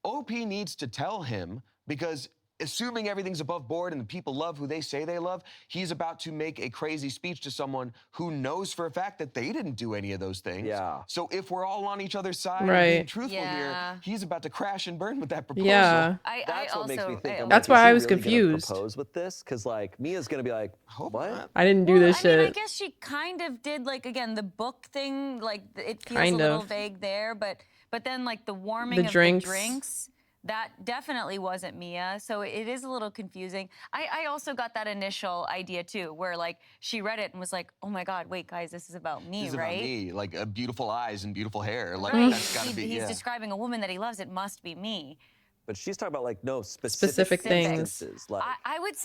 Speaker 5: OP needs to tell him, because assuming everything's above board and the people love who they say they love, he's about to make a crazy speech to someone who knows for a fact that they didn't do any of those things.
Speaker 9: Yeah.
Speaker 5: So if we're all on each other's side and
Speaker 1: Right.
Speaker 5: being truthful here, he's about to crash and burn with that proposal.
Speaker 1: Yeah.
Speaker 9: That's what makes me think. I'm
Speaker 1: That's
Speaker 9: like,
Speaker 1: why
Speaker 9: is
Speaker 1: I
Speaker 9: he
Speaker 1: was
Speaker 9: really gonna
Speaker 1: confused.
Speaker 9: propose with this? Because like Mia's gonna be like, what?
Speaker 1: I didn't do this
Speaker 10: I mean, I
Speaker 1: shit.
Speaker 10: guess she kind of did, like, again, the book thing, like, it feels
Speaker 1: Kind
Speaker 10: a little
Speaker 1: of.
Speaker 10: vague there, but then, like, the warming
Speaker 1: The
Speaker 10: of
Speaker 1: drinks.
Speaker 10: the drinks, that definitely wasn't Mia, so it is a little confusing. I also got that initial idea, too, where, like, she read it and was like, oh my God, wait, guys, this is about me,
Speaker 5: This is
Speaker 10: right?
Speaker 5: about me, like beautiful eyes and beautiful hair. Like
Speaker 10: Right.
Speaker 5: that's gotta be,
Speaker 10: He's describing a woman that he loves, it must be me.
Speaker 9: But she's talking about like no
Speaker 1: Specific things.
Speaker 9: instances, like
Speaker 10: I would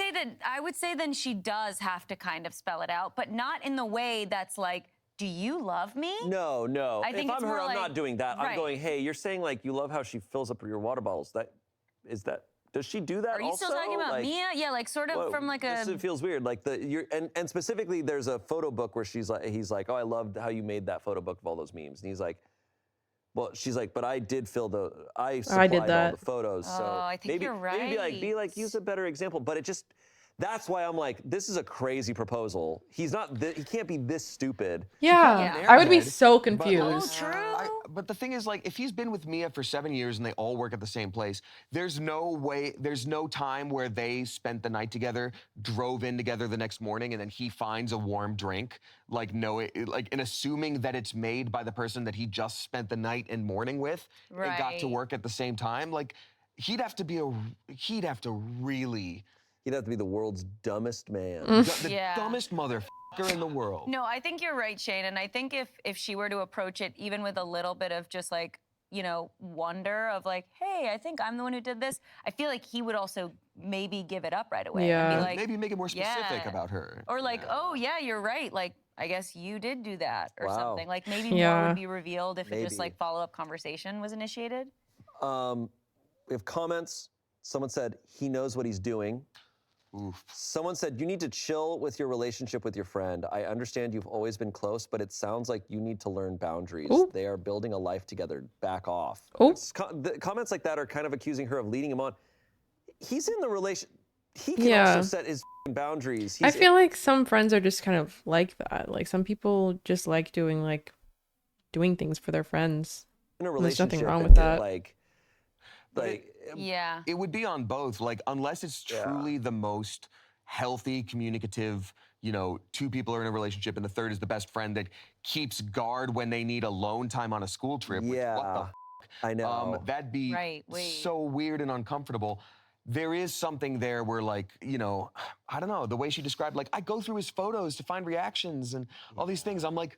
Speaker 10: say then she does have to kind of spell it out, but not in the way that's like, do you love me?
Speaker 9: no.
Speaker 10: I think
Speaker 9: if
Speaker 10: it's
Speaker 9: I'm her,
Speaker 10: more
Speaker 9: I'm
Speaker 10: like-
Speaker 9: not doing that. I'm
Speaker 10: right.
Speaker 9: going, hey, you're saying like you love how she fills up your water bottles. Does she do that
Speaker 10: Are you
Speaker 9: also?
Speaker 10: still talking about
Speaker 9: Like,
Speaker 10: Mia? Yeah, like sort of
Speaker 9: whoa,
Speaker 10: from like a.
Speaker 9: It feels weird. Like and specifically, there's a photo book where he's like, oh, I loved how you made that photo book of all those memes, and he's like, well, she's like, but I did I supplied all
Speaker 1: that.
Speaker 9: the photos. So
Speaker 10: Oh, I think
Speaker 9: maybe,
Speaker 10: you're
Speaker 9: Maybe be like, use a better example. But it just, that's why I'm like, this is a crazy proposal. He's not, he can't be this stupid.
Speaker 1: Yeah. I would be so
Speaker 10: Oh,
Speaker 1: confused.
Speaker 10: true.
Speaker 5: But the thing is, like, if he's been with Mia for 7 years and they all work at the same place, there's no time where they spent the night together, drove in together the next morning, and then he finds a warm drink, and assuming that it's made by the person that he just spent the night and morning with and got to
Speaker 10: Right.
Speaker 5: work at the same time. Like, he'd have to be
Speaker 9: the world's dumbest man.
Speaker 5: the
Speaker 10: Yeah.
Speaker 5: dumbest motherfucker in the world.
Speaker 10: No, I think you're right, Shane. And I think if she were to approach it even with a little bit of just like, wonder of like, hey, I think I'm the one who did this, I feel like he would also maybe give it up right away.
Speaker 1: Yeah.
Speaker 10: And be like,
Speaker 5: Maybe make it more specific
Speaker 10: yeah.
Speaker 5: about her.
Speaker 10: Or like, oh yeah, you're right. Like, I guess you did do that or
Speaker 9: Wow.
Speaker 10: something. Like maybe more
Speaker 1: Yeah.
Speaker 10: would be revealed if it just
Speaker 9: Maybe.
Speaker 10: like follow-up conversation was initiated.
Speaker 9: We have comments. Someone said, he knows what he's doing.
Speaker 5: Oof.
Speaker 9: Someone said, you need to chill with your relationship with your friend. I understand you've always been close, but it sounds like you need to learn boundaries.
Speaker 1: Ooh.
Speaker 9: They are building a life together. Back off.
Speaker 1: Ooh.
Speaker 9: The comments like that are kind of accusing her of leading him on. He's in the relation. He can
Speaker 1: Yeah.
Speaker 9: also set his boundaries.
Speaker 1: I feel like some friends are just kind of like that. Like some people just like doing things for their friends.
Speaker 9: in a
Speaker 1: There's
Speaker 9: relationship.
Speaker 1: nothing wrong
Speaker 9: and
Speaker 1: with
Speaker 9: you're
Speaker 1: that.
Speaker 9: Like,
Speaker 10: Yeah.
Speaker 5: It would be on both. Like, unless it's truly the most healthy, communicative, you know, two people are in a relationship and the third is the best friend that keeps guard when they need alone time on a school trip. Which, what the
Speaker 9: I know.
Speaker 5: that'd be so weird and uncomfortable. There is something there where, like, you know, I don't know, the way she described, like, I go through his photos to find reactions and all these things. I'm like,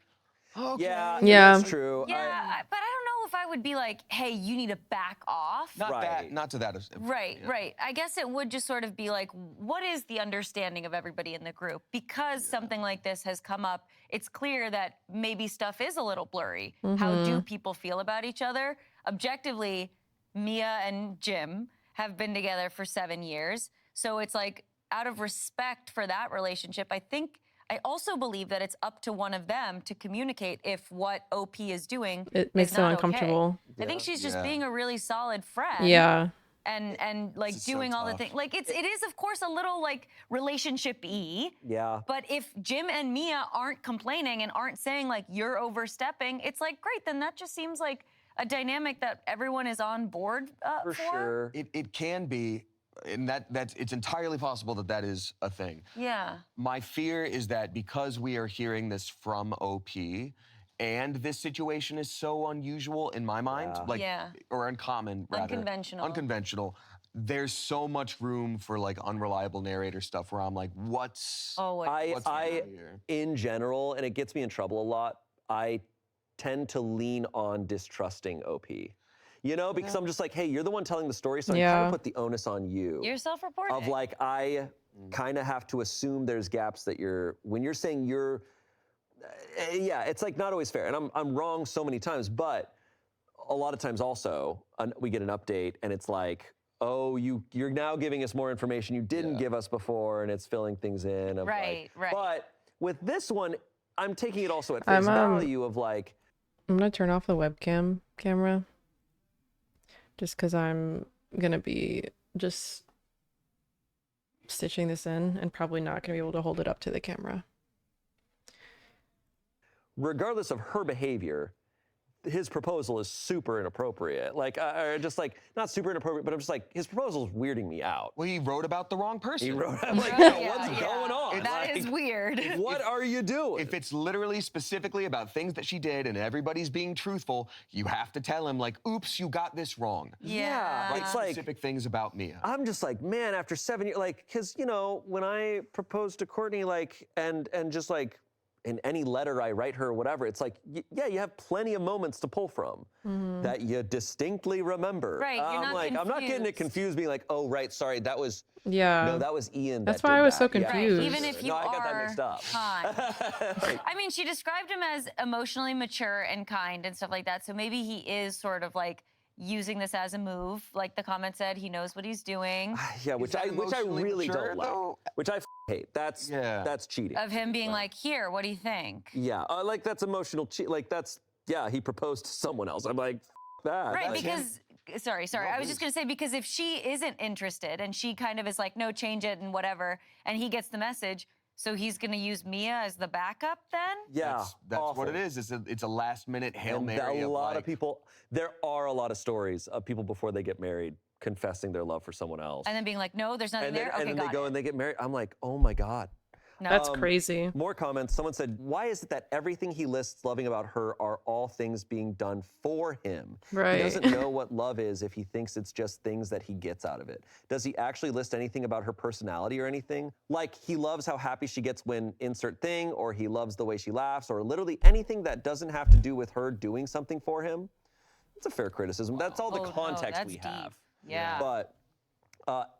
Speaker 5: okay.
Speaker 9: Yeah,
Speaker 1: Yeah.
Speaker 9: that's true.
Speaker 10: Yeah, but I don't know if I would be like, hey, you need to back off.
Speaker 5: Not that, not to that.
Speaker 10: Right, right. I guess it would just sort of be like, what is the understanding of everybody in the group? Because something like this has come up, it's clear that maybe stuff is a little blurry. How do people feel about each other? Objectively, Mia and Jim have been together for 7 years. So it's like, out of respect for that relationship, I also believe that it's up to one of them to communicate if what OP is doing
Speaker 1: It makes
Speaker 10: is
Speaker 1: them
Speaker 10: not
Speaker 1: uncomfortable.
Speaker 10: Okay. I think she's just being a really solid friend.
Speaker 1: Yeah.
Speaker 10: And like
Speaker 5: This is so
Speaker 10: doing all the
Speaker 5: tough.
Speaker 10: things. Like it is of course a little like relationship-y.
Speaker 9: Yeah.
Speaker 10: But if Jim and Mia aren't complaining and aren't saying like you're overstepping, it's like great, then that just seems like a dynamic that everyone is on board for.
Speaker 9: Sure.
Speaker 5: It can be, and it's entirely possible that that is a thing.
Speaker 10: Yeah.
Speaker 5: My fear is that because we are hearing this from OP, and this situation is so unusual in my mind, like, or uncommon, rather. Unconventional. There's so much room for like unreliable narrator stuff where I'm like, what's going on here?
Speaker 9: In general, and it gets me in trouble a lot, I tend to lean on distrusting OP. You know, because I'm just like, hey, you're the one telling the story, so I kind of put the onus on you.
Speaker 10: You're self-reporting.
Speaker 9: Of like, I kind of have to assume there's gaps that when you're saying you're, yeah, it's like not always fair. And I'm wrong so many times, but a lot of times also, we get an update and it's like, oh, you're now giving us more information you didn't give us before, and it's filling things in. Of
Speaker 10: Right.
Speaker 9: But with this one, I'm taking it also at face value of like,
Speaker 1: I'm gonna turn off the webcam camera just because I'm gonna be just stitching this in and probably not gonna be able to hold it up to the camera.
Speaker 9: regardless of her behavior, his proposal is super inappropriate. Like, or just like, not super inappropriate, but I'm just like, his proposal is weirding me out.
Speaker 5: Well, he wrote about the wrong person.
Speaker 9: He wrote, I'm like, yo, what's going on?
Speaker 10: That
Speaker 9: Like,
Speaker 10: is weird.
Speaker 9: What are you doing?
Speaker 5: If it's literally specifically about things that she did and everybody's being truthful, you have to tell him, like, oops, you got this wrong.
Speaker 10: Yeah.
Speaker 5: Write
Speaker 9: It's like,
Speaker 5: specific things about Mia.
Speaker 9: I'm just like, man, after 7 years, like, because, you know, when I proposed to Courtney, like, and just like, in any letter I write her or whatever, it's like, yeah, you have plenty of moments to pull from that you distinctly remember.
Speaker 10: Right, you're not
Speaker 9: like, I'm not getting it confused being like, oh, right, sorry, that was, no, that was Ian.
Speaker 1: That's
Speaker 9: that
Speaker 1: why
Speaker 9: did
Speaker 1: I was
Speaker 9: that.
Speaker 1: so
Speaker 9: Yeah.
Speaker 1: confused.
Speaker 10: Right, even if you
Speaker 9: I got that
Speaker 10: are
Speaker 9: mixed up.
Speaker 10: kind. I mean, she described him as emotionally mature and kind and stuff like that, so maybe he is sort of like like this as a move. Like the comment said, he knows what he's doing.
Speaker 9: Yeah, which I really
Speaker 5: mature,
Speaker 9: don't like.
Speaker 5: though?
Speaker 9: Which I hate. That's cheating.
Speaker 10: Of him being like, here, what do you think?
Speaker 9: Yeah, like that's emotional cheat. Like that's, yeah, he proposed to someone else. I'm like, that.
Speaker 10: Right,
Speaker 9: That's
Speaker 10: because, sorry, I was just gonna say, because if she isn't interested and she kind of is like, no, change it and whatever, and he gets the message, so he's gonna use Mia as the backup then?
Speaker 9: Yeah,
Speaker 5: That's what it is. It's a last minute Hail Mary.
Speaker 9: A lot of people, there are a lot of stories of people before they get married confessing their love for someone else.
Speaker 10: And then being like, no, there's nothing there? Okay,
Speaker 9: and then
Speaker 10: got
Speaker 9: they go
Speaker 10: it.
Speaker 9: and they get married. I'm like, oh my God.
Speaker 10: No.
Speaker 1: That's crazy.
Speaker 9: More comments. Someone said, why is it that everything he lists loving about her are all things being done for him?
Speaker 1: Right.
Speaker 9: He doesn't know what love is if he thinks it's just things that he gets out of it. Does he actually list anything about her personality or anything? Like he loves how happy she gets when insert thing, or he loves the way she laughs, or literally anything that doesn't have to do with her doing something for him? It's a fair criticism. That's all the context we have.
Speaker 10: Yeah.
Speaker 9: But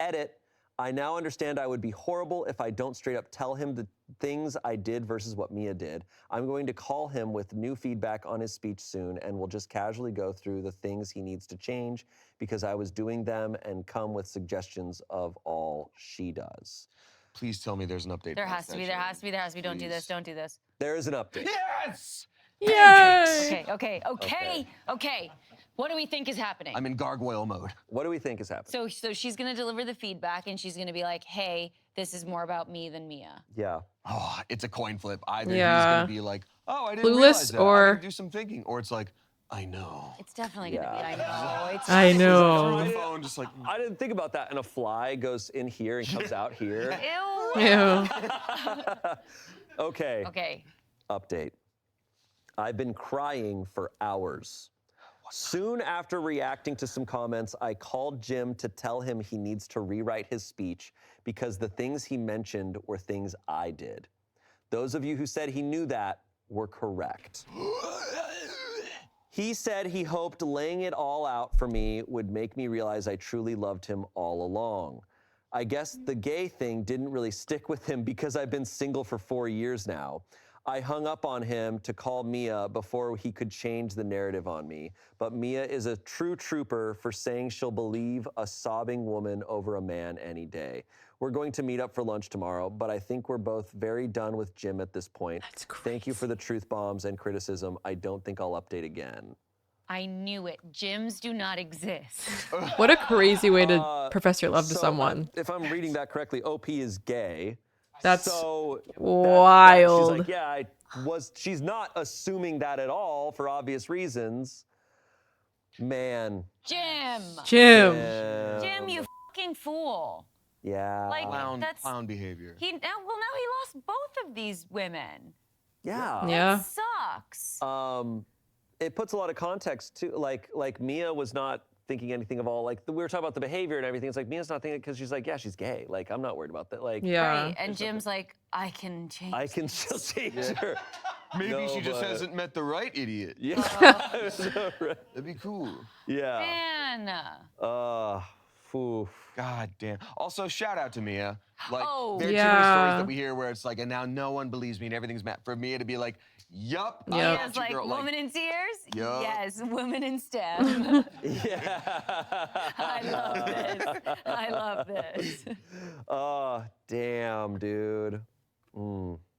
Speaker 9: edit, I now understand I would be horrible if I don't straight up tell him the things I did versus what Mia did. I'm going to call him with new feedback on his speech soon, and we'll just casually go through the things he needs to change because I was doing them and come with suggestions of all she does.
Speaker 5: Please tell me there's an update.
Speaker 10: There has to be. Don't do this. Don't do this.
Speaker 9: There is an update.
Speaker 5: Yes!
Speaker 1: Yay!
Speaker 10: Okay. What do we think is happening?
Speaker 5: I'm in gargoyle mode.
Speaker 9: What do we think is happening?
Speaker 10: So she's gonna deliver the feedback and she's gonna be like, hey, this is more about me than Mia.
Speaker 9: Yeah.
Speaker 5: Oh, it's a coin flip. Either he's
Speaker 1: Yeah.
Speaker 5: gonna be like, oh, I didn't
Speaker 1: Clueless
Speaker 5: realize that.
Speaker 1: or-
Speaker 5: I gotta do some thinking. Or it's like, I know.
Speaker 10: It's definitely gonna be, I know. It's
Speaker 1: I
Speaker 5: On
Speaker 1: know.
Speaker 5: the phone, just like,
Speaker 9: I didn't think about that. And a fly goes in here and comes out here.
Speaker 10: Ew.
Speaker 1: Ew.
Speaker 9: Okay.
Speaker 10: Okay.
Speaker 9: Update. I've been crying for hours. Soon after reacting to some comments, I called Jim to tell him he needs to rewrite his speech because the things he mentioned were things I did. Those of you who said he knew that were correct. He said he hoped laying it all out for me would make me realize I truly loved him all along. I guess the gay thing didn't really stick with him because I've been single for 4 years now. I hung up on him to call Mia before he could change the narrative on me. But Mia is a true trooper for saying she'll believe a sobbing woman over a man any day. We're going to meet up for lunch tomorrow, but I think we're both very done with Jim at this point.
Speaker 1: That's crazy.
Speaker 9: Thank you for the truth bombs and criticism. I don't think I'll update again.
Speaker 10: I knew it. Gyms do not exist.
Speaker 1: What a crazy way to profess your love to
Speaker 9: So,
Speaker 1: someone.
Speaker 9: if I'm reading that correctly, OP is gay.
Speaker 1: That's
Speaker 9: so
Speaker 1: wild.
Speaker 9: she's like, yeah, she's not assuming that at all for obvious reasons. Man.
Speaker 10: Jim, you fucking fool.
Speaker 9: Yeah.
Speaker 10: Like, that's
Speaker 5: clown behavior.
Speaker 10: now he lost both of these women.
Speaker 9: Yeah.
Speaker 1: Yeah.
Speaker 10: That sucks.
Speaker 9: It puts a lot of context too. Like Mia was not thinking anything of all, like we were talking about the behavior and everything. It's like Mia's not thinking because she's like, yeah, she's gay. Like I'm not worried about that. Like
Speaker 1: Yeah.
Speaker 10: Right. And Jim's like, I can change.
Speaker 9: I can still change her.
Speaker 5: Maybe
Speaker 9: No,
Speaker 5: she just
Speaker 9: but-
Speaker 5: hasn't met the right idiot.
Speaker 9: Yeah.
Speaker 5: That'd be cool.
Speaker 9: Yeah.
Speaker 10: Man.
Speaker 9: Oof.
Speaker 5: God damn. Also, shout out to Mia. Like,
Speaker 10: Oh.
Speaker 5: there are too many
Speaker 1: Yeah.
Speaker 5: stories that we hear where it's like, and now no one believes me and everything's mad. For Mia to be like, yup. I
Speaker 1: Yep.
Speaker 5: got
Speaker 10: It's
Speaker 5: you,
Speaker 10: like
Speaker 5: girl.
Speaker 10: woman in tears?
Speaker 5: Yup.
Speaker 10: Yes, woman in STEM.
Speaker 9: Yeah.
Speaker 10: I love this. I love this.
Speaker 9: Oh, damn, dude.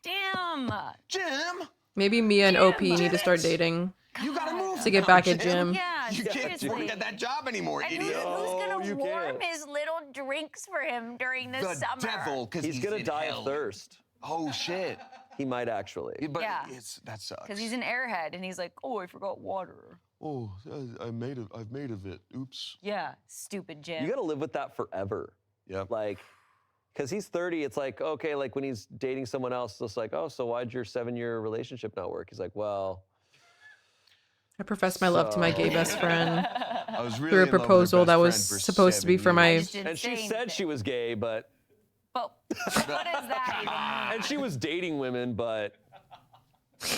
Speaker 10: Damn.
Speaker 5: Jim,
Speaker 1: Maybe Mia and OP
Speaker 10: Jim,
Speaker 1: need to start dating
Speaker 5: you gotta move
Speaker 1: to get
Speaker 5: now,
Speaker 1: back at Jim.
Speaker 10: Yeah,
Speaker 5: You can't
Speaker 10: seriously.
Speaker 5: work at that job anymore,
Speaker 10: And
Speaker 5: idiot.
Speaker 10: who's
Speaker 9: No,
Speaker 10: gonna
Speaker 9: you
Speaker 10: warm
Speaker 9: can't.
Speaker 10: his little drinks for him during the
Speaker 5: The
Speaker 10: summer?
Speaker 5: devil, because
Speaker 9: He's gonna
Speaker 5: in
Speaker 9: die
Speaker 5: hell.
Speaker 9: of thirst.
Speaker 5: Oh shit.
Speaker 9: He might actually.
Speaker 5: Yeah, but
Speaker 10: Yeah.
Speaker 5: that sucks.
Speaker 10: Because he's an airhead, and he's like, oh, I forgot water.
Speaker 5: Oh, I've made of it. Oops.
Speaker 10: Yeah, stupid Jim.
Speaker 9: You gotta live with that forever.
Speaker 5: Yep.
Speaker 9: Like, because he's 30, it's like, okay, like when he's dating someone else, it's like, oh, so why'd your 7-year relationship not work? He's like, well.
Speaker 1: I professed my love to my gay best friend
Speaker 5: I was really
Speaker 1: through a
Speaker 5: in love with her
Speaker 1: proposal
Speaker 5: best
Speaker 1: that was
Speaker 5: friend for
Speaker 1: supposed to be
Speaker 5: 7
Speaker 1: for my.
Speaker 5: years.
Speaker 10: Didn't
Speaker 9: And
Speaker 10: say
Speaker 9: she said
Speaker 10: anything.
Speaker 9: she was gay, but.
Speaker 10: But what is that even
Speaker 9: And she was dating women, but.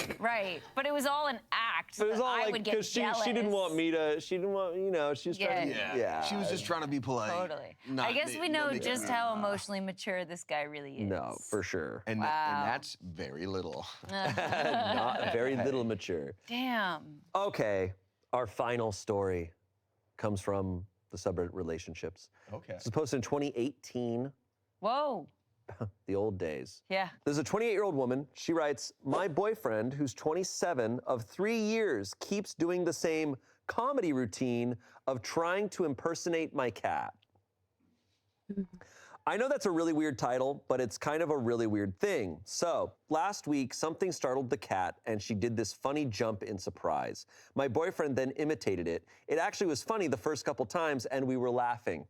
Speaker 10: mean? Right. But it was all an act.
Speaker 9: But it was
Speaker 10: that
Speaker 9: all
Speaker 10: I
Speaker 9: like,
Speaker 10: would get
Speaker 9: because she didn't want me to, she didn't want, you know, she was trying to.
Speaker 10: Yeah.
Speaker 5: She was just trying to be polite.
Speaker 10: Totally.
Speaker 5: Not
Speaker 10: I guess
Speaker 5: ma-
Speaker 10: we
Speaker 5: not
Speaker 10: know
Speaker 5: make
Speaker 10: just
Speaker 5: it-
Speaker 10: how emotionally mature this guy really is.
Speaker 9: No, for sure.
Speaker 5: And,
Speaker 10: Wow.
Speaker 5: and that's very little.
Speaker 9: Not very little mature.
Speaker 10: Damn.
Speaker 9: Okay, our final story comes from the subreddit relationships.
Speaker 5: Okay.
Speaker 9: This was posted in 2018,
Speaker 10: Whoa.
Speaker 9: the old days.
Speaker 10: Yeah.
Speaker 9: There's a 28-year-old woman. She writes, my boyfriend, who's 27, of 3 years, keeps doing the same comedy routine of trying to impersonate my cat. I know that's a really weird title, but it's kind of a really weird thing. So, last week, something startled the cat, and she did this funny jump in surprise. My boyfriend then imitated it. It actually was funny the first couple times, and we were laughing.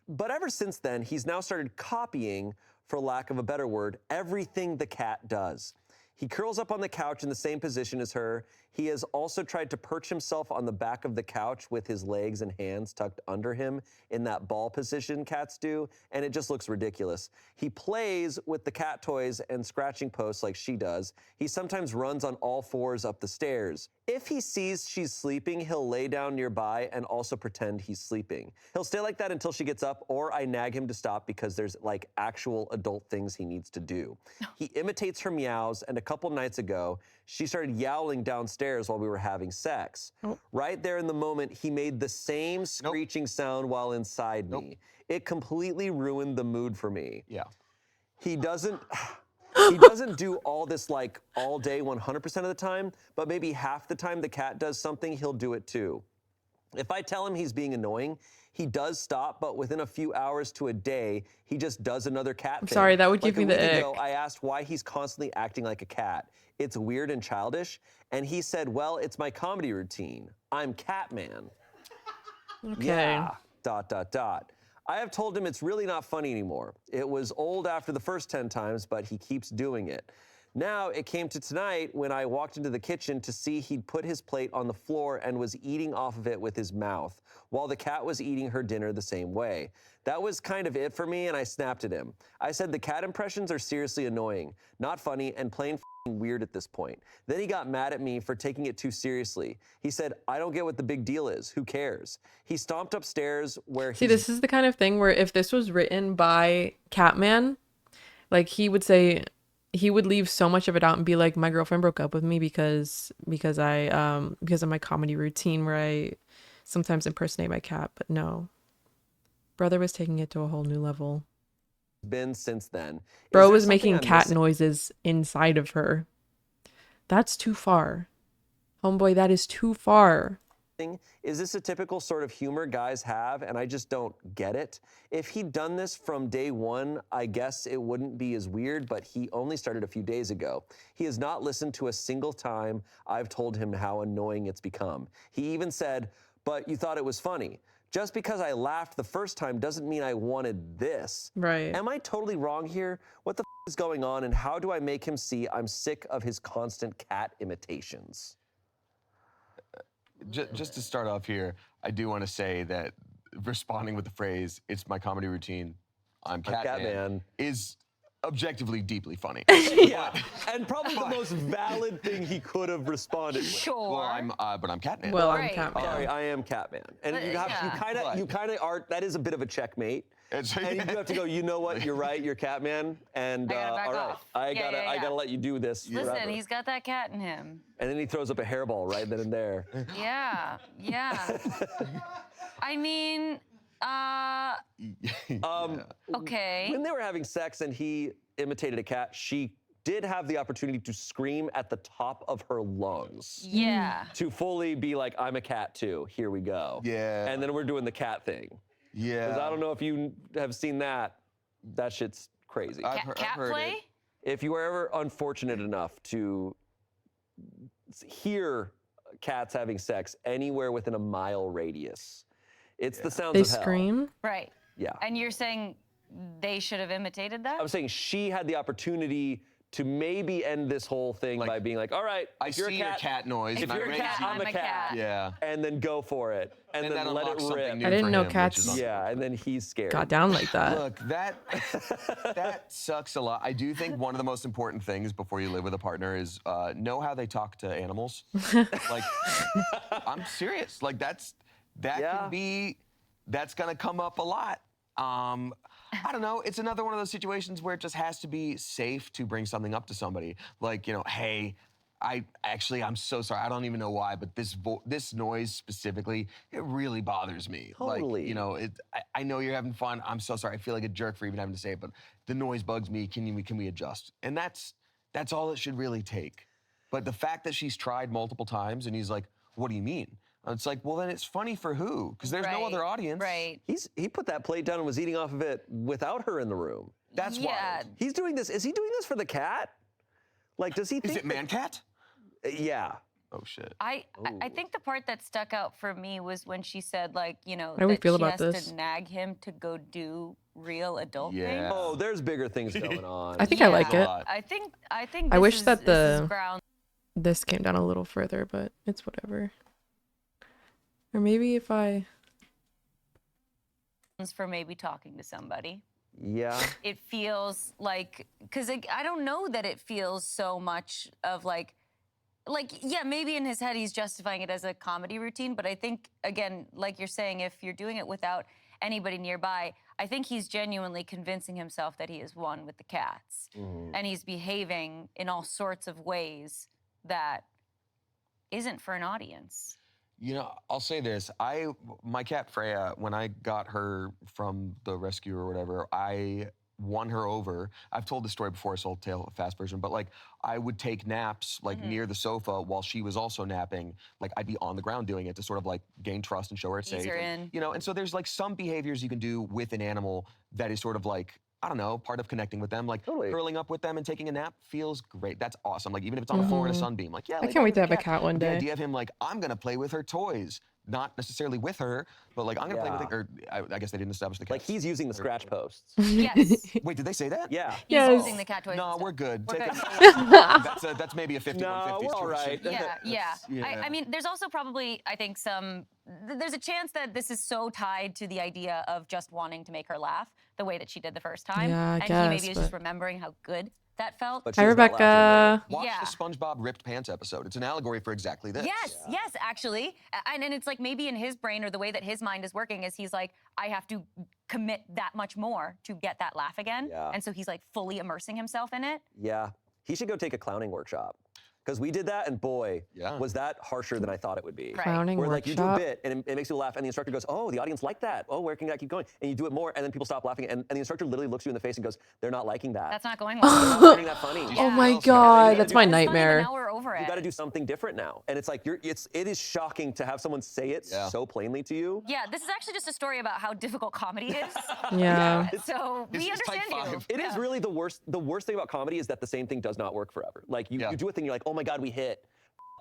Speaker 9: But ever since then, he's now started copying, for lack of a better word, everything the cat does. He curls up on the couch in the same position as her. He has also tried to perch himself on the back of the couch with his legs and hands tucked under him in that ball position cats do, and it just looks ridiculous. He plays with the cat toys and scratching posts like she does. He sometimes runs on all fours up the stairs. If he sees she's sleeping, he'll lay down nearby and also pretend he's sleeping. He'll stay like that until she gets up, or I nag him to stop because there's like actual adult things he needs to do. He imitates her meows, and a couple nights ago, she started yowling downstairs while we were having sex. Right there in the moment, he made the same screeching sound while inside me. It completely ruined the mood for me.
Speaker 5: Yeah.
Speaker 9: He doesn't do all this like all day 100% of the time, but maybe half the time the cat does something, he'll do it too. If I tell him he's being annoying, he does stop, but within a few hours to a day, he just does another cat thing.
Speaker 1: Sorry, that would give
Speaker 9: Like
Speaker 1: me
Speaker 9: a
Speaker 1: the
Speaker 9: week
Speaker 1: ick.
Speaker 9: ago, I asked why he's constantly acting like a cat. It's weird and childish, and he said, well, it's my comedy routine. I'm Catman.
Speaker 1: Okay.
Speaker 9: Yeah, ... I have told him it's really not funny anymore. It was old after the first 10 times, but he keeps doing it. Now it came to tonight when I walked into the kitchen to see he'd put his plate on the floor and was eating off of it with his mouth, while the cat was eating her dinner the same way. That was kind of it for me, and I snapped at him. I said the cat impressions are seriously annoying, not funny, and plain weird at this point. Then he got mad at me for taking it too seriously. He said, I don't get what the big deal is. Who cares? He stomped upstairs where
Speaker 1: See, this is the kind of thing where if this was written by Catman, like he would leave so much of it out and be like, my girlfriend broke up with me because of my comedy routine where I sometimes impersonate my cat. But no, brother was taking it to a whole new level.
Speaker 9: been since then.
Speaker 1: Bro was making cat noises inside of her. That's too far. Homeboy, that is too far.
Speaker 9: Is this a typical sort of humor guys have, and I just don't get it? If he'd done this from day one, I guess it wouldn't be as weird, but he only started a few days ago. He has not listened to a single time I've told him how annoying it's become. He even said, but you thought it was funny. Just because I laughed the first time doesn't mean I wanted this.
Speaker 1: Right.
Speaker 9: Am I totally wrong here? What the is going on, and how do I make him see I'm sick of his constant cat imitations?
Speaker 5: Just to start off here, I do want to say that responding with the phrase, it's my comedy routine, I'm Catman, is objectively deeply funny.
Speaker 9: Yeah, and probably the most valid thing he could have responded with.
Speaker 10: Sure.
Speaker 5: Well, but I'm Catman.
Speaker 1: Well, I'm
Speaker 10: Right.
Speaker 1: Catman.
Speaker 9: Sorry, I am Catman. And you kind of are, that is a bit of a checkmate. And you do have to go, you know what, you're right, you're Catman, and
Speaker 10: I gotta back
Speaker 9: all right,
Speaker 10: off.
Speaker 9: I
Speaker 10: Yeah.
Speaker 9: gotta let you do this
Speaker 10: Listen,
Speaker 9: forever.
Speaker 10: he's got that cat in him.
Speaker 9: And then he throws up a hairball right then and there.
Speaker 10: Yeah. I mean, okay.
Speaker 9: When they were having sex and he imitated a cat, she did have the opportunity to scream at the top of her lungs.
Speaker 10: Yeah.
Speaker 9: To fully be like, I'm a cat too, here we go.
Speaker 5: Yeah.
Speaker 9: And then we're doing the cat thing.
Speaker 5: Yeah.
Speaker 9: Because I don't know if you have seen that. That shit's crazy.
Speaker 10: Cat play?
Speaker 9: If you were ever unfortunate enough to hear cats having sex anywhere within a mile radius, it's the sounds
Speaker 1: They
Speaker 9: of hell.
Speaker 1: scream?
Speaker 10: Right.
Speaker 9: Yeah.
Speaker 10: And you're saying they should have imitated that?
Speaker 9: I'm saying she had the opportunity to maybe end this whole thing by being like, all right,
Speaker 5: I
Speaker 9: if you're
Speaker 5: see
Speaker 9: a
Speaker 5: your
Speaker 9: cat,
Speaker 5: cat noise.
Speaker 9: if
Speaker 5: and I
Speaker 9: you're a
Speaker 5: raise
Speaker 9: cat,
Speaker 5: you.
Speaker 9: I'm a cat.
Speaker 5: Yeah.
Speaker 9: And then go for it. And
Speaker 5: that
Speaker 9: then let it
Speaker 5: unlocks something
Speaker 9: rip.
Speaker 5: new
Speaker 1: I didn't
Speaker 5: for
Speaker 1: know
Speaker 5: him, which
Speaker 1: cats-
Speaker 5: is awesome.
Speaker 9: Yeah, and then he's scared.
Speaker 1: Got down like that.
Speaker 5: Look, that sucks a lot. I do think one of the most important things before you live with a partner is know how they talk to animals. Like, I'm serious. Like that's gonna come up a lot. I don't know. It's another one of those situations where it just has to be safe to bring something up to somebody. Like, hey, I'm so sorry. I don't even know why, but this noise specifically, it really bothers me.
Speaker 9: Totally.
Speaker 5: Like, I know you're having fun. I'm so sorry. I feel like a jerk for even having to say it, but the noise bugs me. Can we adjust? And that's all it should really take. But the fact that she's tried multiple times and he's like, what do you mean? It's like, well, then it's funny for who? Because there's no other audience.
Speaker 10: Right.
Speaker 9: He put that plate down and was eating off of it without her in the room.
Speaker 5: That's wild.
Speaker 9: He's doing this. Is he doing this for the cat? Like, does he think
Speaker 5: Is it man cat?
Speaker 9: Yeah.
Speaker 5: Oh, shit.
Speaker 10: I think the part that stuck out for me was when she said, like,
Speaker 1: How do we
Speaker 10: that
Speaker 1: feel
Speaker 10: she
Speaker 1: about
Speaker 10: has
Speaker 1: this?
Speaker 10: to nag him to go do real adult
Speaker 5: Yeah.
Speaker 10: things.
Speaker 9: Oh, there's bigger things going on.
Speaker 1: I think I like it.
Speaker 10: I think
Speaker 1: I
Speaker 10: this
Speaker 1: wish
Speaker 10: is-
Speaker 1: that
Speaker 10: this is
Speaker 1: the-
Speaker 10: ground.
Speaker 1: this came down a little further, but it's whatever. Or maybe if I...
Speaker 10: For maybe talking to somebody.
Speaker 9: Yeah.
Speaker 10: It feels like, because I don't know that it feels so much of like, yeah, maybe in his head he's justifying it as a comedy routine, but I think, again, like you're saying, if you're doing it without anybody nearby, I think he's genuinely convincing himself that he is one with the cats. And he's behaving in all sorts of ways that isn't for an audience.
Speaker 5: You know, I'll say this. My cat Freya, when I got her from the rescue or whatever, I won her over. I've told this story before, so I'll tell a fast version, but like I would take naps like near the sofa while she was also napping. Like I'd be on the ground doing it to sort of like gain trust and show her it's safe. And, you know, and so there's like some behaviors you can do with an animal that is sort of like, I don't know, part of connecting with them. Like curling up with them and taking a nap feels great. That's awesome. Like even if it's on the floor in a sunbeam, like yeah.
Speaker 1: I can't wait to have a cat one day.
Speaker 5: The idea of him like, I'm gonna play with her toys. Not necessarily with her, but like I'm gonna play with her. Or I guess they didn't establish the cat.
Speaker 9: Like he's using the scratch posts.
Speaker 10: Yes.
Speaker 5: Wait, did they say that?
Speaker 9: Yeah.
Speaker 10: He's using the cat toys.
Speaker 5: No, we're good.
Speaker 10: We're good.
Speaker 5: That's maybe a 50-150.
Speaker 9: No, we're all right.
Speaker 10: Yeah. I mean, there's also probably, I think, there's a chance that this is so tied to the idea of just wanting to make her laugh the way that she did the first time.
Speaker 1: Yeah, I
Speaker 10: and
Speaker 1: guess,
Speaker 10: he maybe is just remembering how good that felt.
Speaker 5: But
Speaker 1: Hi, Rebecca.
Speaker 5: Watch the SpongeBob ripped pants episode. It's an allegory for exactly this.
Speaker 10: Yes, actually. And it's like maybe in his brain or the way that his mind is working is he's like, I have to commit that much more to get that laugh again.
Speaker 9: Yeah.
Speaker 10: And so he's like fully immersing himself in it.
Speaker 9: Yeah. He should go take a clowning workshop. Because we did that, and boy, was that harsher than I thought it would be.
Speaker 1: Clowning
Speaker 9: Where like you do a
Speaker 1: workshop.
Speaker 9: bit, and it makes you laugh, and the instructor goes, oh, the audience liked that. Oh, where can I keep going? And you do it more, and then people stop laughing, and the instructor literally looks you in the face and goes, they're not liking that.
Speaker 10: That's not going
Speaker 9: They're
Speaker 10: well.
Speaker 9: not finding that funny.
Speaker 1: Oh my God, that's my nightmare.
Speaker 10: Now we're over it.
Speaker 9: You got to do something different now, and it's like it is shocking to have someone say it so plainly to you.
Speaker 10: Yeah, this is actually just a story about how difficult comedy is.
Speaker 1: Yeah.
Speaker 10: So we understand you.
Speaker 9: It is really the worst. The worst thing about comedy is that the same thing does not work forever. Like you do a thing, you're like, oh my God, we hit.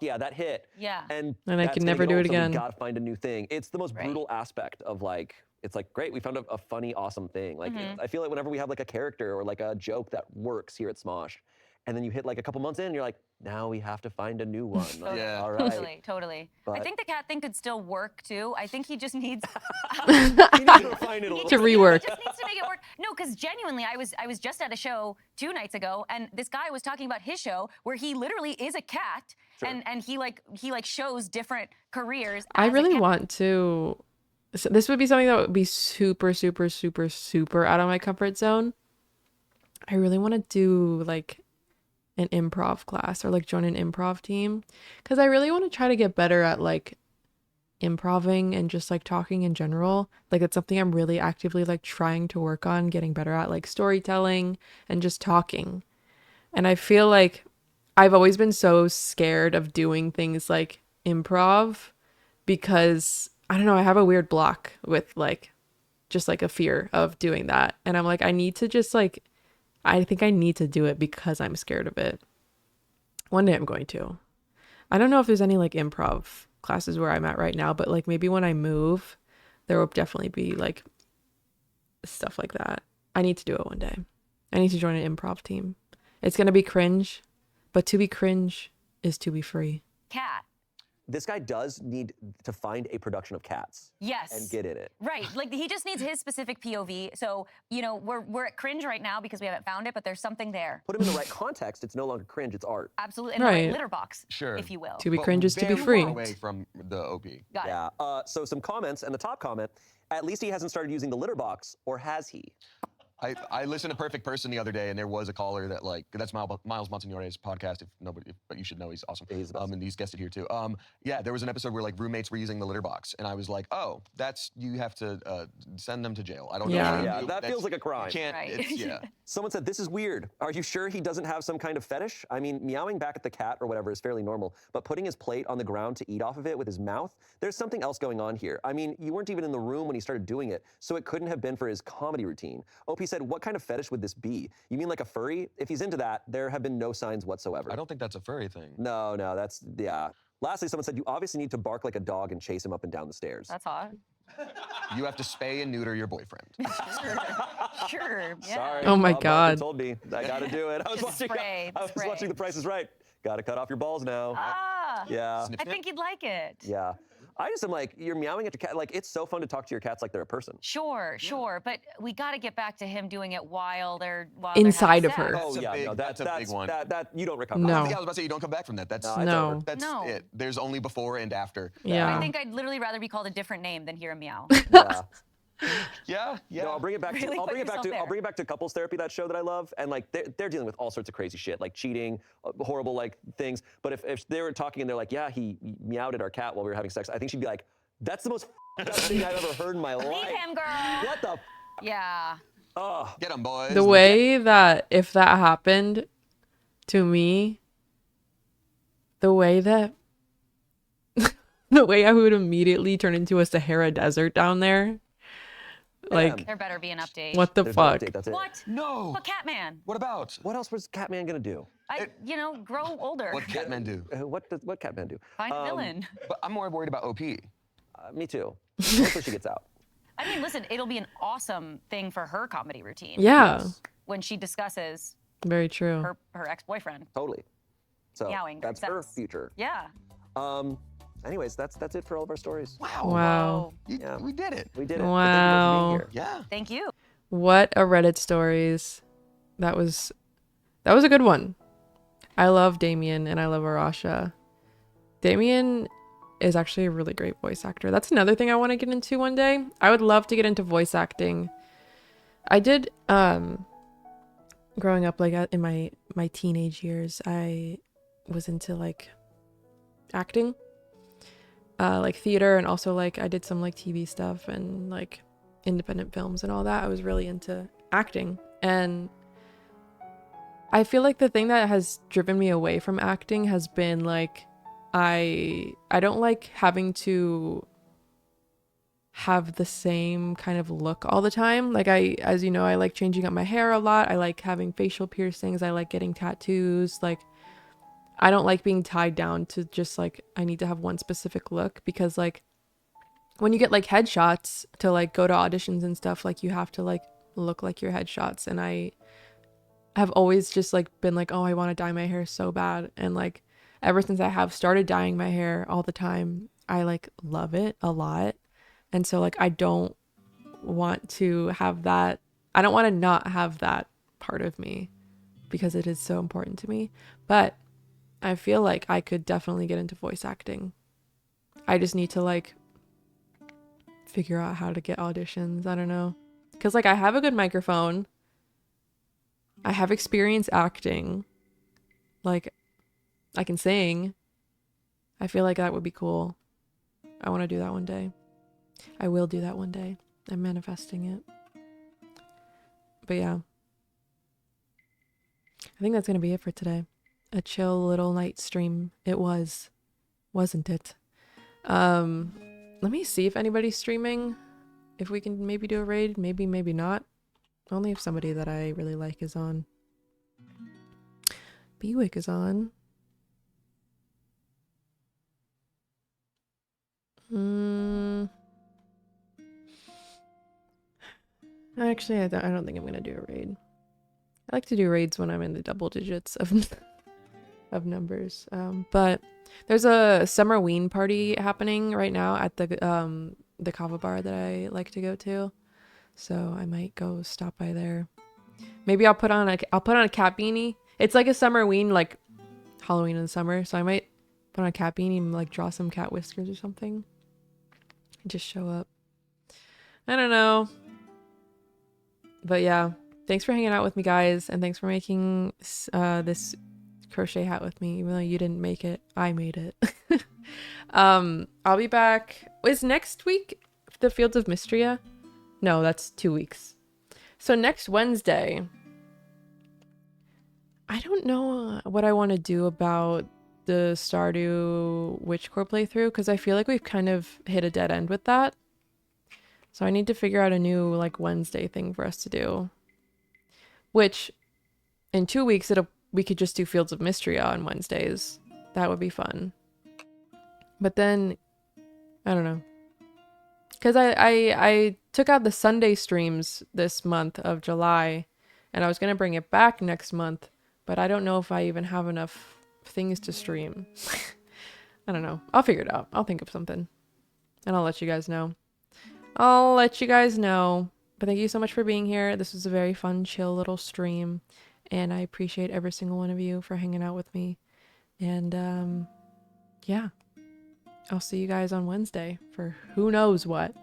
Speaker 9: Yeah, that hit.
Speaker 10: Yeah.
Speaker 9: And
Speaker 1: I
Speaker 9: that's
Speaker 1: can
Speaker 9: gonna
Speaker 1: never
Speaker 9: get
Speaker 1: do
Speaker 9: old,
Speaker 1: it
Speaker 9: so we
Speaker 1: again.
Speaker 9: gotta find a new thing. It's the most brutal aspect of like, it's like, great, we found a funny, awesome thing. Like, I feel like whenever we have like a character or like a joke that works here at Smosh, and then you hit like a couple months in, and you're like, now we have to find a new one. Like, all right.
Speaker 10: Totally.
Speaker 9: But-
Speaker 10: I think the cat thing could still work too. I think he just needs
Speaker 9: You need to refine it a little
Speaker 1: To
Speaker 9: bit.
Speaker 1: rework.
Speaker 10: He just needs to make it work. No, because genuinely, I was just at a show 2 nights ago, and this guy was talking about his show where he literally is a cat, and he shows different careers.
Speaker 1: I
Speaker 10: as a
Speaker 1: really
Speaker 10: cat.
Speaker 1: want to. So this would be something that would be super, super, super, super out of my comfort zone. I really want to do like an improv class or like join an improv team because I really want to try to get better at like improving and just like talking in general. Like it's something I'm really actively like trying to work on getting better at, like storytelling and just talking. And I feel like I've always been so scared of doing things like improv because I don't know, I have a weird block with like just like a fear of doing that. And I'm like, I need to just like, I think I need to do it because I'm scared of it. One day I'm going to. I don't know if there's any like improv classes where I'm at right now, but like maybe when I move, there will definitely be like stuff like that. I need to do it one day. I need to join an improv team. It's going to be cringe, but to be cringe is to be free.
Speaker 10: Cat.
Speaker 9: This guy does need to find a production of Cats.
Speaker 10: Yes.
Speaker 9: And get in it.
Speaker 10: Right. Like he just needs his specific POV. So, you know, we're at cringe right now because we haven't found it, but there's something there.
Speaker 9: Put him in the right context, it's no longer cringe, it's art.
Speaker 10: Absolutely. In the right
Speaker 1: Right.
Speaker 10: litter box,
Speaker 5: Sure.
Speaker 10: if you will.
Speaker 1: To be
Speaker 5: But
Speaker 1: cringe is to be
Speaker 5: very
Speaker 1: free.
Speaker 5: far away from the OP.
Speaker 10: Got it.
Speaker 9: Yeah. So some comments, and the top comment, at least he hasn't started using the litter box, or has he?
Speaker 5: I listened to Perfect Person the other day, and there was a caller that like that's Miles Monsignore's podcast. But you should know he's awesome.
Speaker 9: He's the best.
Speaker 5: And he's guested here too. Yeah, there was an episode where like roommates were using the litter box, and I was like, oh, you have to send them to jail. I don't know.
Speaker 1: Yeah.
Speaker 5: what to
Speaker 9: Yeah,
Speaker 5: do.
Speaker 9: that feels like a crime.
Speaker 5: You can't.
Speaker 10: Right.
Speaker 5: Yeah.
Speaker 9: Someone said, this is weird. Are you sure he doesn't have some kind of fetish? I mean, meowing back at the cat or whatever is fairly normal, but putting his plate on the ground to eat off of it with his mouth, there's something else going on here. I mean, you weren't even in the room when he started doing it, so it couldn't have been for his comedy routine. OP said, what kind of fetish would this be? You mean like a furry? If he's into that, there have been no signs whatsoever.
Speaker 5: I don't think that's a furry thing.
Speaker 9: No, that's, yeah. Lastly, someone said, you obviously need to bark like a dog and chase him up and down the stairs.
Speaker 10: That's hot.
Speaker 5: You have to spay and neuter your boyfriend.
Speaker 10: Sure. Yeah.
Speaker 9: Sorry.
Speaker 1: Oh my
Speaker 9: Bob Barker
Speaker 1: God.
Speaker 9: told me I got to do it. I was
Speaker 10: Just
Speaker 9: watching.
Speaker 10: spray,
Speaker 9: I was
Speaker 10: spray.
Speaker 9: watching The Price is Right. Gotta cut off your balls now. Yeah.
Speaker 10: I think you'd like it.
Speaker 9: Yeah. I just am like, you're meowing at your cat. Like, it's so fun to talk to your cats like they're a person.
Speaker 10: Sure, but we got to get back to him doing it while they're
Speaker 1: Inside
Speaker 10: having
Speaker 1: of her.
Speaker 10: sex.
Speaker 9: Oh, yeah, no,
Speaker 5: that's a big one.
Speaker 9: That you don't recover.
Speaker 1: No.
Speaker 5: I was about to say you don't come back from that. That's
Speaker 1: No.
Speaker 5: That's
Speaker 10: No.
Speaker 5: it. There's only before and after.
Speaker 1: Yeah.
Speaker 10: I think I'd literally rather be called a different name than hear a meow.
Speaker 9: Yeah.
Speaker 5: Yeah.
Speaker 9: No, I'll bring it back
Speaker 10: Really
Speaker 9: to
Speaker 10: put yourself there.
Speaker 9: I'll bring it back to couples therapy, that show that I love, and like they're dealing with all sorts of crazy shit, like cheating, horrible like things. But if they were talking and they're like, yeah, he meowed at our cat while we were having sex, I think she'd be like, that's the most thing I've ever heard in my life.
Speaker 10: Leave him, girl.
Speaker 9: What the?
Speaker 10: Yeah.
Speaker 9: Oh,
Speaker 5: Get them, boys.
Speaker 1: The way that if that happened to me, the way that the way I would immediately turn into a Sahara desert down there. Like,
Speaker 10: There better be an update.
Speaker 1: what the
Speaker 9: there's no
Speaker 1: fuck?
Speaker 9: update, that's it.
Speaker 10: What?
Speaker 5: No.
Speaker 10: But Catman.
Speaker 5: What about?
Speaker 9: What else was Catman gonna do?
Speaker 10: Grow older.
Speaker 5: What Catmen do?
Speaker 9: What Catman do?
Speaker 10: Find a villain.
Speaker 5: But I'm more worried about OP.
Speaker 9: Me too. Hopefully she gets out.
Speaker 10: I mean, listen, it'll be an awesome thing for her comedy routine.
Speaker 1: Yeah.
Speaker 10: When she discusses
Speaker 1: Very true.
Speaker 10: her ex-boyfriend.
Speaker 9: Totally. So
Speaker 10: Meowing.
Speaker 9: that's her
Speaker 10: That's-
Speaker 9: future.
Speaker 10: Yeah.
Speaker 9: Anyways, that's it for all of our stories.
Speaker 1: Wow.
Speaker 9: Yeah.
Speaker 5: We did it.
Speaker 9: We did it.
Speaker 1: Wow.
Speaker 9: But thank you guys for being here.
Speaker 5: Yeah.
Speaker 10: Thank you.
Speaker 1: What a Reddit stories. That was a good one. I love Damien and I love Arasha. Damien is actually a really great voice actor. That's another thing I want to get into one day. I would love to get into voice acting. I did growing up, like in my teenage years, I was into like acting, like theater, and also like I did some like TV stuff and like independent films and all that. I was really into acting, and I feel like the thing that has driven me away from acting has been like I don't like having to have the same kind of look all the time. Like as you know, I like changing up my hair a lot. I like having facial piercings. I like getting tattoos. Like I don't like being tied down to just like I need to have one specific look, because like when you get like headshots to like go to auditions and stuff, like you have to like look like your headshots. And I have always just like been like, oh, I want to dye my hair so bad. And like ever since I have started dyeing my hair all the time, I like love it a lot. And so like I don't want to have that. I don't want to not have that part of me because it is so important to me. But I feel like I could definitely get into voice acting. I just need to like figure out how to get auditions. I don't know. Because like I have a good microphone. I have experience acting. Like I can sing. I feel like that would be cool. I want to do that one day. I will do that one day. I'm manifesting it. But yeah. I think that's going to be it for today. A chill little night stream. It was. Wasn't it? Let me see if anybody's streaming. If we can maybe do a raid. Maybe, maybe not. Only if somebody that I really like is on. Bewick is on. Actually, I don't think I'm gonna do a raid. I like to do raids when I'm in the double digits of numbers. But there's a summerween party happening right now at the kava bar that I like to go to, so I might go stop by there. Maybe I'll put on a cat beanie. It's like a summerween, like Halloween in the summer, so I might put on a cat beanie and like draw some cat whiskers or something. And just show up. I don't know. But yeah, thanks for hanging out with me, guys, and thanks for making this crochet hat with me. Even though you didn't make it, I made it. I'll be back. Is next week the Fields of Mystria? No, that's 2 weeks. So next Wednesday, I don't know what I want to do about the Stardew Witchcore playthrough, because I feel like we've kind of hit a dead end with that. So I need to figure out a new like Wednesday thing for us to do. Which in 2 weeks we could just do Fields of Mystria on Wednesdays. That would be fun. But then I don't know. Cause I took out the Sunday streams this month of July, and I was gonna bring it back next month, but I don't know if I even have enough things to stream. I don't know. I'll figure it out. I'll think of something. And I'll let you guys know. But thank you so much for being here. This was a very fun, chill little stream. And I appreciate every single one of you for hanging out with me. And yeah. I'll see you guys on Wednesday for who knows what.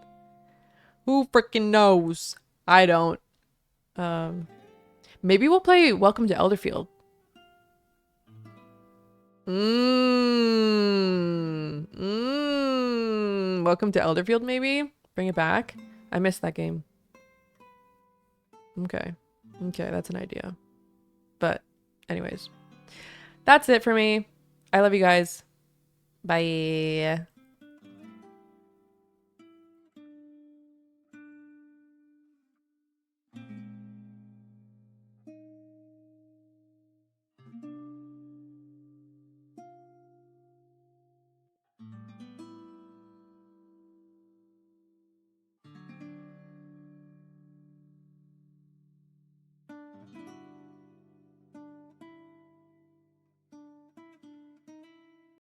Speaker 1: Who freaking knows? I don't. Maybe we'll play Welcome to Elderfield. Welcome to Elderfield, maybe? Bring it back? I missed that game. Okay, that's an idea. But anyways, that's it for me. I love you guys. Bye.